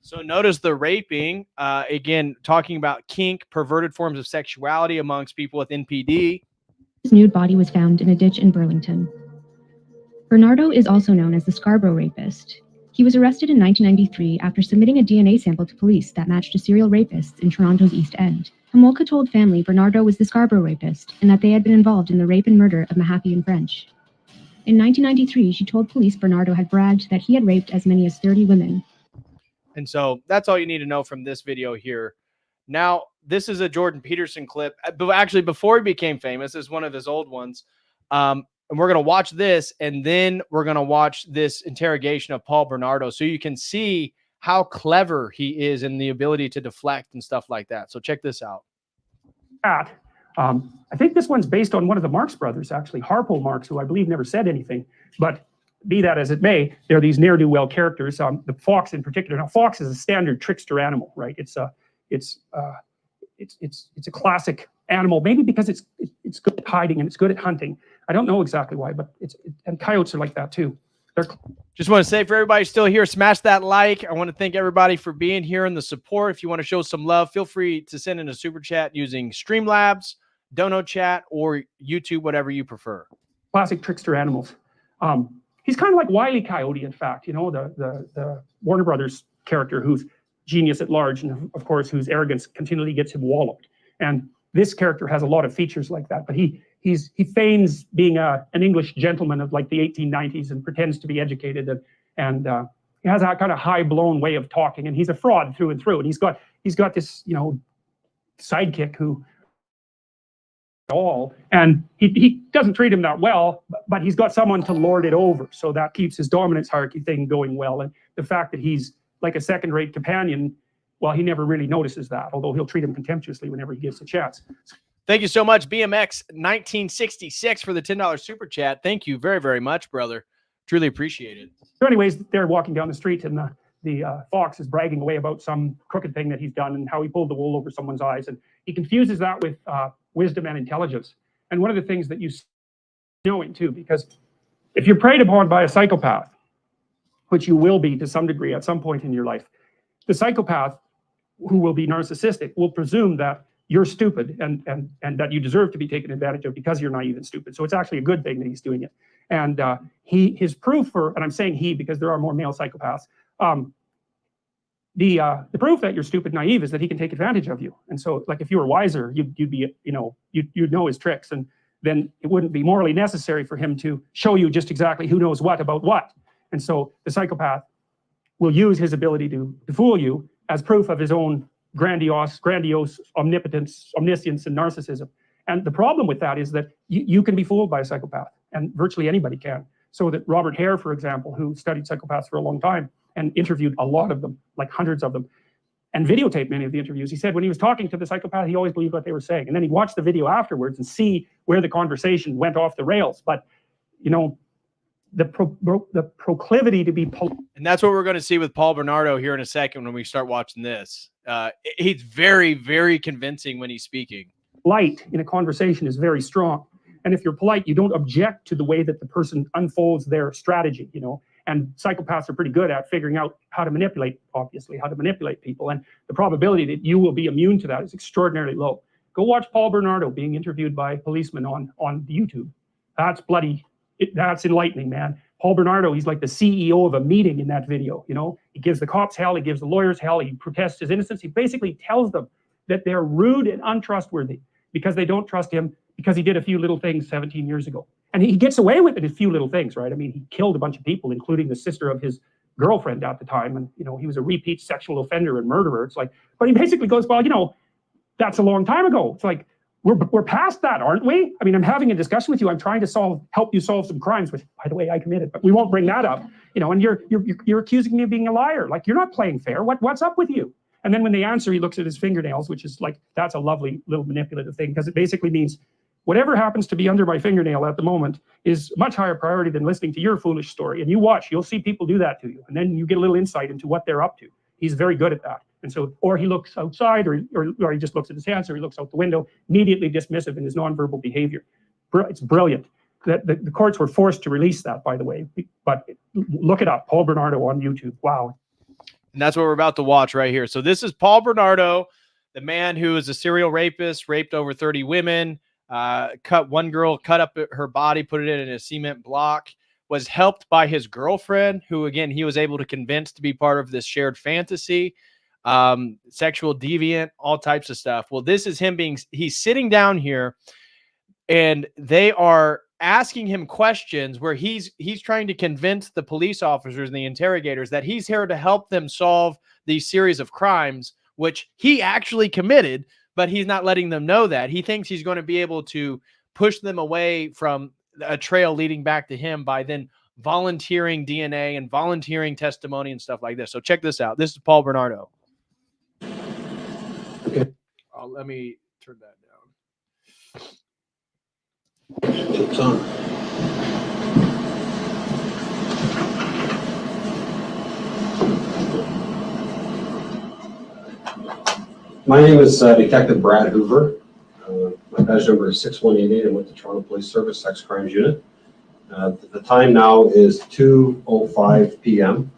So notice the raping, again, talking about kink, perverted forms of sexuality amongst people with NPD. His nude body was found in a ditch in Burlington. Bernardo is also known as the Scarborough Rapist. He was arrested in 1993 after submitting a DNA sample to police that matched a serial rapist in Toronto's East End. Homolka told family Bernardo was the Scarborough Rapist and that they had been involved in the rape and murder of Mahaffey and French. In 1993, she told police Bernardo had bragged that he had raped as many as 30 women. And so that's all you need to know from this video here. Now, this is a Jordan Peterson clip. But actually, before he became famous, this is one of his old ones. And we're going to watch this, and then we're going to watch this interrogation of Paul Bernardo so you can see how clever he is in the ability to deflect and stuff like that. So check this out. I think this one's based on one of the Marx brothers, actually, Harpo Marx, who I believe never said anything. But be that as it may, there are these ne'er-do-well characters. The fox in particular. Now, fox is a standard trickster animal, right? It's a classic animal, maybe because it's good at hiding and it's good at hunting. I don't know exactly why, but and coyotes are like that too. Just want to say for everybody still here, smash that like. I want to thank everybody for being here and the support. If you want to show some love, feel free to send in a super chat using Streamlabs, Dono Chat, or YouTube, whatever you prefer. Classic trickster animals. He's kind of like Wile E. Coyote, in fact, you know, the Warner Brothers character who's genius at large, and of course, whose arrogance continually gets him walloped. And this character has a lot of features like that, but he feigns being an English gentleman of like the 1890s and pretends to be educated, and he has a kind of high-blown way of talking, and he's a fraud through and through. And he's got this, you know, sidekick who and he doesn't treat him that well, but he's got someone to lord it over, so that keeps his dominance hierarchy thing going well. And the fact that he's like a second-rate companion, well, he never really notices that, although he'll treat him contemptuously whenever he gets a chance. Thank you so much, BMX 1966, for the $10 super chat. Thank you very, very much, brother. Truly appreciate it. So anyways, they're walking down the street, and the fox is bragging away about some crooked thing that he's done and how he pulled the wool over someone's eyes, and he confuses that with wisdom and intelligence. And one of the things that you knowing too, because if you're preyed upon by a psychopath, which you will be to some degree at some point in your life, the psychopath, who will be narcissistic, will presume that you're stupid and that you deserve to be taken advantage of because you're naive and stupid. So it's actually a good thing that he's doing it. And his proof for, and I'm saying he because there are more male psychopaths, the proof that you're stupid, naive, is that he can take advantage of you. And so, like, if you were wiser, you'd be, you know, you'd know his tricks, and then it wouldn't be morally necessary for him to show you just exactly who knows what about what. And so the psychopath will use his ability to fool you as proof of his own grandiose omnipotence, omniscience, and narcissism. And the problem with that is that you can be fooled by a psychopath, and virtually anybody can. So that Robert Hare, for example, who studied psychopaths for a long time and interviewed a lot of them, like hundreds of them, and videotaped many of the interviews, he said when he was talking to the psychopath, he always believed what they were saying. And then he'd watch the video afterwards and see where the conversation went off the rails. But, you know, the proclivity to be... And that's what we're going to see with Paul Bernardo here in a second when we start watching this. He's very, very convincing when he's speaking. Light in a conversation is very strong. And if you're polite, you don't object to the way that the person unfolds their strategy, you know. And psychopaths are pretty good at figuring out how to manipulate, obviously, how to manipulate people. And the probability that you will be immune to that is extraordinarily low. Go watch Paul Bernardo being interviewed by policemen on YouTube. That's that's enlightening, man. Paul Bernardo, he's like the CEO of a meeting in that video, you know. He gives the cops hell, he gives the lawyers hell, he protests his innocence. He basically tells them that they're rude and untrustworthy because they don't trust him because he did a few little things 17 years ago. And he gets away with it, a few little things, right? I mean, he killed a bunch of people, including the sister of his girlfriend at the time. And, you know, he was a repeat sexual offender and murderer. It's like, but he basically goes, well, you know, that's a long time ago. It's like, we're past that, aren't we? I mean, I'm having a discussion with you. I'm trying to help you solve some crimes, which, by the way, I committed, but we won't bring that up. You know, and you're accusing me of being a liar. Like, you're not playing fair. What's up with you? And then when they answer, he looks at his fingernails, which is like, that's a lovely little manipulative thing, because it basically means whatever happens to be under my fingernail at the moment is much higher priority than listening to your foolish story. And you watch, you'll see people do that to you. And then you get a little insight into what they're up to. He's very good at that. And so, or he looks outside, or he just looks at his hands, or he looks out the window, immediately dismissive in his nonverbal behavior. It's brilliant. The courts were forced to release that, by the way. But look it up, Paul Bernardo on YouTube. Wow. And that's what we're about to watch right here. So this is Paul Bernardo, the man who is a serial rapist, raped over 30 women, cut one girl, cut up her body, put it in a cement block, was helped by his girlfriend, who, again, he was able to convince to be part of this shared fantasy, sexual deviant, all types of stuff. Well, this is him he's sitting down here, and they are asking him questions where he's trying to convince the police officers and the interrogators that he's here to help them solve these series of crimes, which he actually committed, but he's not letting them know that. He thinks he's going to be able to push them away from a trail leading back to him by then volunteering DNA and volunteering testimony and stuff like this. So check this out. This is Paul Bernardo. Okay. Let me turn that down. It's on. My name is Detective Brad Hoover. My badge number is 6188. I'm with the Toronto Police Service Sex Crimes Unit. The time now is 2:05 p.m.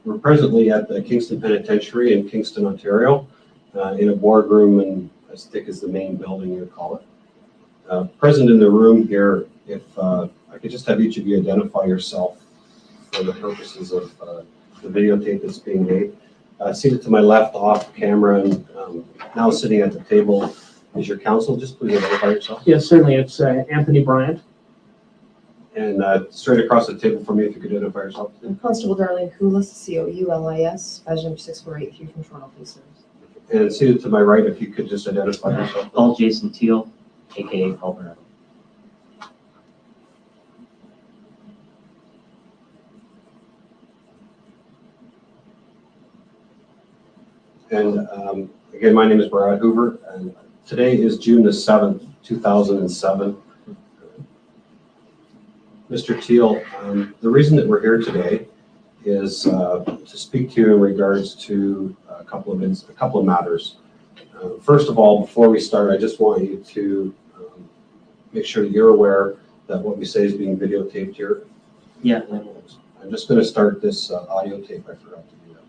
We're presently at the Kingston Penitentiary in Kingston, Ontario, in a boardroom and as thick as the main building, you call it. Present in the room here, if I could just have each of you identify yourself for the purposes of the videotape that's being made. Seated to my left off camera and now sitting at the table is your counsel. Just please identify yourself. Yes, certainly. It's Anthony Bryant. And straight across the table from me, if you could identify yourself. I'm Constable Darlene Coulis, COULIS, badge number 6483 from Toronto Police Service. And seated to my right, if you could just identify yourself. Paul Jason Teal, aka Paul Bernardo. And again, my name is Brad Hoover, and today is June the 7th, 2007. Mr. Teal, the reason that we're here today is to speak to you in regards to a couple of matters. First of all, before we start, I just want you to make sure that you're aware that what we say is being videotaped here. Yeah. I'm just going to start this audio tape. I forgot to do that.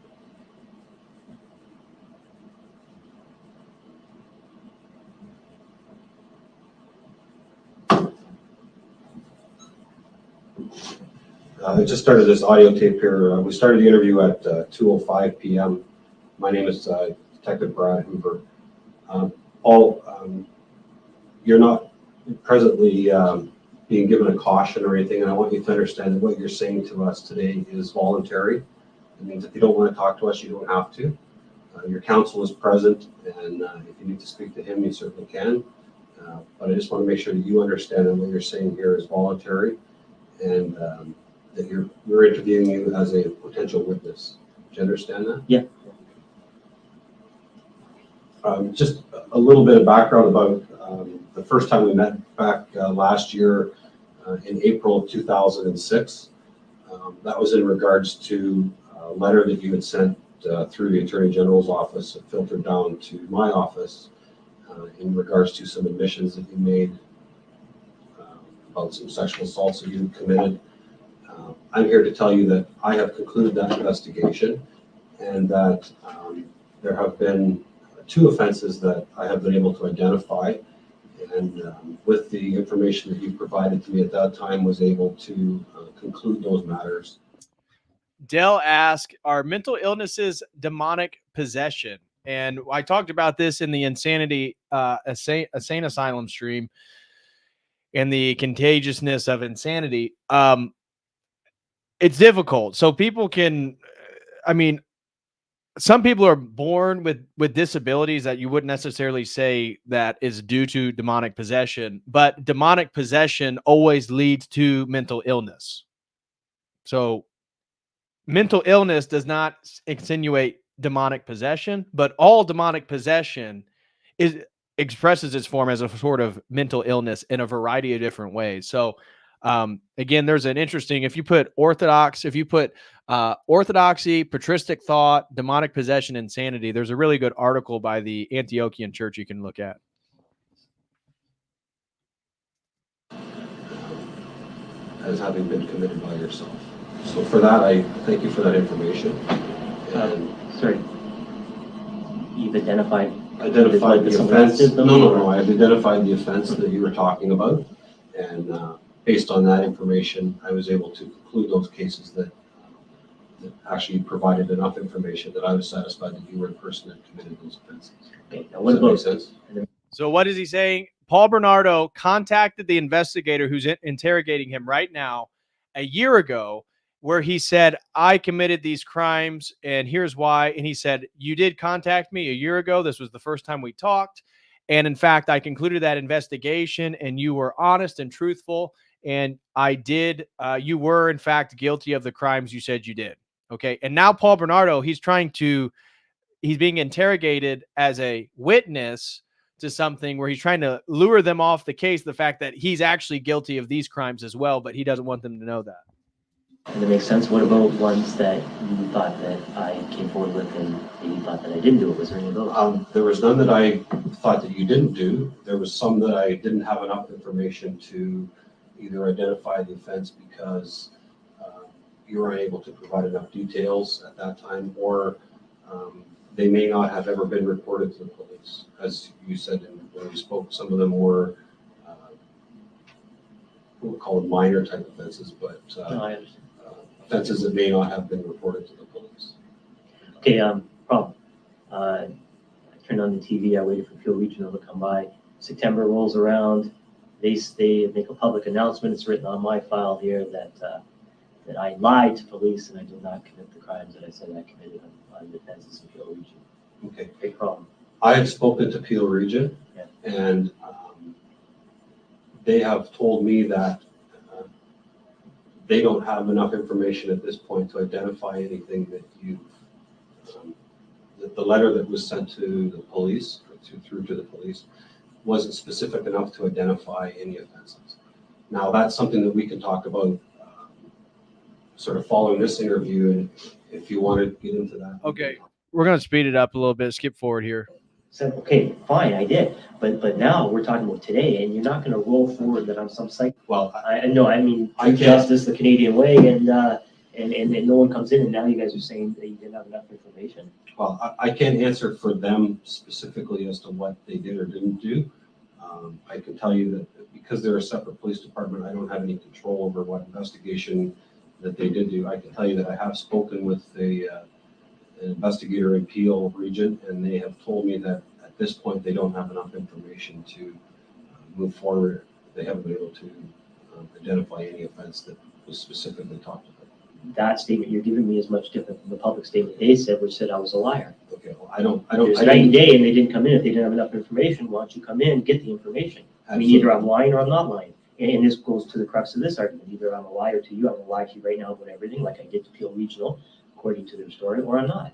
I just started this audio tape here. We started the interview at 2:05 p.m. My name is Detective Brad Hoover. Paul, you're not presently being given a caution or anything, and I want you to understand that what you're saying to us today is voluntary. It means if you don't want to talk to us, you don't have to. Your counsel is present, and if you need to speak to him, you certainly can. But I just want to make sure that you understand that what you're saying here is voluntary, and that we're interviewing you as a potential witness. Do you understand that? Yeah. Just a little bit of background about the first time we met back last year in April of 2006. That was in regards to a letter that you had sent through the Attorney General's office and filtered down to my office in regards to some admissions that you made about some sexual assaults that you committed. I'm here to tell you that I have concluded that investigation, and that there have been 2 offenses that I have been able to identify, and with the information that you provided to me at that time, was able to conclude those matters. Dell asked, are mental illnesses demonic possession? And I talked about this in the Insanity Insane Asylum stream and the contagiousness of insanity. It's difficult. So people can, I mean, some people are born with disabilities that you wouldn't necessarily say that is due to demonic possession, but demonic possession always leads to mental illness. So mental illness does not insinuate demonic possession, but all demonic possession expresses its form as a sort of mental illness in a variety of different ways. So again, there's an interesting, if you put orthodoxy, patristic thought, demonic possession, insanity, there's a really good article by the Antiochian Church you can look at. As having been committed by yourself. So for that, I thank you for that information. Sorry, you've identified the offense. No. I've identified the offense that you were talking about, and based on that information, I was able to conclude those cases that actually provided enough information that I was satisfied that you were the person that committed those offenses. Okay, now what about sense? So what is he saying? Paul Bernardo contacted the investigator who's interrogating him right now a year ago, where he said, I committed these crimes and here's why. And he said, you did contact me a year ago. This was the first time we talked. And in fact, I concluded that investigation and you were honest and truthful. And I did, you were in fact guilty of the crimes you said you did. Okay. And now Paul Bernardo, he's being interrogated as a witness to something where he's trying to lure them off the case, the fact that he's actually guilty of these crimes as well, but he doesn't want them to know that. And that makes sense. What about ones that you thought that I came forward with and you thought that I didn't do it? Was there any of those? There was none that I thought that you didn't do. There was some that I didn't have enough information to either identify the offense because you were unable to provide enough details at that time, or they may not have ever been reported to the police. As you said when we spoke, some of them were we'll call them minor type offenses, but No, I understand. Offenses that may not have been reported to the police. Okay, problem. I turned on the TV, I waited for Peel Regional to come by. September rolls around, they make a public announcement, it's written on my file here that I lied to police and I did not commit the crimes that I said I committed on defenses in Peel Region. Okay. Big problem. I have spoken to Peel Region, Yeah. and they have told me that they don't have enough information at this point to identify anything that you, the letter that was sent to the police, or through to the police, wasn't specific enough to identify any offenses. Now that's something that we can talk about sort of following this interview, and if you want to get into that. Okay, we're going to speed it up a little bit, skip forward here. So, okay, fine, I did. But now we're talking about today, and you're not going to roll forward that I'm some psych. Well, I know, I mean, I can't. justice the Canadian way, and no one comes in, and now you guys are saying that you didn't have enough information. Well, I can't answer for them specifically as to what they did or didn't do. I can tell you that because they're a separate police department, I don't have any control over what investigation that they did do. I can tell you that I have spoken with an investigator in Peel Region, and they have told me that at this point they don't have enough information to move forward. They haven't been able to identify any offense that was specifically talked about. that statement you're giving me is much different from the public statement they said, which said I was a liar. Okay, well, I don't, There's night and day, and they didn't come in. If they didn't have enough information, why don't you come in and get the information? I mean, either I'm lying or I'm not lying. And this goes to the crux of this argument. Either I'm a liar to you, I'm a liar to you right now about everything, like I did to Peel Regional, according to their story, or I'm not.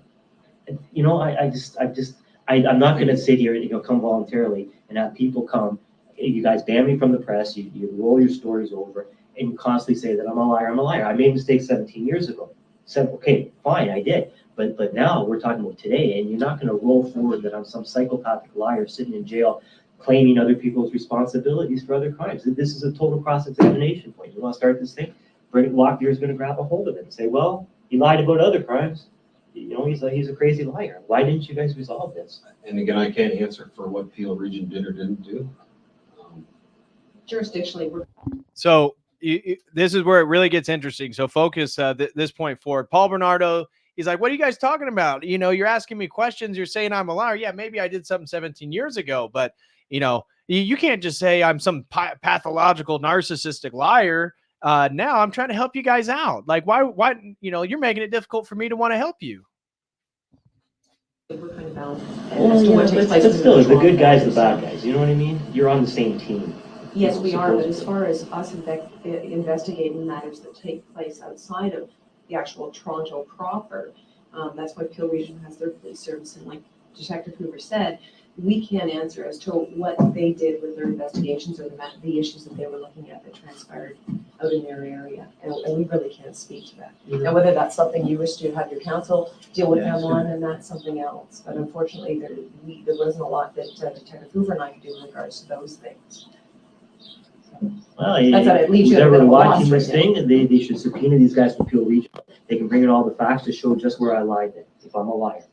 And, you know, I'm not going to sit here and come voluntarily and have people come. You guys ban me from the press. You roll your stories over and you constantly say that I'm a liar. I'm a liar. I made mistakes 17 years ago. Okay, fine, I did. But now we're talking about today, and you're not going to roll forward that I'm some psychopathic liar sitting in jail claiming other people's responsibilities for other crimes. This is a total cross-examination point. You want to start this thing? Lockbeer's going to grab a hold of it and say, well, he lied about other crimes. You know, he's a crazy liar. Why didn't you guys resolve this? And again, I can't answer for what Peel Region did or didn't do. Jurisdictionally, we're So this is where it really gets interesting. So focus this point forward. Paul Bernardo, he's like, what are you guys talking about? You know, you're asking me questions. You're saying I'm a liar. Yeah, maybe I did something 17 years ago, but, you know, you can't just say I'm some pathological narcissistic liar. Now I'm trying to help you guys out. Like, why, you know, you're making it difficult for me to want to help you. kind of bound Well, as to yeah, what takes place. but still, the good guys, the bad guys. You know what I mean? You're on the same team. Yes, we are, but as far as us investigating matters that take place outside of the actual Toronto proper, that's why Peel Region has their police service, and like Detective Hoover said, we can't answer as to what they did with their investigations or the issues that they were looking at that transpired out in their area, and we really can't speak to that. Mhm. Now, whether that's something you wish to have your counsel deal with them on, and that's something else, but unfortunately, there wasn't a lot that Detective Hoover and I could do in regards to those things. Well, That's how it leaves who's you at a bit ever of a watching loss this right thing, they should subpoena these guys from Peel Region. They can bring in all the facts to show just where I lied if I'm a liar.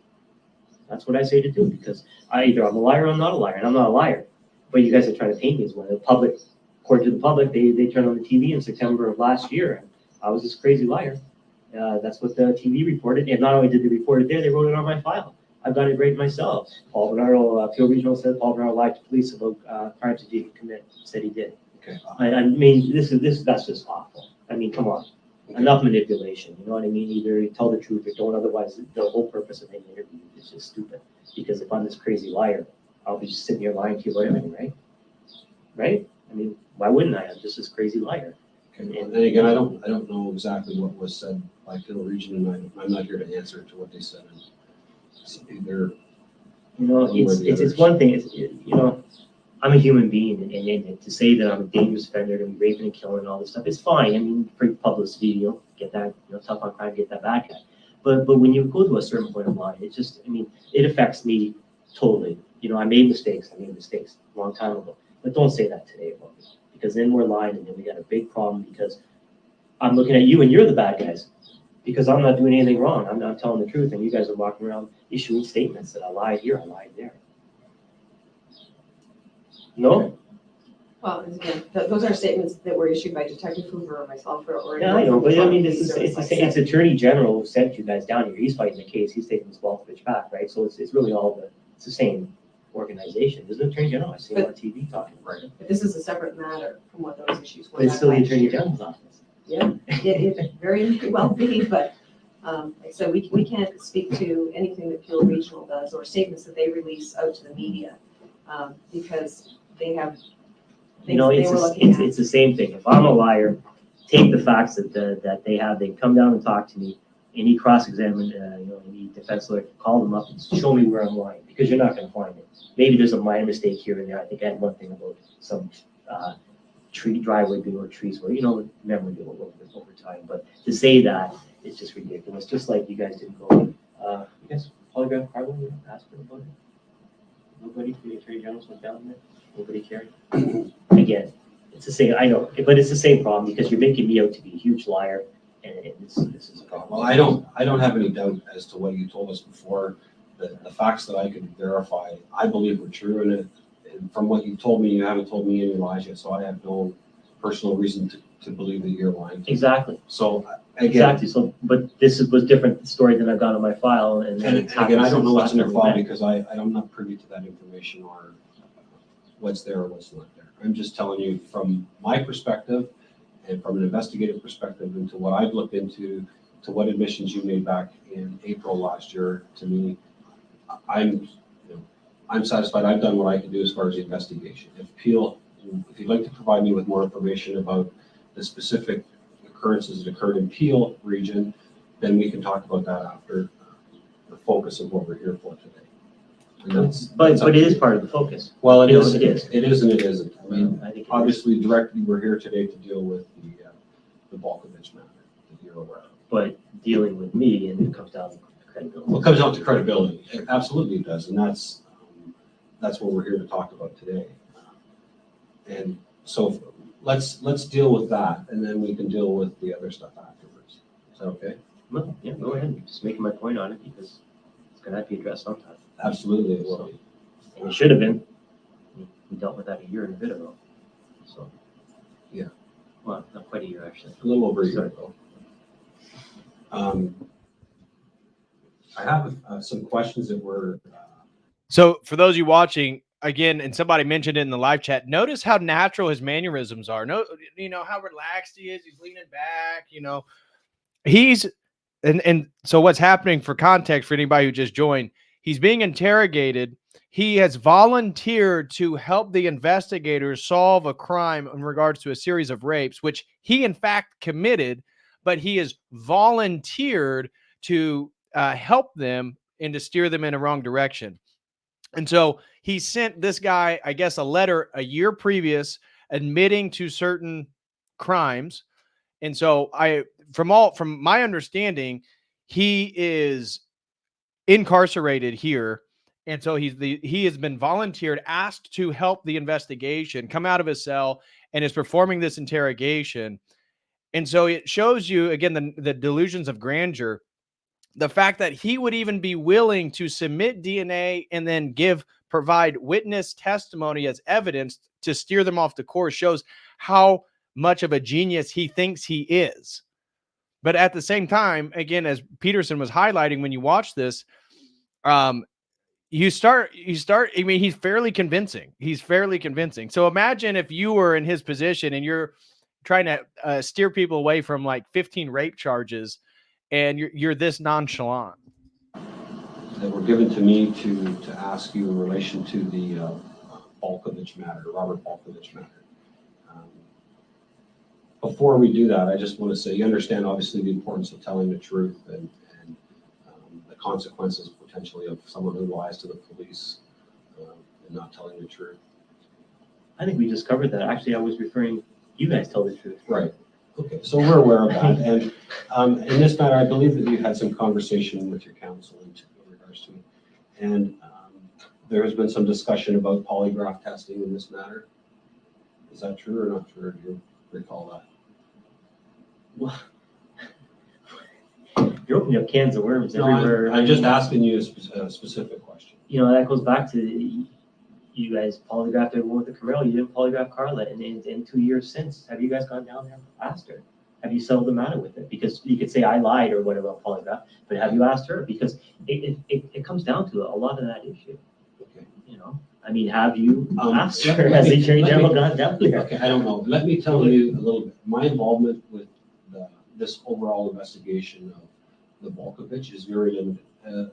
That's what I say to do, because either I'm a liar or I'm not a liar, and I'm not a liar. But you guys are trying to paint me as one. The public, according to the public, they turned on the TV in September of last year, and I was this crazy liar. That's what the TV reported, and not only did they report it there, they wrote it on my file. I've got it right myself. Paul Bernardo, Peel Regional said Paul Bernardo lied to police about crimes he didn't commit. Said he did. Okay. I mean, that's just awful. I mean, come on. Enough manipulation, you know what I mean? Either you tell the truth or don't, otherwise the whole purpose of any interview is just stupid. Because if I'm this crazy liar, I'll be just sitting here lying to you about everything, right? Right? I mean, why wouldn't I? I'm just this crazy liar. And again, I don't know exactly what was said by Peel Region, and I'm not here to answer to what they said. It's either, you know, it's one thing. You know, I'm a human being, and to say that I'm a dangerous offender, to be raping and killing and all this stuff is fine. I mean, for publicity, you know, get that, you know, tough on crime, get that bad guy. But when you go to a certain point of line, it just, I mean, it affects me totally. You know, I made mistakes a long time ago. But don't say that today about me, because then we're lying, and then we got a big problem, because I'm looking at you and you're the bad guys, because I'm not doing anything wrong. I'm not telling the truth, and you guys are walking around issuing statements that I lied here, I lied there. No? Well, again, those are statements that were issued by Detective Hoover or myself or Yeah, I know, but I mean, it's it's Attorney General who sent you guys down here. He's fighting the case. He's taking this ball pitch back, right? So it's really it's the same organization. Isn't it Attorney General? I see him on TV talking about it. But this is a separate matter from what those issues were. But it's still the Attorney General's office. Yeah, it very well be, but like I said, we can't speak to anything that Peel Regional does or statements that they release out to the media because they have. You know, it's the same thing. If I'm a liar, take the facts that they have. They come down and talk to me. Any cross-examine, you know, any defense lawyer, call them up and show me where I'm lying, because you're not going to find it. Maybe there's a minor mistake here and there. I think I had one thing about some driveway being over trees where, you know, memory over time. But to say that, it's just ridiculous. Just like you guys didn't go, you guys polygraph carbon, you asked for about it. Nobody from the Attorney General went down there. Nobody cared. Again, it's the same. I know, but it's the same problem, because you're making me out to be a huge liar, and this is a problem. well, I don't have any doubt as to what you told us before. The facts that I could verify, I believe were true, and from what you told me, you haven't told me any lies yet, so I have no personal reason to believe that you're lying. Exactly. So again, exactly. So, but this was different story than I've got on my file, and again, I don't know what's in their file, because I'm not privy to that information or what's there or what's not there. I'm just telling you from my perspective and from an investigative perspective into what I've looked into to what admissions you made back in April last year, to me, I'm satisfied. I've done what I can do as far as the investigation. If you'd like to provide me with more information about the specific occurrences that occurred in Peel region, then we can talk about that after the focus of what we're here for today. But it is part of the focus. Well, it is. It is. It is and it isn't. I mean, I think obviously, directly, we're here today to deal with the Balkovich matter that you're aware of. But dealing with me, and it comes down to credibility. Well, it comes down to credibility. Absolutely, it does, and that's what we're here to talk about today. And so let's deal with that, and then we can deal with the other stuff afterwards. Is that okay? Well, yeah, go ahead. I'm just making my point on it because it's going to have to be addressed sometime. Absolutely, it will be. And it should have been. We dealt with that a year and a bit ago. So, yeah. Well, not quite a year, actually. A little over a year ago. I have some questions that were. So for those of you watching, again, and somebody mentioned it in the live chat, notice how natural his mannerisms are. No, how relaxed he is. He's leaning back, and so what's happening, for context, for anybody who just joined, he's being interrogated. He has volunteered to help the investigators solve a crime in regards to a series of rapes, which he in fact committed, but he has volunteered to help them and to steer them in a wrong direction. And so he sent this guy, I guess, a letter a year previous admitting to certain crimes. And so from my understanding, he is incarcerated here. And so he has been volunteered, asked to help the investigation, come out of his cell, and is performing this interrogation. And so it shows you, again, the delusions of grandeur. The fact that he would even be willing to submit DNA and then provide witness testimony as evidence to steer them off the course shows how much of a genius he thinks he is. But at the same time, again, as Peterson was highlighting, when you watch this, you start, I mean, he's fairly convincing. So imagine if you were in his position and you're trying to steer people away from like 15 rape charges, and you're this nonchalant. That were given to me to ask you in relation to the Balkovich matter, Robert Balkovich matter. Before we do that, I just want to say, you understand obviously the importance of telling the truth and the consequences potentially of someone who lies to the police and not telling the truth. I think we just covered that. Actually, I was referring, you guys tell the truth. Right. Okay, so we're aware of that. And in this matter, I believe that you had some conversation with your counsel in regards to it. And there has been some discussion about polygraph testing in this matter. Is that true or not true? Do you recall that? Well, you're opening up cans of worms everywhere. I'm just asking you a specific question. That goes back to you guys polygraphed everyone with the Camaro. You didn't polygraph Carla. And in 2 years since, have you guys gone down there and asked her? Have you settled the matter with it? Because you could say I lied or whatever on polygraph, but have you asked her? Because it comes down to a lot of that issue. Okay. I mean, have you asked her as the Attorney General gone down there? Okay, I don't know. Let me tell you a little bit. My involvement with this overall investigation of the Balkovich is very limited.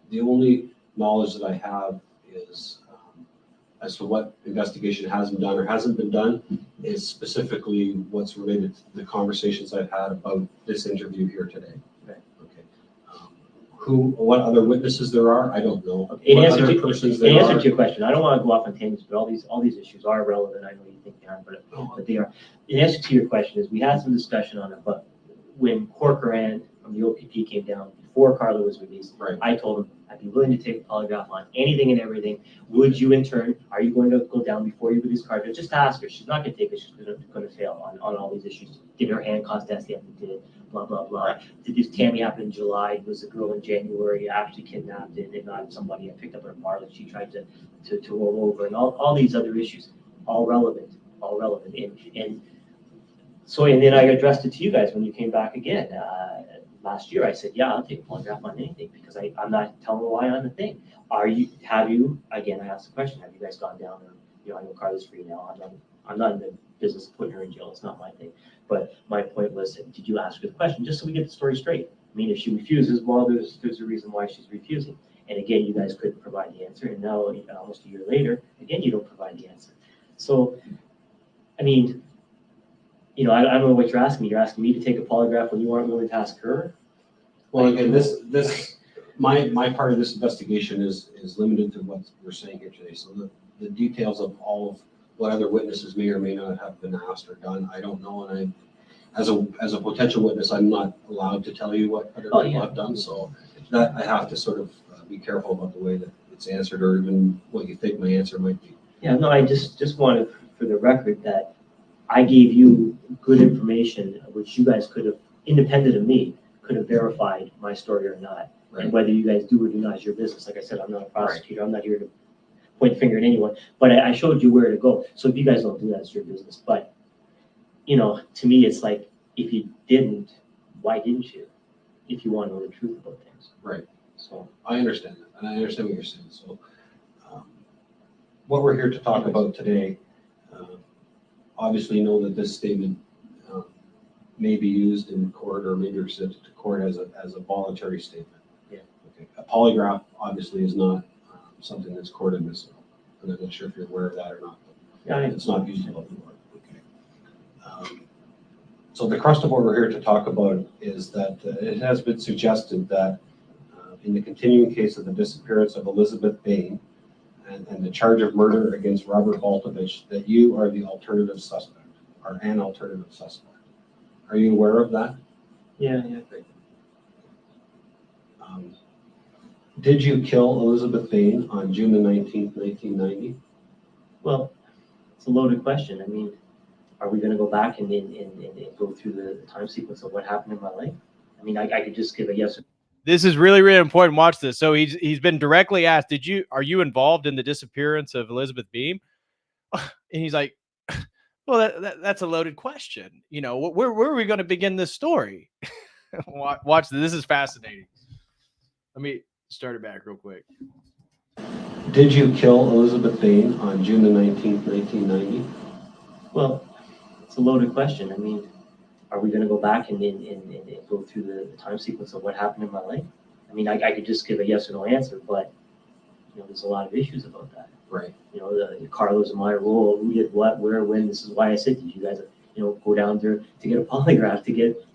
The only knowledge that I have is as to what investigation has been done or hasn't been done is specifically what's related to the conversations I've had about this interview here today. Right. Okay. What other witnesses there are, I don't know. Okay. In What answer other to persons there answer are. to your question, I don't want to go off on tangents, but all these issues are relevant. I know you think they aren't, but they are. In answer to your question is we had some discussion on it, but when Corcoran from the OPP came down before Carla was released, Right. I told him I'd be willing to take a polygraph on anything and everything. Would you in turn, are you going to go down before you release Carla? Just ask her. She's not going to take it. She's going to fail on all these issues. Did her hand cause death? Did blah, blah, blah. Did this Tammy happen in July? Was a girl in January actually kidnapped and not somebody and picked up her bar that she tried to roll over, and all these other issues, all relevant. And so, and then I addressed it to you guys when you came back again. Last year, I said, yeah, I'll take a polygraph on anything because I'm not telling a lie on the thing. Again, I asked the question, have you guys gone down there? I know Carla's free now. I'm not in the business of putting her in jail. It's not my thing. But my point was, did you ask her the question? Just so we get the story straight. I mean, if she refuses, well, there's a reason why she's refusing. And again, you guys couldn't provide the answer. And now, almost a year later, again, you don't provide the answer. So, I mean, I don't know what you're asking me. You're asking me to take a polygraph when you aren't willing to ask her? Well, again, my part of this investigation is limited to what we're saying here today. So the details of all of what other witnesses may or may not have been asked or done, I don't know. And as a potential witness, I'm not allowed to tell you what other people have done. So that I have to sort of be careful about the way that it's answered, or even what you think my answer might be. Yeah, no, I just wanted for the record that I gave you good information, which you guys could have, independent of me, could have verified my story or not. Right. And whether you guys do or do not is your business. Like I said, I'm not a prosecutor. Right. I'm not here to point the finger at anyone. But I showed you where to go. So if you guys don't do that, it's your business. But, to me, it's like, if you didn't, why didn't you? If you want to know the truth about things. Right. So I understand that. And I understand what you're saying. So what we're here to talk about today, obviously know that this statement may be used in court or maybe presented to court as a voluntary statement. Yeah. Okay. A polygraph obviously is not something that's court admissible. I'm not sure if you're aware of that or not. Yeah, it's not used in court. Okay. So the crust of what we're here to talk about is that it has been suggested that in the continuing case of the disappearance of Elizabeth Bain and the charge of murder against Robert Baltovich, that you are the alternative suspect, or an alternative suspect. Are you aware of that? Yeah. Did you kill Elizabeth Bain on June the 19th, 1990? Well, it's a loaded question. I mean, are we going to go back and go through the time sequence of what happened in my life? I mean, I could just give a yes or no. This is really, really important. Watch this. So he's been directly asked, are you involved in the disappearance of Elizabeth Beam? And he's like, well, that's a loaded question. Where are we going to begin this story? Watch this. This is fascinating. Let me start it back real quick. Did you kill Elizabeth Bain on June the 19th, 1990? Well, it's a loaded question. I mean, are we going to go back and go through the time sequence of what happened in my life? I mean, I could just give a yes or no answer, but there's a lot of issues about that. Right. The Carlos and my role, who did what, where, when. This is why I said, did you guys, go down there to get a polygraph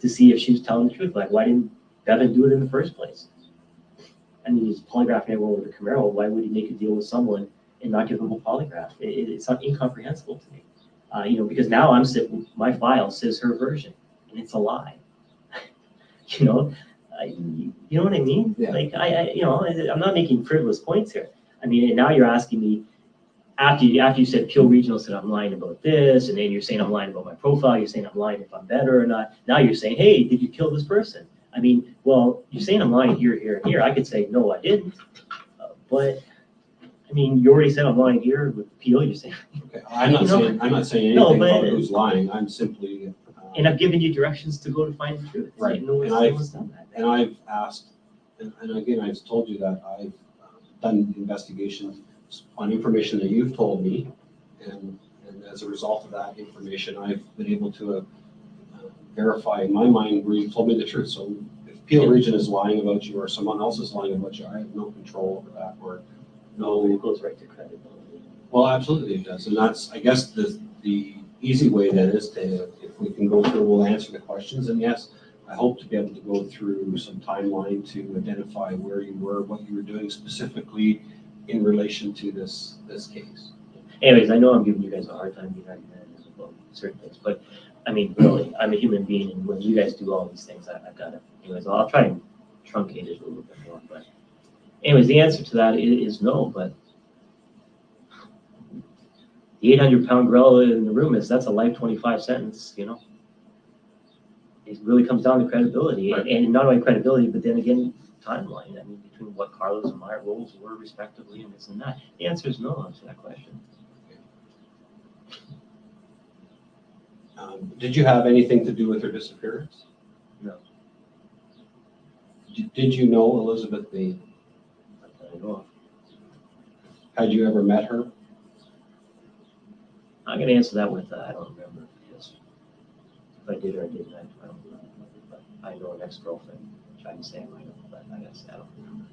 to see if she was telling the truth? Like, why didn't Bevan do it in the first place? I mean, he's polygraphing everyone with a Camaro. Why would he make a deal with someone and not give them a polygraph? It's not incomprehensible to me. Because now I'm sitting, my file says her version, and it's a lie. You know what I mean? Yeah. Like I'm not making frivolous points here. I mean, and now you're asking me after you said Peel Regional said I'm lying about this, and then you're saying I'm lying about my profile. You're saying I'm lying if I'm better or not. Now you're saying, hey, did you kill this person? I mean, well, you're saying I'm lying here, here, and here. I could say no, I didn't, but. I mean, you already said I'm lying here with Peel. You're saying. Okay. I'm not saying anything about who's lying. I'm simply. And I've given you directions to go to find the truth. Right. No one's done that. And I've asked, and again, I've told you that I've done investigations on information that you've told me, and as a result of that information, I've been able to verify in my mind where you've told me the truth. So if Peel Region is lying about you or someone else is lying about you, I have no control over that. Or no, it goes right to credibility. Well, absolutely it does, and that's, I guess, the easy way then is to, if we can go through, we'll answer the questions, and yes, I hope to be able to go through some timeline to identify where you were, what you were doing specifically in relation to this case. Anyways, I know I'm giving you guys a hard time being argumentative about certain things, but I mean, really, I'm a human being, and when you guys do all these things, I've got to. Anyways, I'll try and truncate it a little bit more, but. Anyways, the answer to that is no, but the 800-pound gorilla in the room that's a life 25 sentence, It really comes down to credibility, right. and not only credibility, but then again, timeline. I mean, between what Carlos and my roles were respectively and this and that. The answer is no to that question. Did you have anything to do with her disappearance? No. Did you know Elizabeth Bain? I know. Had you ever met her? I'm going to answer that with I don't remember. Yes. I did or I didn't, I don't remember. But I know an ex-girlfriend tried to say I might have, but I guess I don't remember.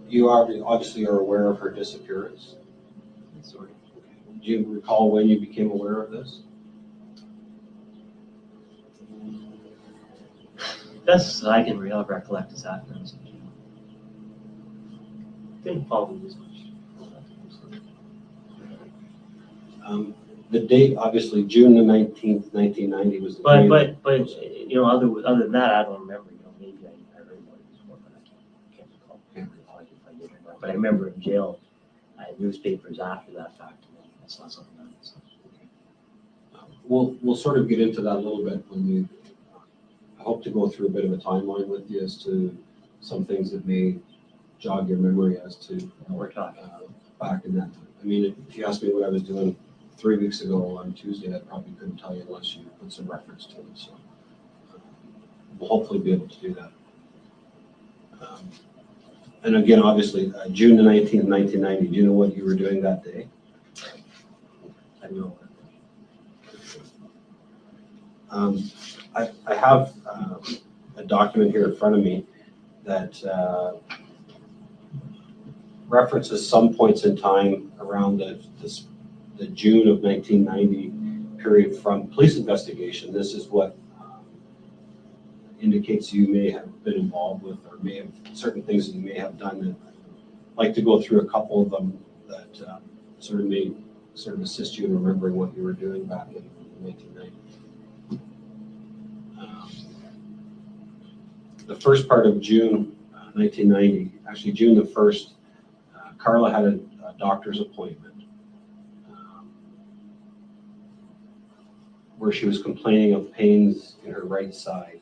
You obviously are aware of her disappearance. Sort of. Do you recall when you became aware of this? Best I can recollect is after I was in jail. Didn't follow me as much. The date, obviously, June the 19th, 1990 was the But day. you know, other than that, I don't remember. You know, maybe I heard about it before, but I can't recall if I did or not. But I remember in jail, I had newspapers after that fact, and I saw something on it. So. We'll sort of get into that a little bit when we. I hope to go through a bit of a timeline with you as to some things that may jog your memory as to We're talking. Back in that time. I mean, if you asked me what I was doing 3 weeks ago on Tuesday, I probably couldn't tell you unless you put some reference to it. So we'll hopefully be able to do that. And again, obviously, June the 19th, 1990, do you know what you were doing that day? I don't know. I have a document here in front of me that references some points in time around the June of 1990 period from police investigation. This is what indicates you may have been involved with, or may have certain things that you may have done. And I'd like to go through a couple of them that sort of assist you in remembering what you were doing back in 1990. The first part of June 1990, actually June the 1st, Carla had a doctor's appointment where she was complaining of pains in her right side.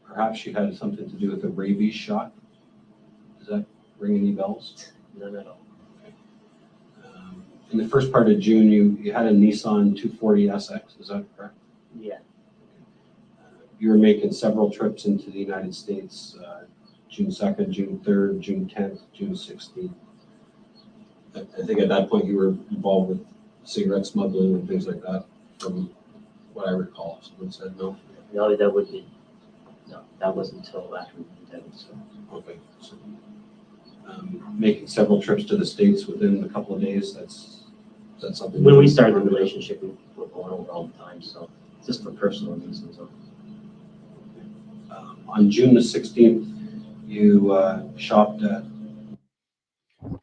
Perhaps she had something to do with a rabies shot. Does that ring any bells? None at all. In the first part of June, you had a Nissan 240 SX, is that correct? Yeah. You were making several trips into the United States, June 2nd, June 3rd, June 10th, June 16th. I think at that point you were involved with cigarette smuggling and things like that, from what I recall. Someone said no. No, that would be. No, that wasn't until after we did that. So. Okay. So, making several trips to the States within a couple of days, that's something. When we started the relationship, we were going over all the time, so just for personal reasons. So. On June the 16th, you shopped at.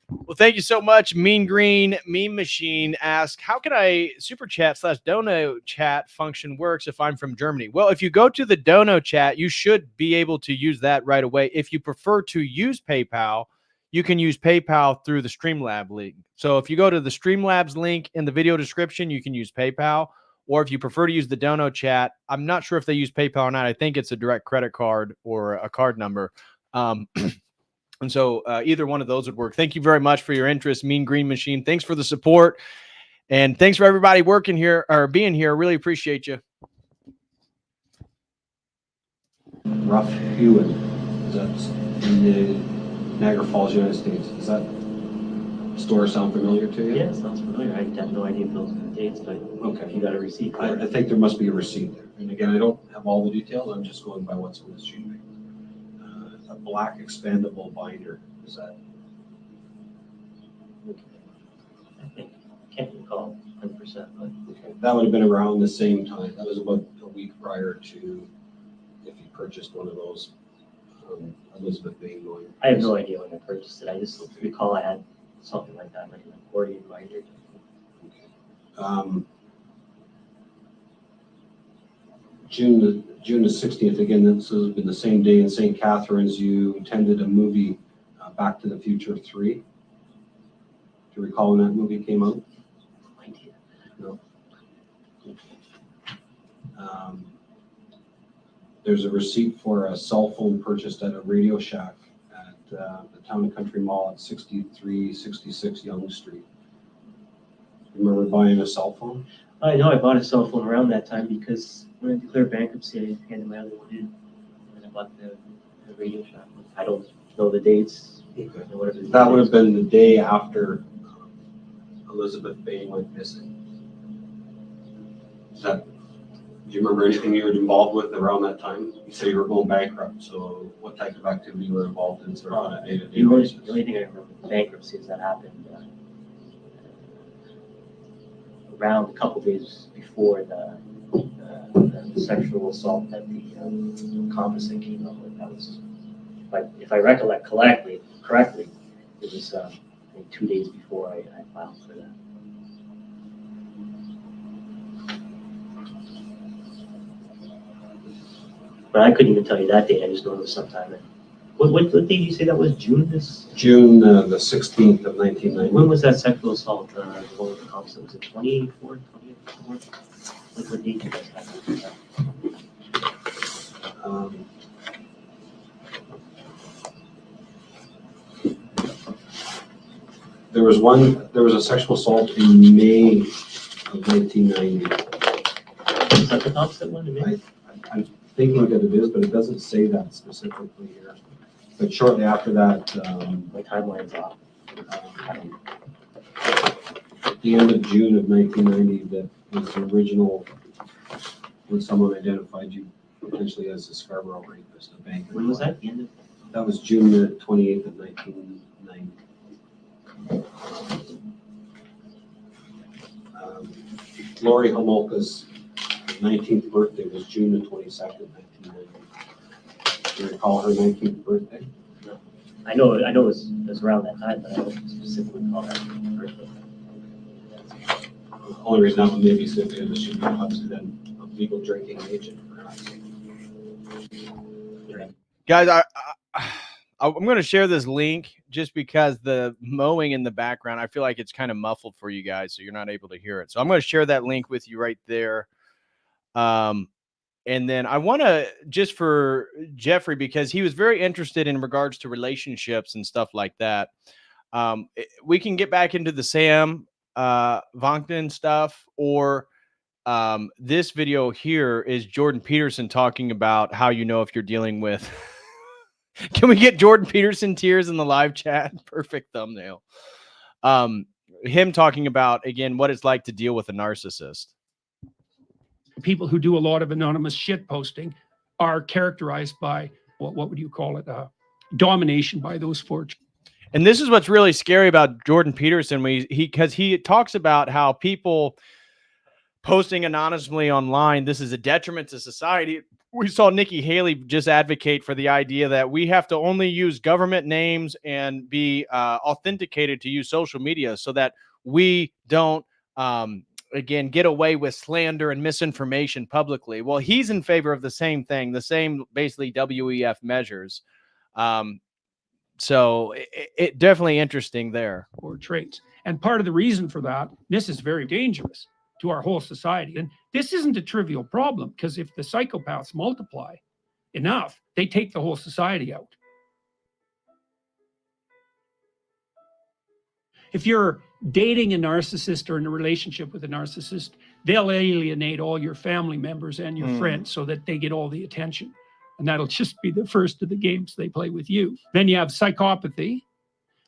Well, thank you so much. Mean Green Meme Machine asks, how can I super chat / dono chat function works if I'm from Germany? Well, if you go to the dono chat, you should be able to use that right away. If you prefer to use PayPal, you can use PayPal through the Streamlabs link. So if you go to the Streamlabs link in the video description, you can use PayPal. Or if you prefer to use the dono chat, I'm not sure if they use PayPal or not. I think it's a direct credit card or a card number. And so either one of those would work. Thank you very much for your interest, Mean Green Machine. Thanks for the support. And thanks for everybody working here or being here. Really appreciate you. Rough Hewitt, is that in the Niagara Falls, United States? Does that store sound familiar to you? Yeah, it sounds familiar. I have no idea if those are the dates, but okay, if you got a receipt for it. I think there must be a receipt there. And again, I don't have all the details. I'm just going by what's on the sheet. A black expandable binder. Is that? I think I can't recall 100%, but Okay. That would have been around the same time. That was about a week prior to if you purchased one of those Elizabeth Bain going. I have no idea when I purchased it. I just recall I had something like that, like an accordion binder. June the 16th, again, this has been the same day in St. Catharines, you attended a movie, Back to the Future 3. Do you recall when that movie came out? No idea. No. There's a receipt for a cell phone purchased at a Radio Shack at the Town and Country Mall at 6366 Yonge Street. Remember buying a cell phone? I know I bought a cell phone around that time because when I declared bankruptcy, I handed my other one in, and I bought the the radio shot. I don't know the dates. Okay. Whatever the That would dates. have been the day after Elizabeth Bain went missing. Do you remember anything you were involved with around that time? You said you were going bankrupt, so what type of activity you were involved in sort of on a day-to-day basis? The only thing I remember with bankruptcy is that happened around a couple days before the sexual assault that the composite came up with. That was, if I recollect correctly, it was I think 2 days before I filed for that. But I couldn't even tell you that date. I just know it was sometime in. What date did you say that was? June this? June the 16th of 1990. When was that sexual assault? The one with the composite? Was it 24? What date did you guys have? There was a sexual assault in May of 1990. Is that the composite one? I'm thinking that it is, but it doesn't say that specifically here. But shortly after that, My timeline's off. at the end of June of 1990, that was the original, when someone identified you potentially as a Scarborough rapist, a banker. When was that? The end of That was June the 28th of 1990. Lori Homolka's 19th birthday was June the 22nd, 1990. Do you recall her 19th birthday? No. I know it was around that time, but I don't specifically recall that birthday. The only reason I would maybe say that she'd be obviously then a legal drinking agent, perhaps. Guys, I'm going to share this link just because the mowing in the background, I feel like it's kind of muffled for you guys, so you're not able to hear it. So I'm going to share that link with you right there. And then I want to, just for Jeffrey, because he was very interested in regards to relationships and stuff like that. We can get back into the Sam Vonkman stuff, or this video here is Jordan Peterson talking about how you know if you're dealing with. Can we get Jordan Peterson tears in the live chat? Perfect thumbnail. Him talking about, again, what it's like to deal with a narcissist. People who do a lot of anonymous shit posting are characterized by what would you call it? Domination by those four. And this is what's really scary about Jordan Peterson, because he talks about how people posting anonymously online, this is a detriment to society. We saw Nikki Haley just advocate for the idea that we have to only use government names and be authenticated to use social media so that we don't, again, get away with slander and misinformation publicly. Well, he's in favor of the same thing, the same basically WEF measures. So it definitely interesting there. Or traits. And part of the reason for that, this is very dangerous to our whole society. And this isn't a trivial problem, because if the psychopaths multiply enough, they take the whole society out. If you're dating a narcissist or in a relationship with a narcissist, they'll alienate all your family members and your friends so that they get all the attention. And that'll just be the first of the games they play with you. Then you have psychopathy,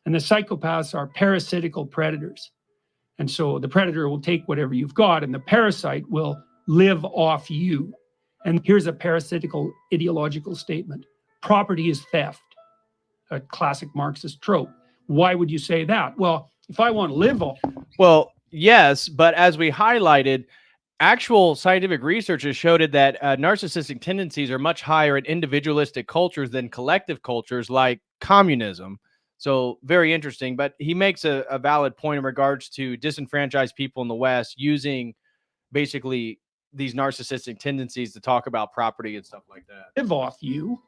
and the psychopaths are parasitical predators. And so the predator will take whatever you've got, and the parasite will live off you. And here's a parasitical ideological statement. Property is theft, a classic Marxist trope. Why would you say that? Well, if I want to live off. Well, yes, but as we highlighted, actual scientific research has showed that narcissistic tendencies are much higher in individualistic cultures than collective cultures like communism. So very interesting, but he makes a valid point in regards to disenfranchised people in the West using basically these narcissistic tendencies to talk about property and stuff like that. Live off you.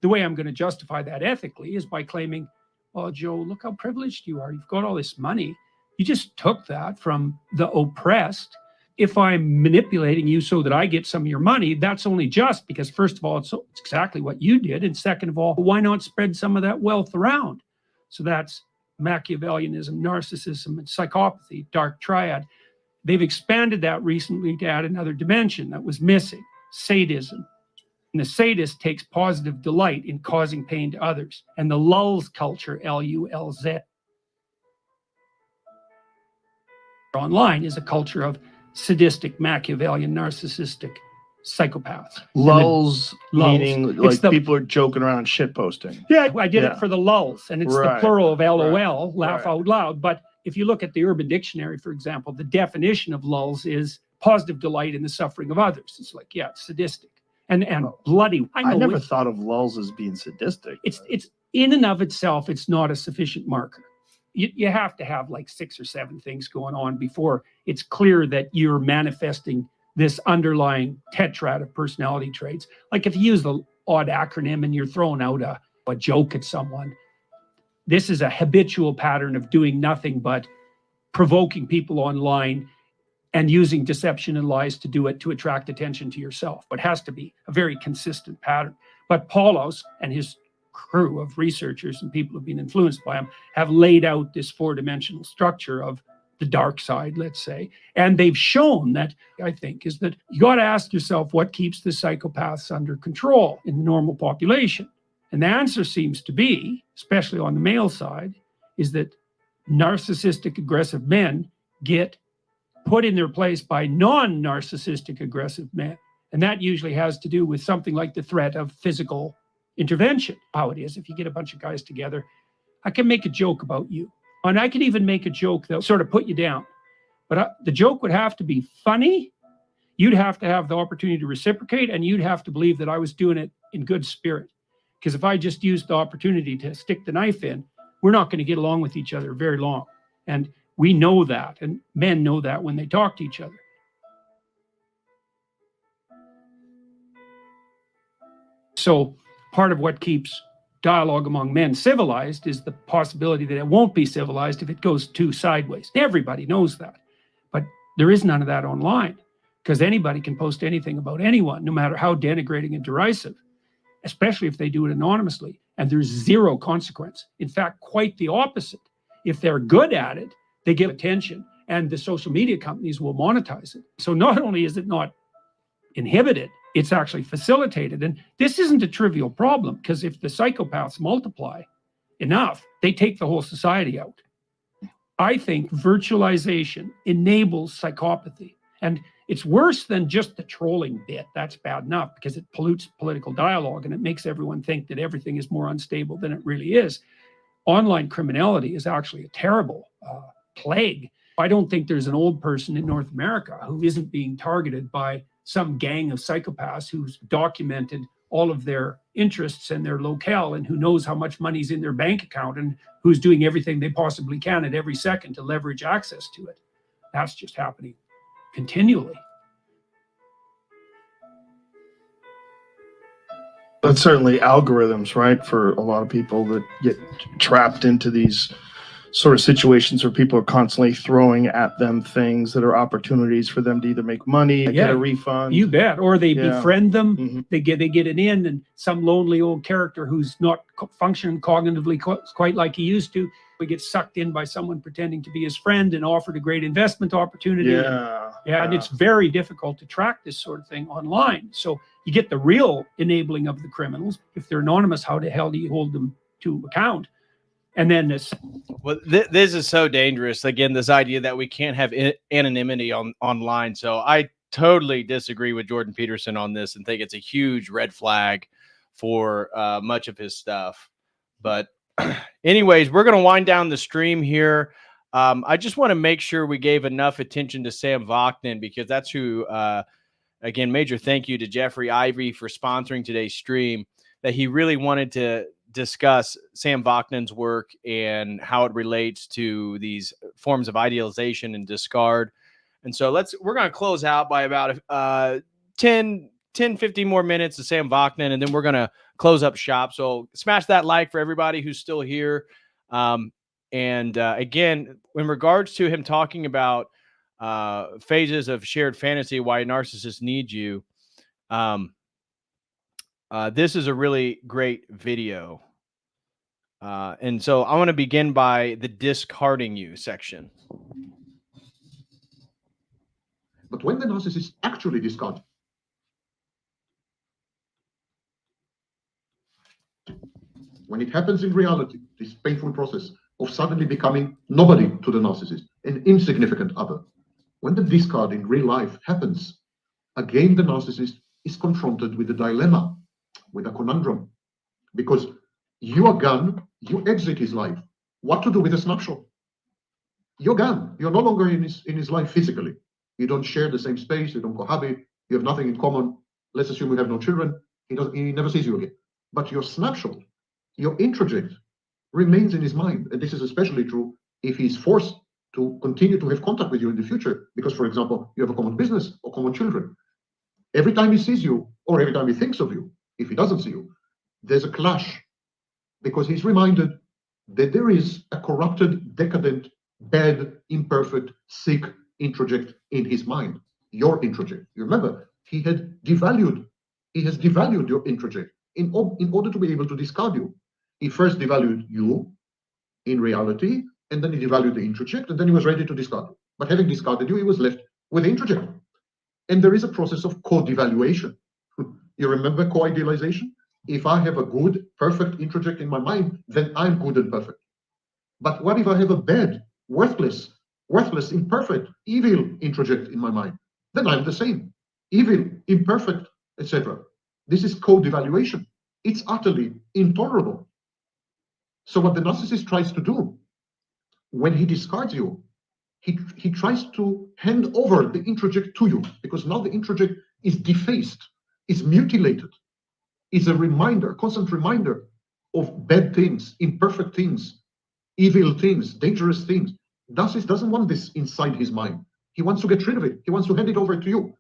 The way I'm going to justify that ethically is by claiming, oh, Joe, look how privileged you are. You've got all this money. You just took that from the oppressed. If I'm manipulating you so that I get some of your money, that's only just because, first of all, it's exactly what you did. And second of all, why not spread some of that wealth around? So that's Machiavellianism, narcissism, and psychopathy, dark triad. They've expanded that recently to add another dimension that was missing, sadism. And the sadist takes positive delight in causing pain to others. And the lulz culture, L-U-L-Z, online is a culture of sadistic, Machiavellian, narcissistic psychopaths. Lulz, meaning It's like the- people are joking around shit posting. Yeah, I did Yeah. it for the lulz, and it's the Right, plural of LOL, laugh right. out loud. But if you look at the Urban Dictionary, for example, the definition of lulz is positive delight in the suffering of others. It's like, yeah, it's sadistic and bloody. I never thought of lulz as being sadistic. It's in and of itself, it's not a sufficient marker. You have to have like 6 or 7 things going on before it's clear that you're manifesting this underlying tetrad of personality traits. Like if you use the odd acronym and you're throwing out a joke at someone, this is a habitual pattern of doing nothing but provoking people online and using deception and lies to do it to attract attention to yourself. But it has to be a very consistent pattern. But Paulos and his crew of researchers and people who've been influenced by him have laid out this 4-dimensional structure of the dark side, let's say. And they've shown that, I think, is that you got to ask yourself what keeps the psychopaths under control in the normal population. And the answer seems to be, especially on the male side, is that narcissistic aggressive men get put in their place by non-narcissistic aggressive men. And that usually has to do with something like the threat of physical intervention. How it is, if you get a bunch of guys together, I can make a joke about you. And I can even make a joke that'll sort of put you down. But the joke would have to be funny. You'd have to have the opportunity to reciprocate, and you'd have to believe that I was doing it in good spirit. Because if I just used the opportunity to stick the knife in, we're not going to get along with each other very long. And we know that, and men know that when they talk to each other. So part of what keeps dialogue among men civilized is the possibility that it won't be civilized if it goes too sideways. Everybody knows that. But there is none of that online, because anybody can post anything about anyone, no matter how denigrating and derisive, especially if they do it anonymously, and there's zero consequence. In fact, quite the opposite. If they're good at it, they give attention, and the social media companies will monetize it. So not only is it not inhibited, it's actually facilitated. And this isn't a trivial problem, because if the psychopaths multiply enough, they take the whole society out. I think virtualization enables psychopathy. And it's worse than just the trolling bit. That's bad enough, because it pollutes political dialogue and it makes everyone think that everything is more unstable than it really is. Online criminality is actually a terrible plague. I don't think there's an old person in North America who isn't being targeted by some gang of psychopaths who's documented all of their interests and their locale, and who knows how much money's in their bank account, and who's doing everything they possibly can at every second to leverage access to it. That's just happening continually. That's certainly algorithms, right? For a lot of people that get trapped into these sort of situations where people are constantly throwing at them things that are opportunities for them to either make money, get a refund. You bet. Or they befriend them. Mm-hmm. They get it in, and some lonely old character who's not functioning cognitively quite like he used to, we get sucked in by someone pretending to be his friend and offered a great investment opportunity. And it's very difficult to track this sort of thing online. So you get the real enabling of the criminals. If they're anonymous, how the hell do you hold them to account? And then this. Well, this is so dangerous. Again, this idea that we can't have anonymity online. So I totally disagree with Jordan Peterson on this and think it's a huge red flag for much of his stuff. But anyways, we're going to wind down the stream here. I just want to make sure we gave enough attention to Sam Vaknin, because that's who, again, major thank you to Jeffrey Ivey for sponsoring today's stream, that he really wanted to discuss Sam Vaknin's work and how it relates to these forms of idealization and discard. And so we're going to close out by about 10, 15 more minutes of Sam Vaknin, and then we're going to close up shop. So smash that like for everybody who's still here. And again, in regards to him talking about phases of shared fantasy, why narcissists need you, this is a really great video. And so I want to begin by the discarding you section. But when the narcissist actually discards, when it happens in reality, this painful process of suddenly becoming nobody to the narcissist, an insignificant other, when the discard in real life happens, again, the narcissist is confronted with a dilemma, with a conundrum, because you are gone, you exit his life. What to do with a snapshot? You're gone. You're no longer in his life physically. You don't share the same space. You don't cohabit. You have nothing in common. Let's assume you have no children. He never sees you again. But your snapshot, your introject, remains in his mind. And this is especially true if he's forced to continue to have contact with you in the future. Because, for example, you have a common business or common children. Every time he sees you, or every time he thinks of you, if he doesn't see you, there's a clash. Because he's reminded that there is a corrupted, decadent, bad, imperfect, sick introject in his mind, your introject. You remember, he has devalued your introject in order to be able to discard you. He first devalued you in reality, and then he devalued the introject, and then he was ready to discard you. But having discarded you, he was left with the introject. And there is a process of co-devaluation. You remember co-idealization? If I have a good, perfect introject in my mind, then I'm good and perfect. But what if I have a bad, worthless, imperfect, evil introject in my mind? Then I'm the same. Evil, imperfect, etc. This is co-devaluation. It's utterly intolerable. So what the narcissist tries to do when he discards you, he tries to hand over the introject to you, because now the introject is defaced, is mutilated, is a reminder, constant reminder of bad things, imperfect things, evil things, dangerous things. Narcissist doesn't want this inside his mind. He wants to get rid of it. He wants to hand it over to you.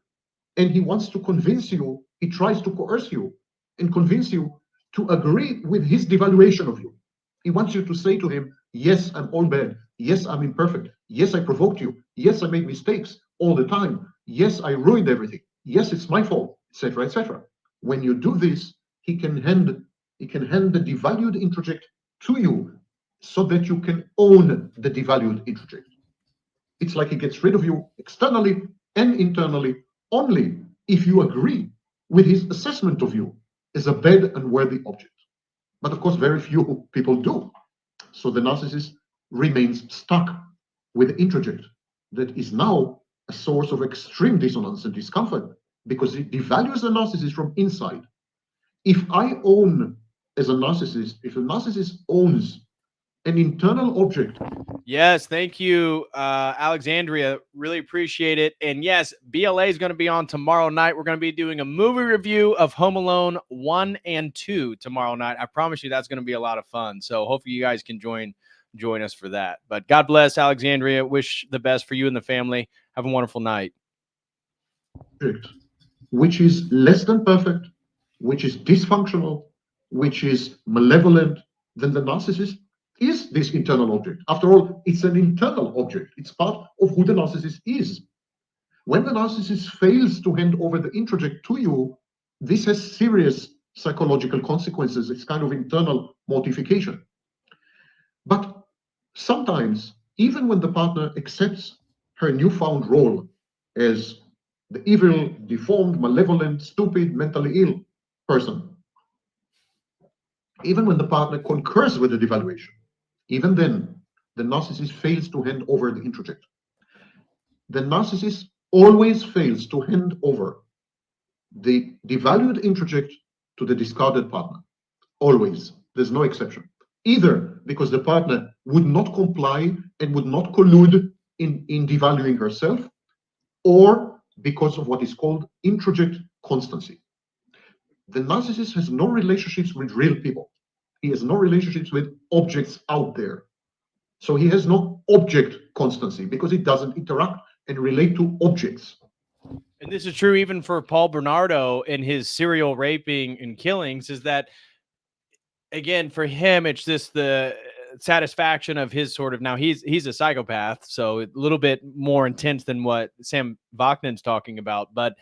And he wants to convince you, he tries to coerce you and convince you to agree with his devaluation of you. He wants you to say to him, yes, I'm all bad. Yes, I'm imperfect. Yes, I provoked you. Yes, I made mistakes all the time. Yes, I ruined everything. Yes, it's my fault, etc., etc. When you do this, he can hand the devalued introject to you so that you can own the devalued introject. It's like he gets rid of you externally and internally only if you agree with his assessment of you as a bad and worthy object. But of course, very few people do. So the narcissist remains stuck with the introject that is now a source of extreme dissonance and discomfort, because it devalues the narcissist from inside. If I own as a narcissist, if a narcissist owns an internal object. Yes, thank you, Alexandria. Really appreciate it. And yes, BLA is going to be on tomorrow night. We're going to be doing a movie review of Home Alone 1 and 2 tomorrow night. I promise you that's going to be a lot of fun. So hopefully you guys can join us for that. But God bless, Alexandria. Wish the best for you and the family. Have a wonderful night. Which is less than perfect, which is dysfunctional, which is malevolent, then the narcissist is this internal object. After all, it's an internal object. It's part of who the narcissist is. When the narcissist fails to hand over the introject to you, this has serious psychological consequences. It's kind of internal mortification. But sometimes, even when the partner accepts her newfound role as the evil, deformed, malevolent, stupid, mentally ill person, even when the partner concurs with the devaluation, even then, the narcissist fails to hand over the introject. The narcissist always fails to hand over the devalued introject to the discarded partner. Always. There's no exception. Either because the partner would not comply and would not collude in devaluing herself, or because of what is called introject constancy. The narcissist has no relationships with real people. He has no relationships with objects out there. So he has no object constancy because he doesn't interact and relate to objects. And this is true even for Paul Bernardo and his serial raping and killings, is that, again, for him, it's just the satisfaction of his sort of, now he's a psychopath, so a little bit more intense than what Sam Vaknin's talking about. But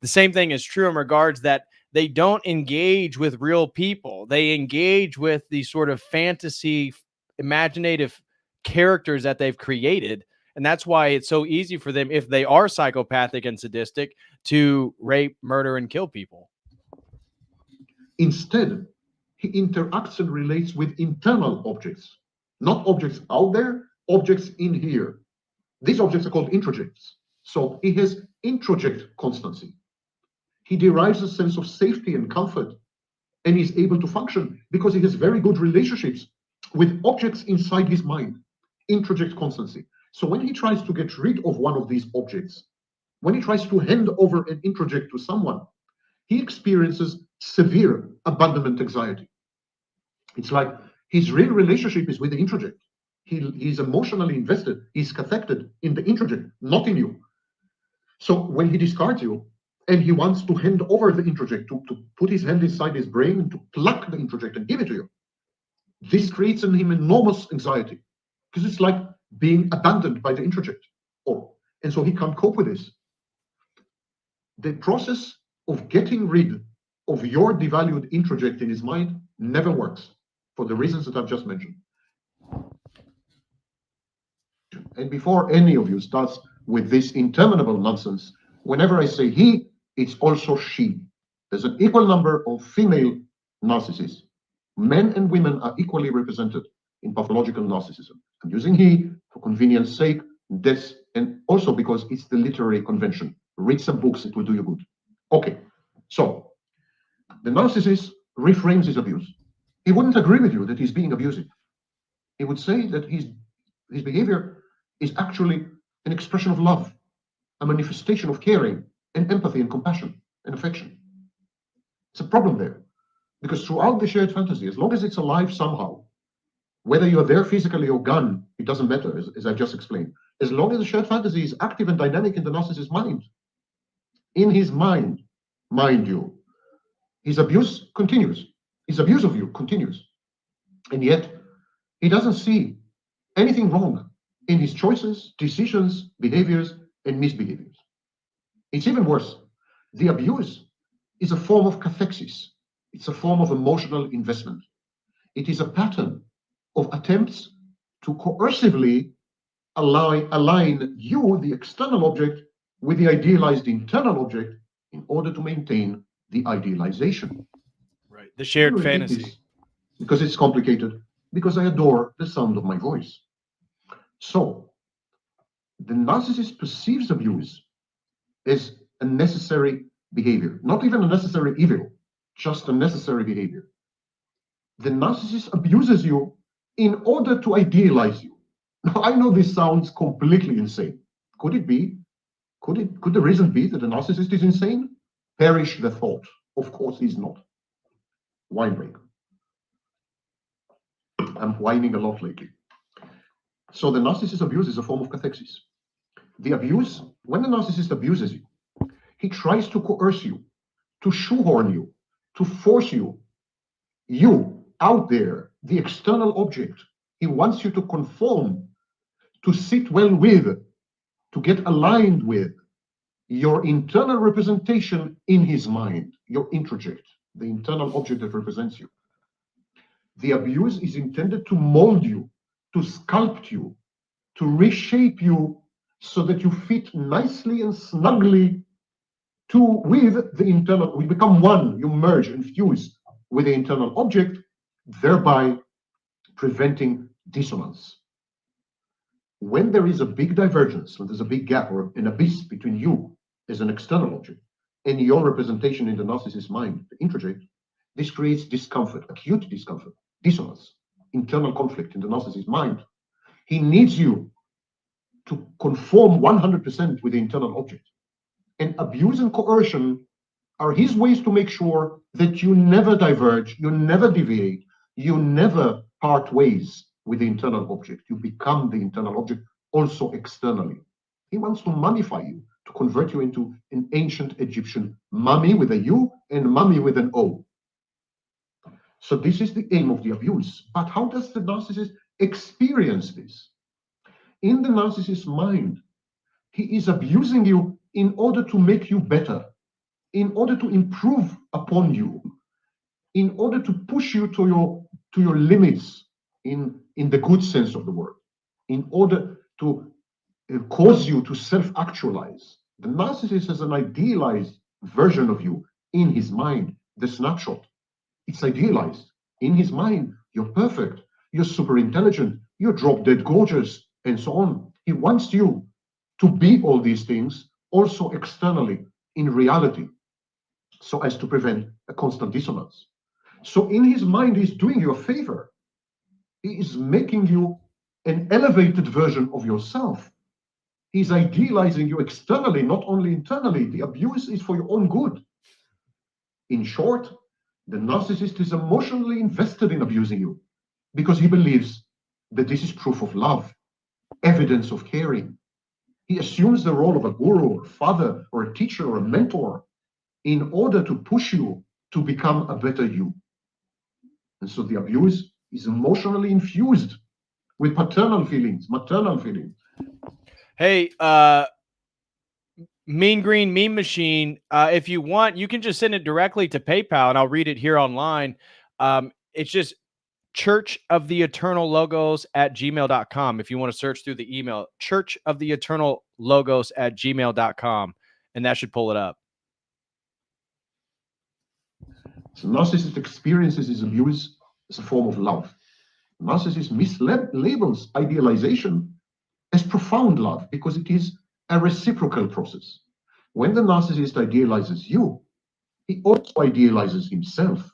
the same thing is true in regards that they don't engage with real people. They engage with these sort of fantasy, imaginative characters that they've created. And that's why it's so easy for them, if they are psychopathic and sadistic, to rape, murder, and kill people. Instead, he interacts and relates with internal objects, not objects out there, objects in here. These objects are called introjects. So he has introject constancy. He derives a sense of safety and comfort, and is able to function because he has very good relationships with objects inside his mind. Introject constancy. So when he tries to get rid of one of these objects, when he tries to hand over an introject to someone, he experiences severe abandonment anxiety. It's like his real relationship is with the introject. He's emotionally invested, he's cathected in the introject, not in you. So when he discards you, and he wants to hand over the introject, to put his hand inside his brain and to pluck the introject and give it to you, this creates in him enormous anxiety, because it's like being abandoned by the introject. And so he can't cope with this. The process of getting rid of your devalued introject in his mind never works, for the reasons that I've just mentioned. And before any of you starts with this interminable nonsense, whenever I say he, it's also she. There's an equal number of female narcissists. Men and women are equally represented in pathological narcissism. I'm using he for convenience sake, this, and also because it's the literary convention. Read some books, it will do you good. Okay, so the narcissist reframes his abuse. He wouldn't agree with you that he's being abusive. He would say that his behavior is actually an expression of love, a manifestation of caring and empathy and compassion and affection. It's a problem there, because throughout the shared fantasy, as long as it's alive somehow, whether you're there physically or gone, it doesn't matter, as I've just explained. As long as the shared fantasy is active and dynamic in the narcissist's mind, in his mind, mind you, his abuse continues. His abuse of you continues. And yet, he doesn't see anything wrong in his choices, decisions, behaviors, and misbehaviors. It's even worse. The abuse is a form of cathexis. It's a form of emotional investment. It is a pattern of attempts to coercively align you, the external object, with the idealized internal object in order to maintain the idealization. Right. The shared fantasy. Because it's complicated, because I adore the sound of my voice. So, the narcissist perceives abuse as a necessary behavior, not even a necessary evil, just a necessary behavior. The narcissist abuses you in order to idealize you. Now, I know this sounds completely insane. Could it be? Could the reason be that the narcissist is insane? Perish the thought. Of course he's not. Wine break. I'm whining a lot lately. So the narcissist abuse is a form of cathexis. The abuse, when the narcissist abuses you, he tries to coerce you, to shoehorn you, to force you out there, the external object. He wants you to conform, to sit well with, to get aligned with your internal representation in his mind, your introject, the internal object that represents you. The abuse is intended to mold you, to sculpt you, to reshape you so that you fit nicely and snugly with the internal. We become one, you merge and fuse with the internal object, thereby preventing dissonance. When there is a big divergence, when there's a big gap or an abyss between you as an external object and your representation in the narcissist's mind, the introject, this creates discomfort, acute discomfort, dissonance, internal conflict in the narcissist's mind. He needs you to conform 100% with the internal object. And abuse and coercion are his ways to make sure that you never diverge, you never deviate, you never part ways with the internal object. You become the internal object also externally. He wants to mummify you, to convert you into an ancient Egyptian mummy with a U and mummy with an O. So this is the aim of the abuse. But how does the narcissist experience this? In the narcissist's mind, he is abusing you in order to make you better, in order to improve upon you, in order to push you to your limits in the good sense of the word, in order to cause you to self-actualize. The narcissist has an idealized version of you in his mind, the snapshot. It's idealized. In his mind, you're perfect, you're super intelligent, you're drop dead gorgeous, and so on. He wants you to be all these things also externally in reality, so as to prevent a constant dissonance. So in his mind, he's doing you a favor. He is making you an elevated version of yourself. He's idealizing you externally, not only internally. The abuse is for your own good. In short, the narcissist is emotionally invested in abusing you because he believes that this is proof of love, evidence of caring. He assumes the role of a guru, or father, or a teacher, or a mentor in order to push you to become a better you. And so the abuse is emotionally infused with paternal feelings, maternal feelings. Hey, Mean Green Meme Machine, if you want, you can just send it directly to PayPal and I'll read it here online. It's just Church of the Eternal Logos at gmail.com. If you want to search through the email, Church of the Eternal Logos at gmail.com, and that should pull it up. So narcissist experiences his abuse as a form of love. Narcissist mislabels idealization as profound love because it is a reciprocal process. When the narcissist idealizes you, he also idealizes himself,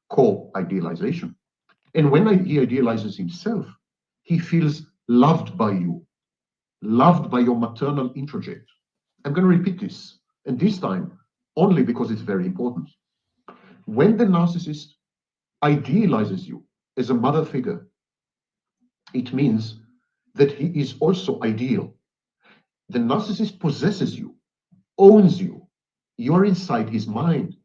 co-idealization. And when he idealizes himself, he feels loved by you, loved by your maternal introject. I'm going to repeat this, and this time only because it's very important. When the narcissist idealizes you as a mother figure, it means that he is also ideal. The narcissist possesses you, owns you. You are inside his mind.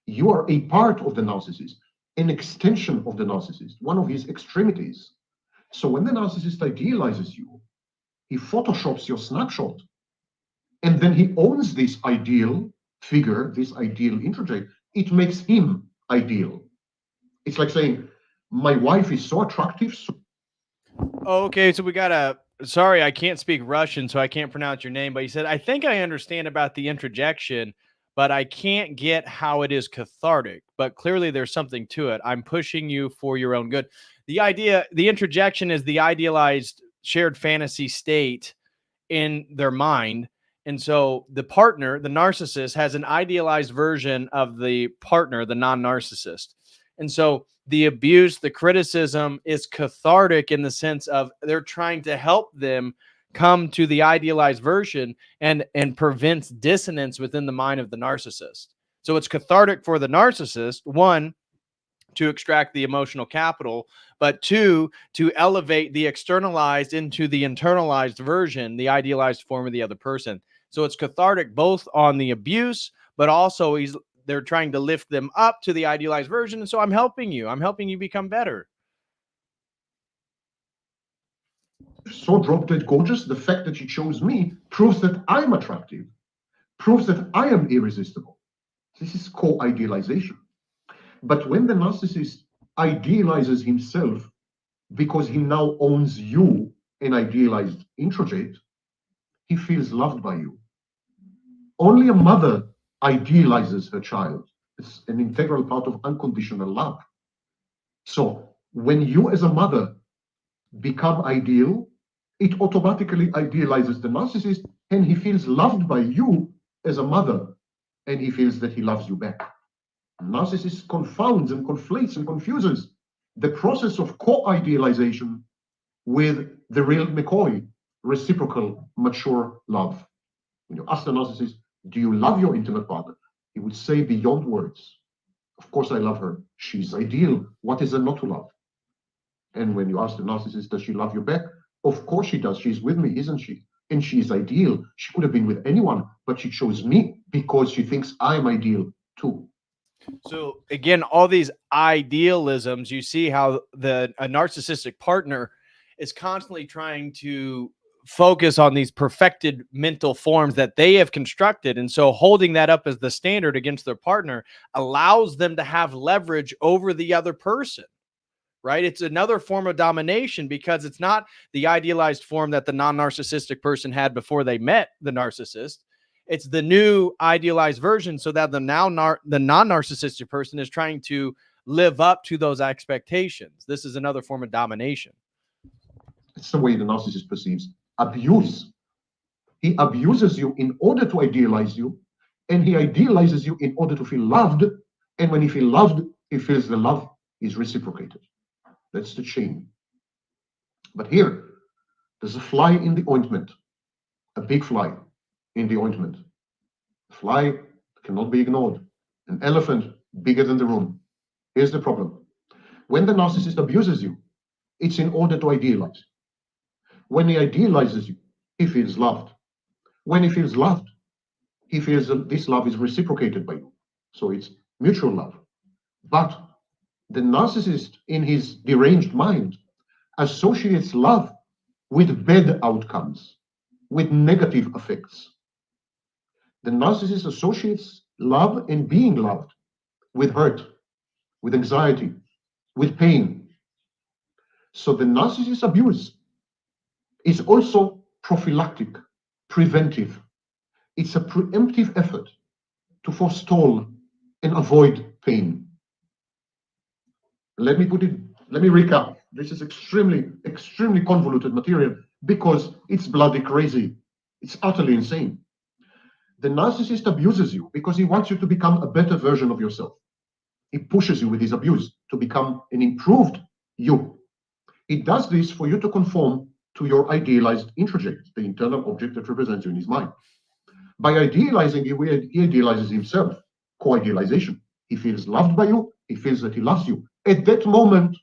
You are a part of the narcissist, an extension of the narcissist, one of his extremities. So when the narcissist idealizes you, he photoshops your snapshot, and then he owns this ideal figure, this ideal introject. It makes him ideal. It's like saying, my wife is so attractive. Okay, so we got a, sorry, I can't speak Russian, so I can't pronounce your name, but he said, I think I understand about the introjection, but I can't get how it is cathartic, but clearly there's something to it. I'm pushing you for your own good. The idea, the introjection is the idealized shared fantasy state in their mind. And so the partner, the narcissist, has an idealized version of the partner, the non-narcissist. And so the abuse, the criticism is cathartic in the sense of they're trying to help them come to the idealized version and prevents dissonance within the mind of the narcissist. So it's cathartic for the narcissist, one, to extract the emotional capital, but two, to elevate the externalized into the internalized version, the idealized form of the other person. So it's cathartic both on the abuse, but also they're trying to lift them up to the idealized version. And so I'm helping you become better. So drop dead gorgeous, the fact that she chose me proves that I'm attractive, proves that I am irresistible. This is co-idealization. But when the narcissist idealizes himself because he now owns you, an idealized introject, he feels loved by you. Only a mother idealizes her child. It's an integral part of unconditional love. So when you as a mother become ideal, it automatically idealizes the narcissist, and he feels loved by you as a mother, and he feels that he loves you back. Narcissist confounds and conflates and confuses the process of co-idealization with the real McCoy, reciprocal, mature love. When you ask the narcissist, do you love your intimate partner? He would say beyond words, of course I love her. She's ideal. What is there not to love? And when you ask the narcissist, does she love you back? Of course she does. She's with me, isn't she? And she's ideal. She could have been with anyone, but she chose me because she thinks I'm ideal too. So again, all these idealisms, you see how a narcissistic partner is constantly trying to focus on these perfected mental forms that they have constructed. And so holding that up as the standard against their partner allows them to have leverage over the other person, right? It's another form of domination because it's not the idealized form that the non-narcissistic person had before they met the narcissist. It's the new idealized version, so that the non-narcissistic person is trying to live up to those expectations. This is another form of domination. It's the way the narcissist perceives abuse. He abuses you in order to idealize you, and he idealizes you in order to feel loved. And when he feels loved, he feels the love is reciprocated. That's the chain. But here, there's a fly in the ointment, a big fly in the ointment. A fly cannot be ignored. An elephant bigger than the room. Here's the problem. When the narcissist abuses you, it's in order to idealize. When he idealizes you, he feels loved. When he feels loved, he feels that this love is reciprocated by you. So it's mutual love. But the narcissist, in his deranged mind, associates love with bad outcomes, with negative effects. The narcissist associates love and being loved with hurt, with anxiety, with pain. So the narcissist abuse is also prophylactic, preventive. It's a preemptive effort to forestall and avoid pain. Let me recap. This is extremely convoluted material because it's bloody crazy. It's utterly insane. The narcissist abuses you because he wants you to become a better version of yourself. He pushes you with his abuse to become an improved you. He does this for you to conform to your idealized introject, the internal object that represents you in his mind. By idealizing you, he idealizes himself, co-idealization. He feels loved by you, he feels that he loves you. At that moment,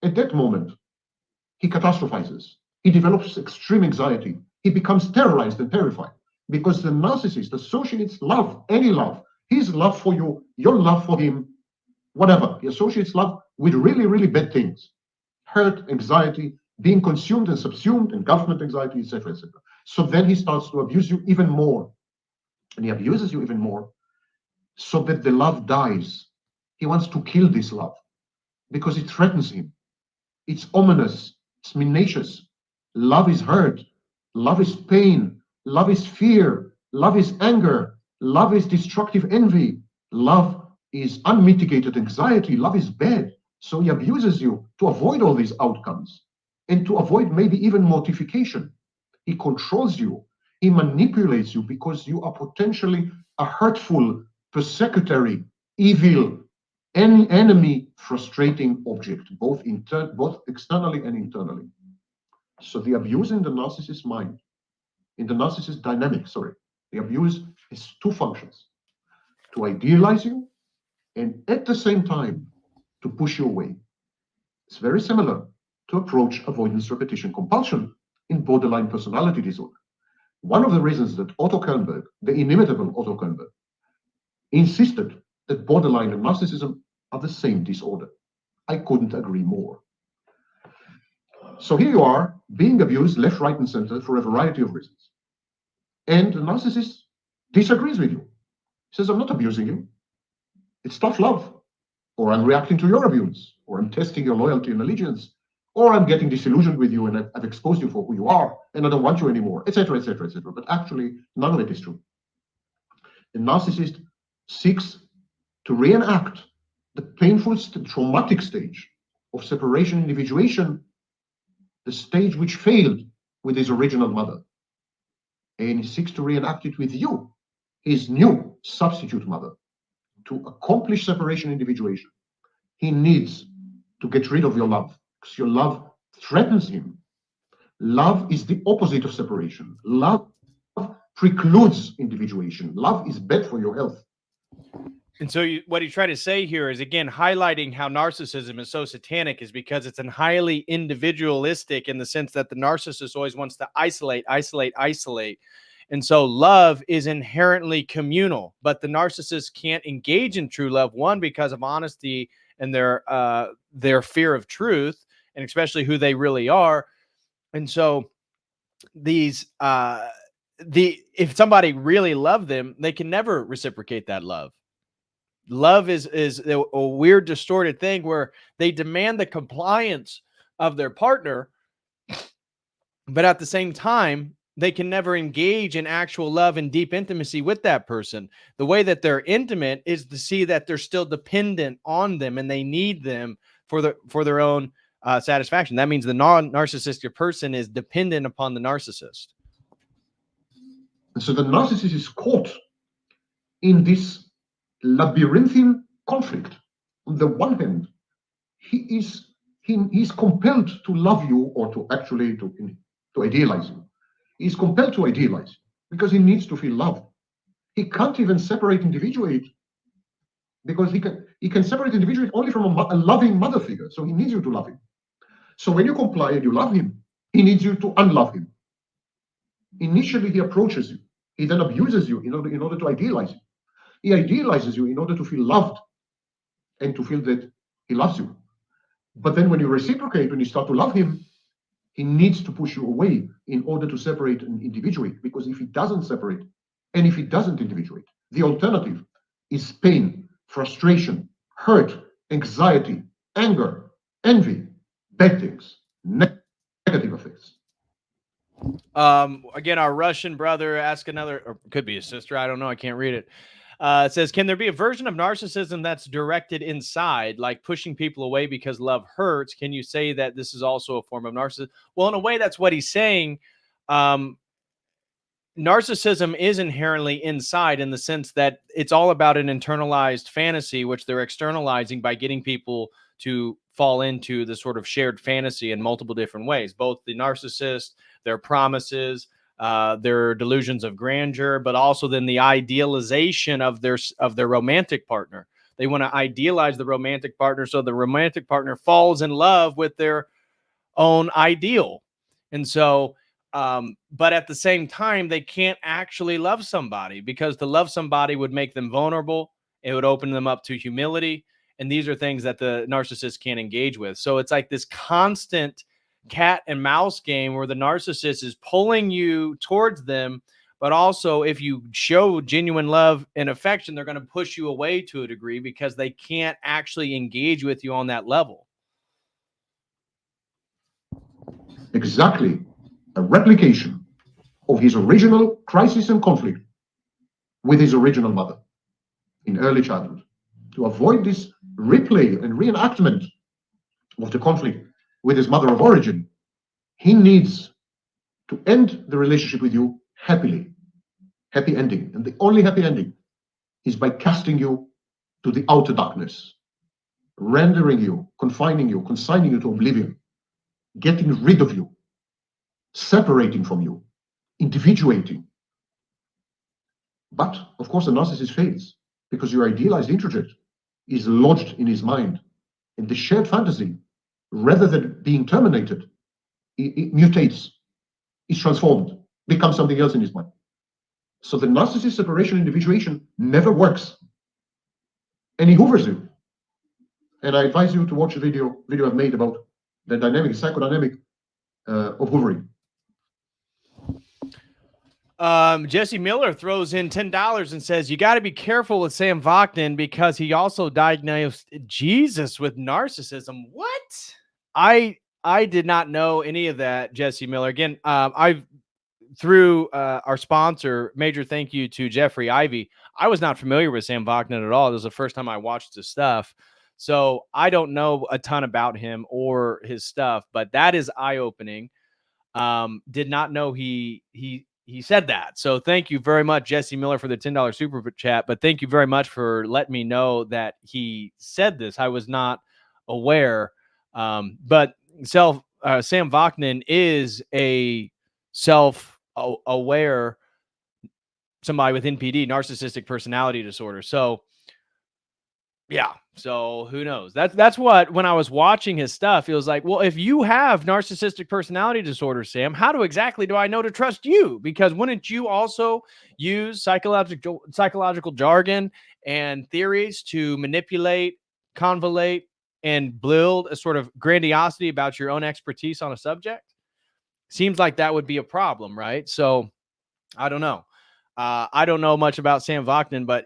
he catastrophizes. He develops extreme anxiety. He becomes terrorized and terrified because the narcissist associates love, any love, his love for you, your love for him, whatever. He associates love with really, really bad things. Hurt, anxiety, being consumed and subsumed, engulfment anxiety, etc., etc. So then he starts to abuse you even more. And he abuses you even more so that the love dies. He wants to kill this love because it threatens him. It's ominous. It's minacious. Love is hurt. Love is pain. Love is fear. Love is anger. Love is destructive envy. Love is unmitigated anxiety. Love is bad. So he abuses you to avoid all these outcomes and to avoid maybe even mortification. He controls you. He manipulates you because you are potentially a hurtful, persecutory, evil, enemy, frustrating object, both externally and internally. So the abuse in the narcissist mind, in the narcissist dynamic, the abuse has two functions: to idealize you and at the same time to push you away. It's very similar to approach avoidance repetition compulsion in borderline personality disorder. One of the reasons that Otto Kernberg, the inimitable Otto Kernberg, insisted that borderline and narcissism are the same disorder. I couldn't agree more. So here you are, being abused left, right, and center for a variety of reasons. And the narcissist disagrees with you. He says, I'm not abusing you. It's tough love. Or I'm reacting to your abuse. Or I'm testing your loyalty and allegiance. Or I'm getting disillusioned with you and I've exposed you for who you are and I don't want you anymore, etc., etc., etc. But actually, none of it is true. The narcissist seeks to reenact the painful, traumatic stage of separation, individuation, the stage which failed with his original mother. And he seeks to reenact it with you, his new substitute mother. To accomplish separation, individuation, he needs to get rid of your love. Because your love threatens him. Love is the opposite of separation. Love precludes individuation. Love is bad for your health. And so what he's trying to say here is, again, highlighting how narcissism is so satanic is because it's highly individualistic in the sense that the narcissist always wants to isolate. And so love is inherently communal, but the narcissist can't engage in true love, one, because of honesty and their fear of truth, and especially who they really are. And so if somebody really loved them, they can never reciprocate that love. Love is a weird, distorted thing where they demand the compliance of their partner, but at the same time, they can never engage in actual love and deep intimacy with that person. The way that they're intimate is to see that they're still dependent on them and they need them for their own satisfaction. That means the non-narcissistic person is dependent upon the narcissist. And so the narcissist is caught in this labyrinthine conflict. On the one hand, he's compelled to love you, or to actually to idealize you. He's compelled to idealize because he needs to feel loved. He can't even separate, individuate, because he can separate, individuate only from a loving mother figure. So he needs you to love him. So when you comply and you love him, he needs you to unlove him. Initially, he approaches you. He then abuses you in order to idealize you. He idealizes you in order to feel loved and to feel that he loves you. But then when you reciprocate, when you start to love him, he needs to push you away in order to separate and individuate. Because if he doesn't separate and if he doesn't individuate, the alternative is pain, frustration, hurt, anxiety, anger, envy, bad things, negative effects. Again, our Russian brother asked another, or could be a sister, I don't know, I can't read it. It says, can there be a version of narcissism that's directed inside, like pushing people away because love hurts? Can you say that this is also a form of narcissism? Well, in a way, that's what he's saying. Narcissism is inherently inside, in the sense that it's all about an internalized fantasy, which they're externalizing by getting people to fall into the sort of shared fantasy in multiple different ways, both the narcissist, their promises, their delusions of grandeur, but also then the idealization of their romantic partner. They want to idealize the romantic partner, so the romantic partner falls in love with their own ideal. And so, but at the same time, they can't actually love somebody, because to love somebody would make them vulnerable. It would open them up to humility. And these are things that the narcissist can't engage with. So it's like this constant cat and mouse game where the narcissist is pulling you towards them, but also if you show genuine love and affection, they're going to push you away to a degree because they can't actually engage with you on that level. Exactly. A replication of his original crisis and conflict with his original mother in early childhood. To avoid this replay and reenactment of the conflict with his mother of origin, he needs to end the relationship with you happily. Happy ending. And the only happy ending is by casting you to the outer darkness, rendering you, confining you, consigning you to oblivion, getting rid of you, separating from you, individuating. But, of course, the narcissist fails, because your idealized introject is lodged in his mind. And the shared fantasy, rather than being terminated, it mutates, is transformed, becomes something else in his mind. So the narcissist separation individuation never works. And he hoovers you. And I advise you to watch a video I've made about the dynamic, psychodynamic of hoovering. Jesse Miller throws in $10 and says, you got to be careful with Sam Vaknin because he also diagnosed Jesus with narcissism. What? I did not know any of that, Jesse Miller. Again, through our sponsor, major thank you to Jeffrey Ivey. I was not familiar with Sam Vaknin at all. This was the first time I watched his stuff. So I don't know a ton about him or his stuff, but that is eye-opening. Did not know he said that. So thank you very much, Jesse Miller, for the $10 super chat. But thank you very much for letting me know that he said this. I was not aware. But Sam Vaknin is a self-aware somebody with NPD, narcissistic personality disorder. So yeah. So who knows? That's what, when I was watching his stuff, it was like, well, if you have narcissistic personality disorder, Sam, how exactly do I know to trust you? Because wouldn't you also use psychological jargon and theories to manipulate, convolute, and build a sort of grandiosity about your own expertise on a subject? Seems like that would be a problem, right? So I don't know. I don't know much about Sam Vaknin, but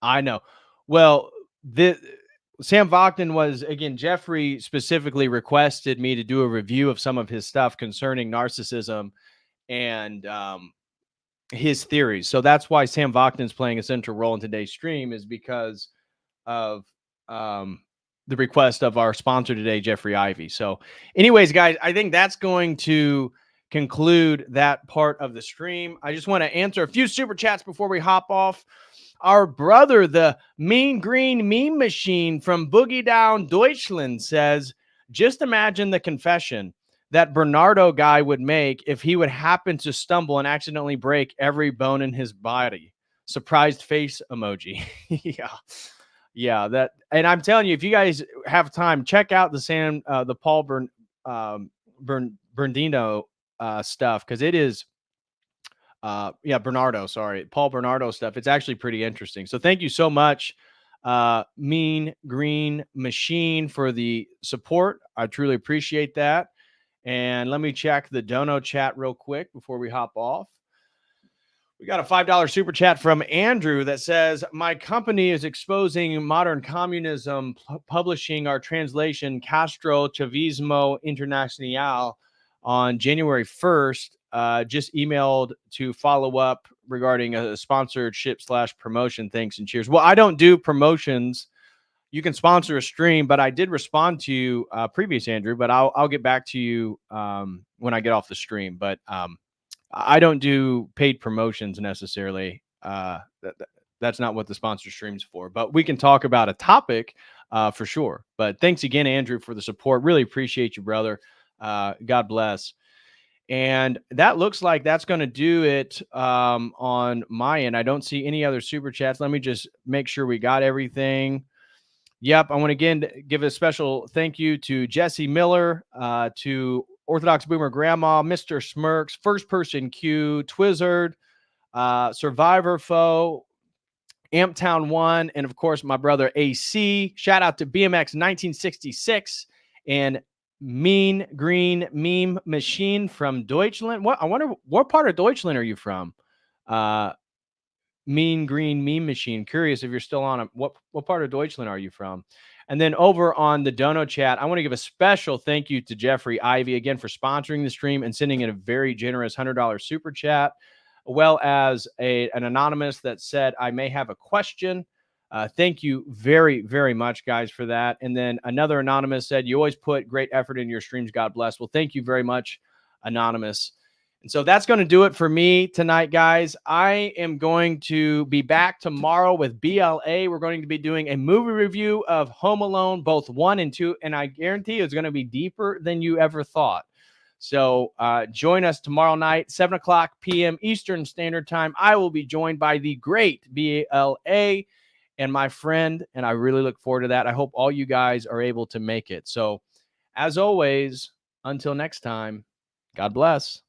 I know. Well, Sam Vaknin was, again, Jeffrey specifically requested me to do a review of some of his stuff concerning narcissism. and his theories. So that's why Sam Vaknin's playing a central role in today's stream, is because of the request of our sponsor today, Jeffrey Ivey. So anyways, guys, I think that's going to conclude that part of the stream. I just want to answer a few super chats before we hop off. Our brother, the Mean Green Meme Machine from Boogie Down Deutschland, says, just imagine the confession that Bernardo guy would make if he would happen to stumble and accidentally break every bone in his body. Surprised face emoji. Yeah, that, and I'm telling you, if you guys have time, check out the Paul Bernardino stuff, because it is Bernardo, sorry, Paul Bernardo stuff. It's actually pretty interesting. So thank you so much, Mean Green Machine, for the support. I truly appreciate that. And let me check the dono chat real quick before we hop off. We got a $5 super chat from Andrew that says, my company is exposing modern communism, publishing our translation Castro Chavismo Internacional on January 1st. Just emailed to follow up regarding a sponsorship / promotion. Thanks and cheers. Well, I don't do promotions. You can sponsor a stream, but I did respond to you previous, Andrew, but I'll get back to you when I get off the stream. But I don't do paid promotions necessarily. That's not what the sponsor stream's for, but we can talk about a topic for sure. But thanks again, Andrew, for the support. Really appreciate you, brother. God bless. And that looks like that's going to do it on my end. I don't see any other super chats. Let me just make sure we got everything. Yep. I want to again give a special thank you to Jesse Miller, to Orthodox Boomer Grandma, Mr. Smirks, First Person Q, Twizzard, Survivor Foe, Amptown 1, and of course, my brother AC. Shout out to BMX 1966 and Mean Green Meme Machine from Deutschland. I wonder, what part of Deutschland are you from? Mean Green Meme Machine. Curious if you're still on. What part of Deutschland are you from? And then over on the dono chat, I want to give a special thank you to Jeffrey Ivey again for sponsoring the stream and sending in a very generous $100 super chat, as well as an anonymous that said, I may have a question. Thank you very, very much, guys, for that. And then another anonymous said, you always put great effort in your streams. God bless. Well, thank you very much, anonymous. And so that's going to do it for me tonight, guys. I am going to be back tomorrow with BLA. We're going to be doing a movie review of Home Alone, both 1 and 2. And I guarantee it's going to be deeper than you ever thought. So join us tomorrow night, 7 o'clock p.m. Eastern Standard Time. I will be joined by the great BLA and my friend, and I really look forward to that. I hope all you guys are able to make it. So as always, until next time, God bless.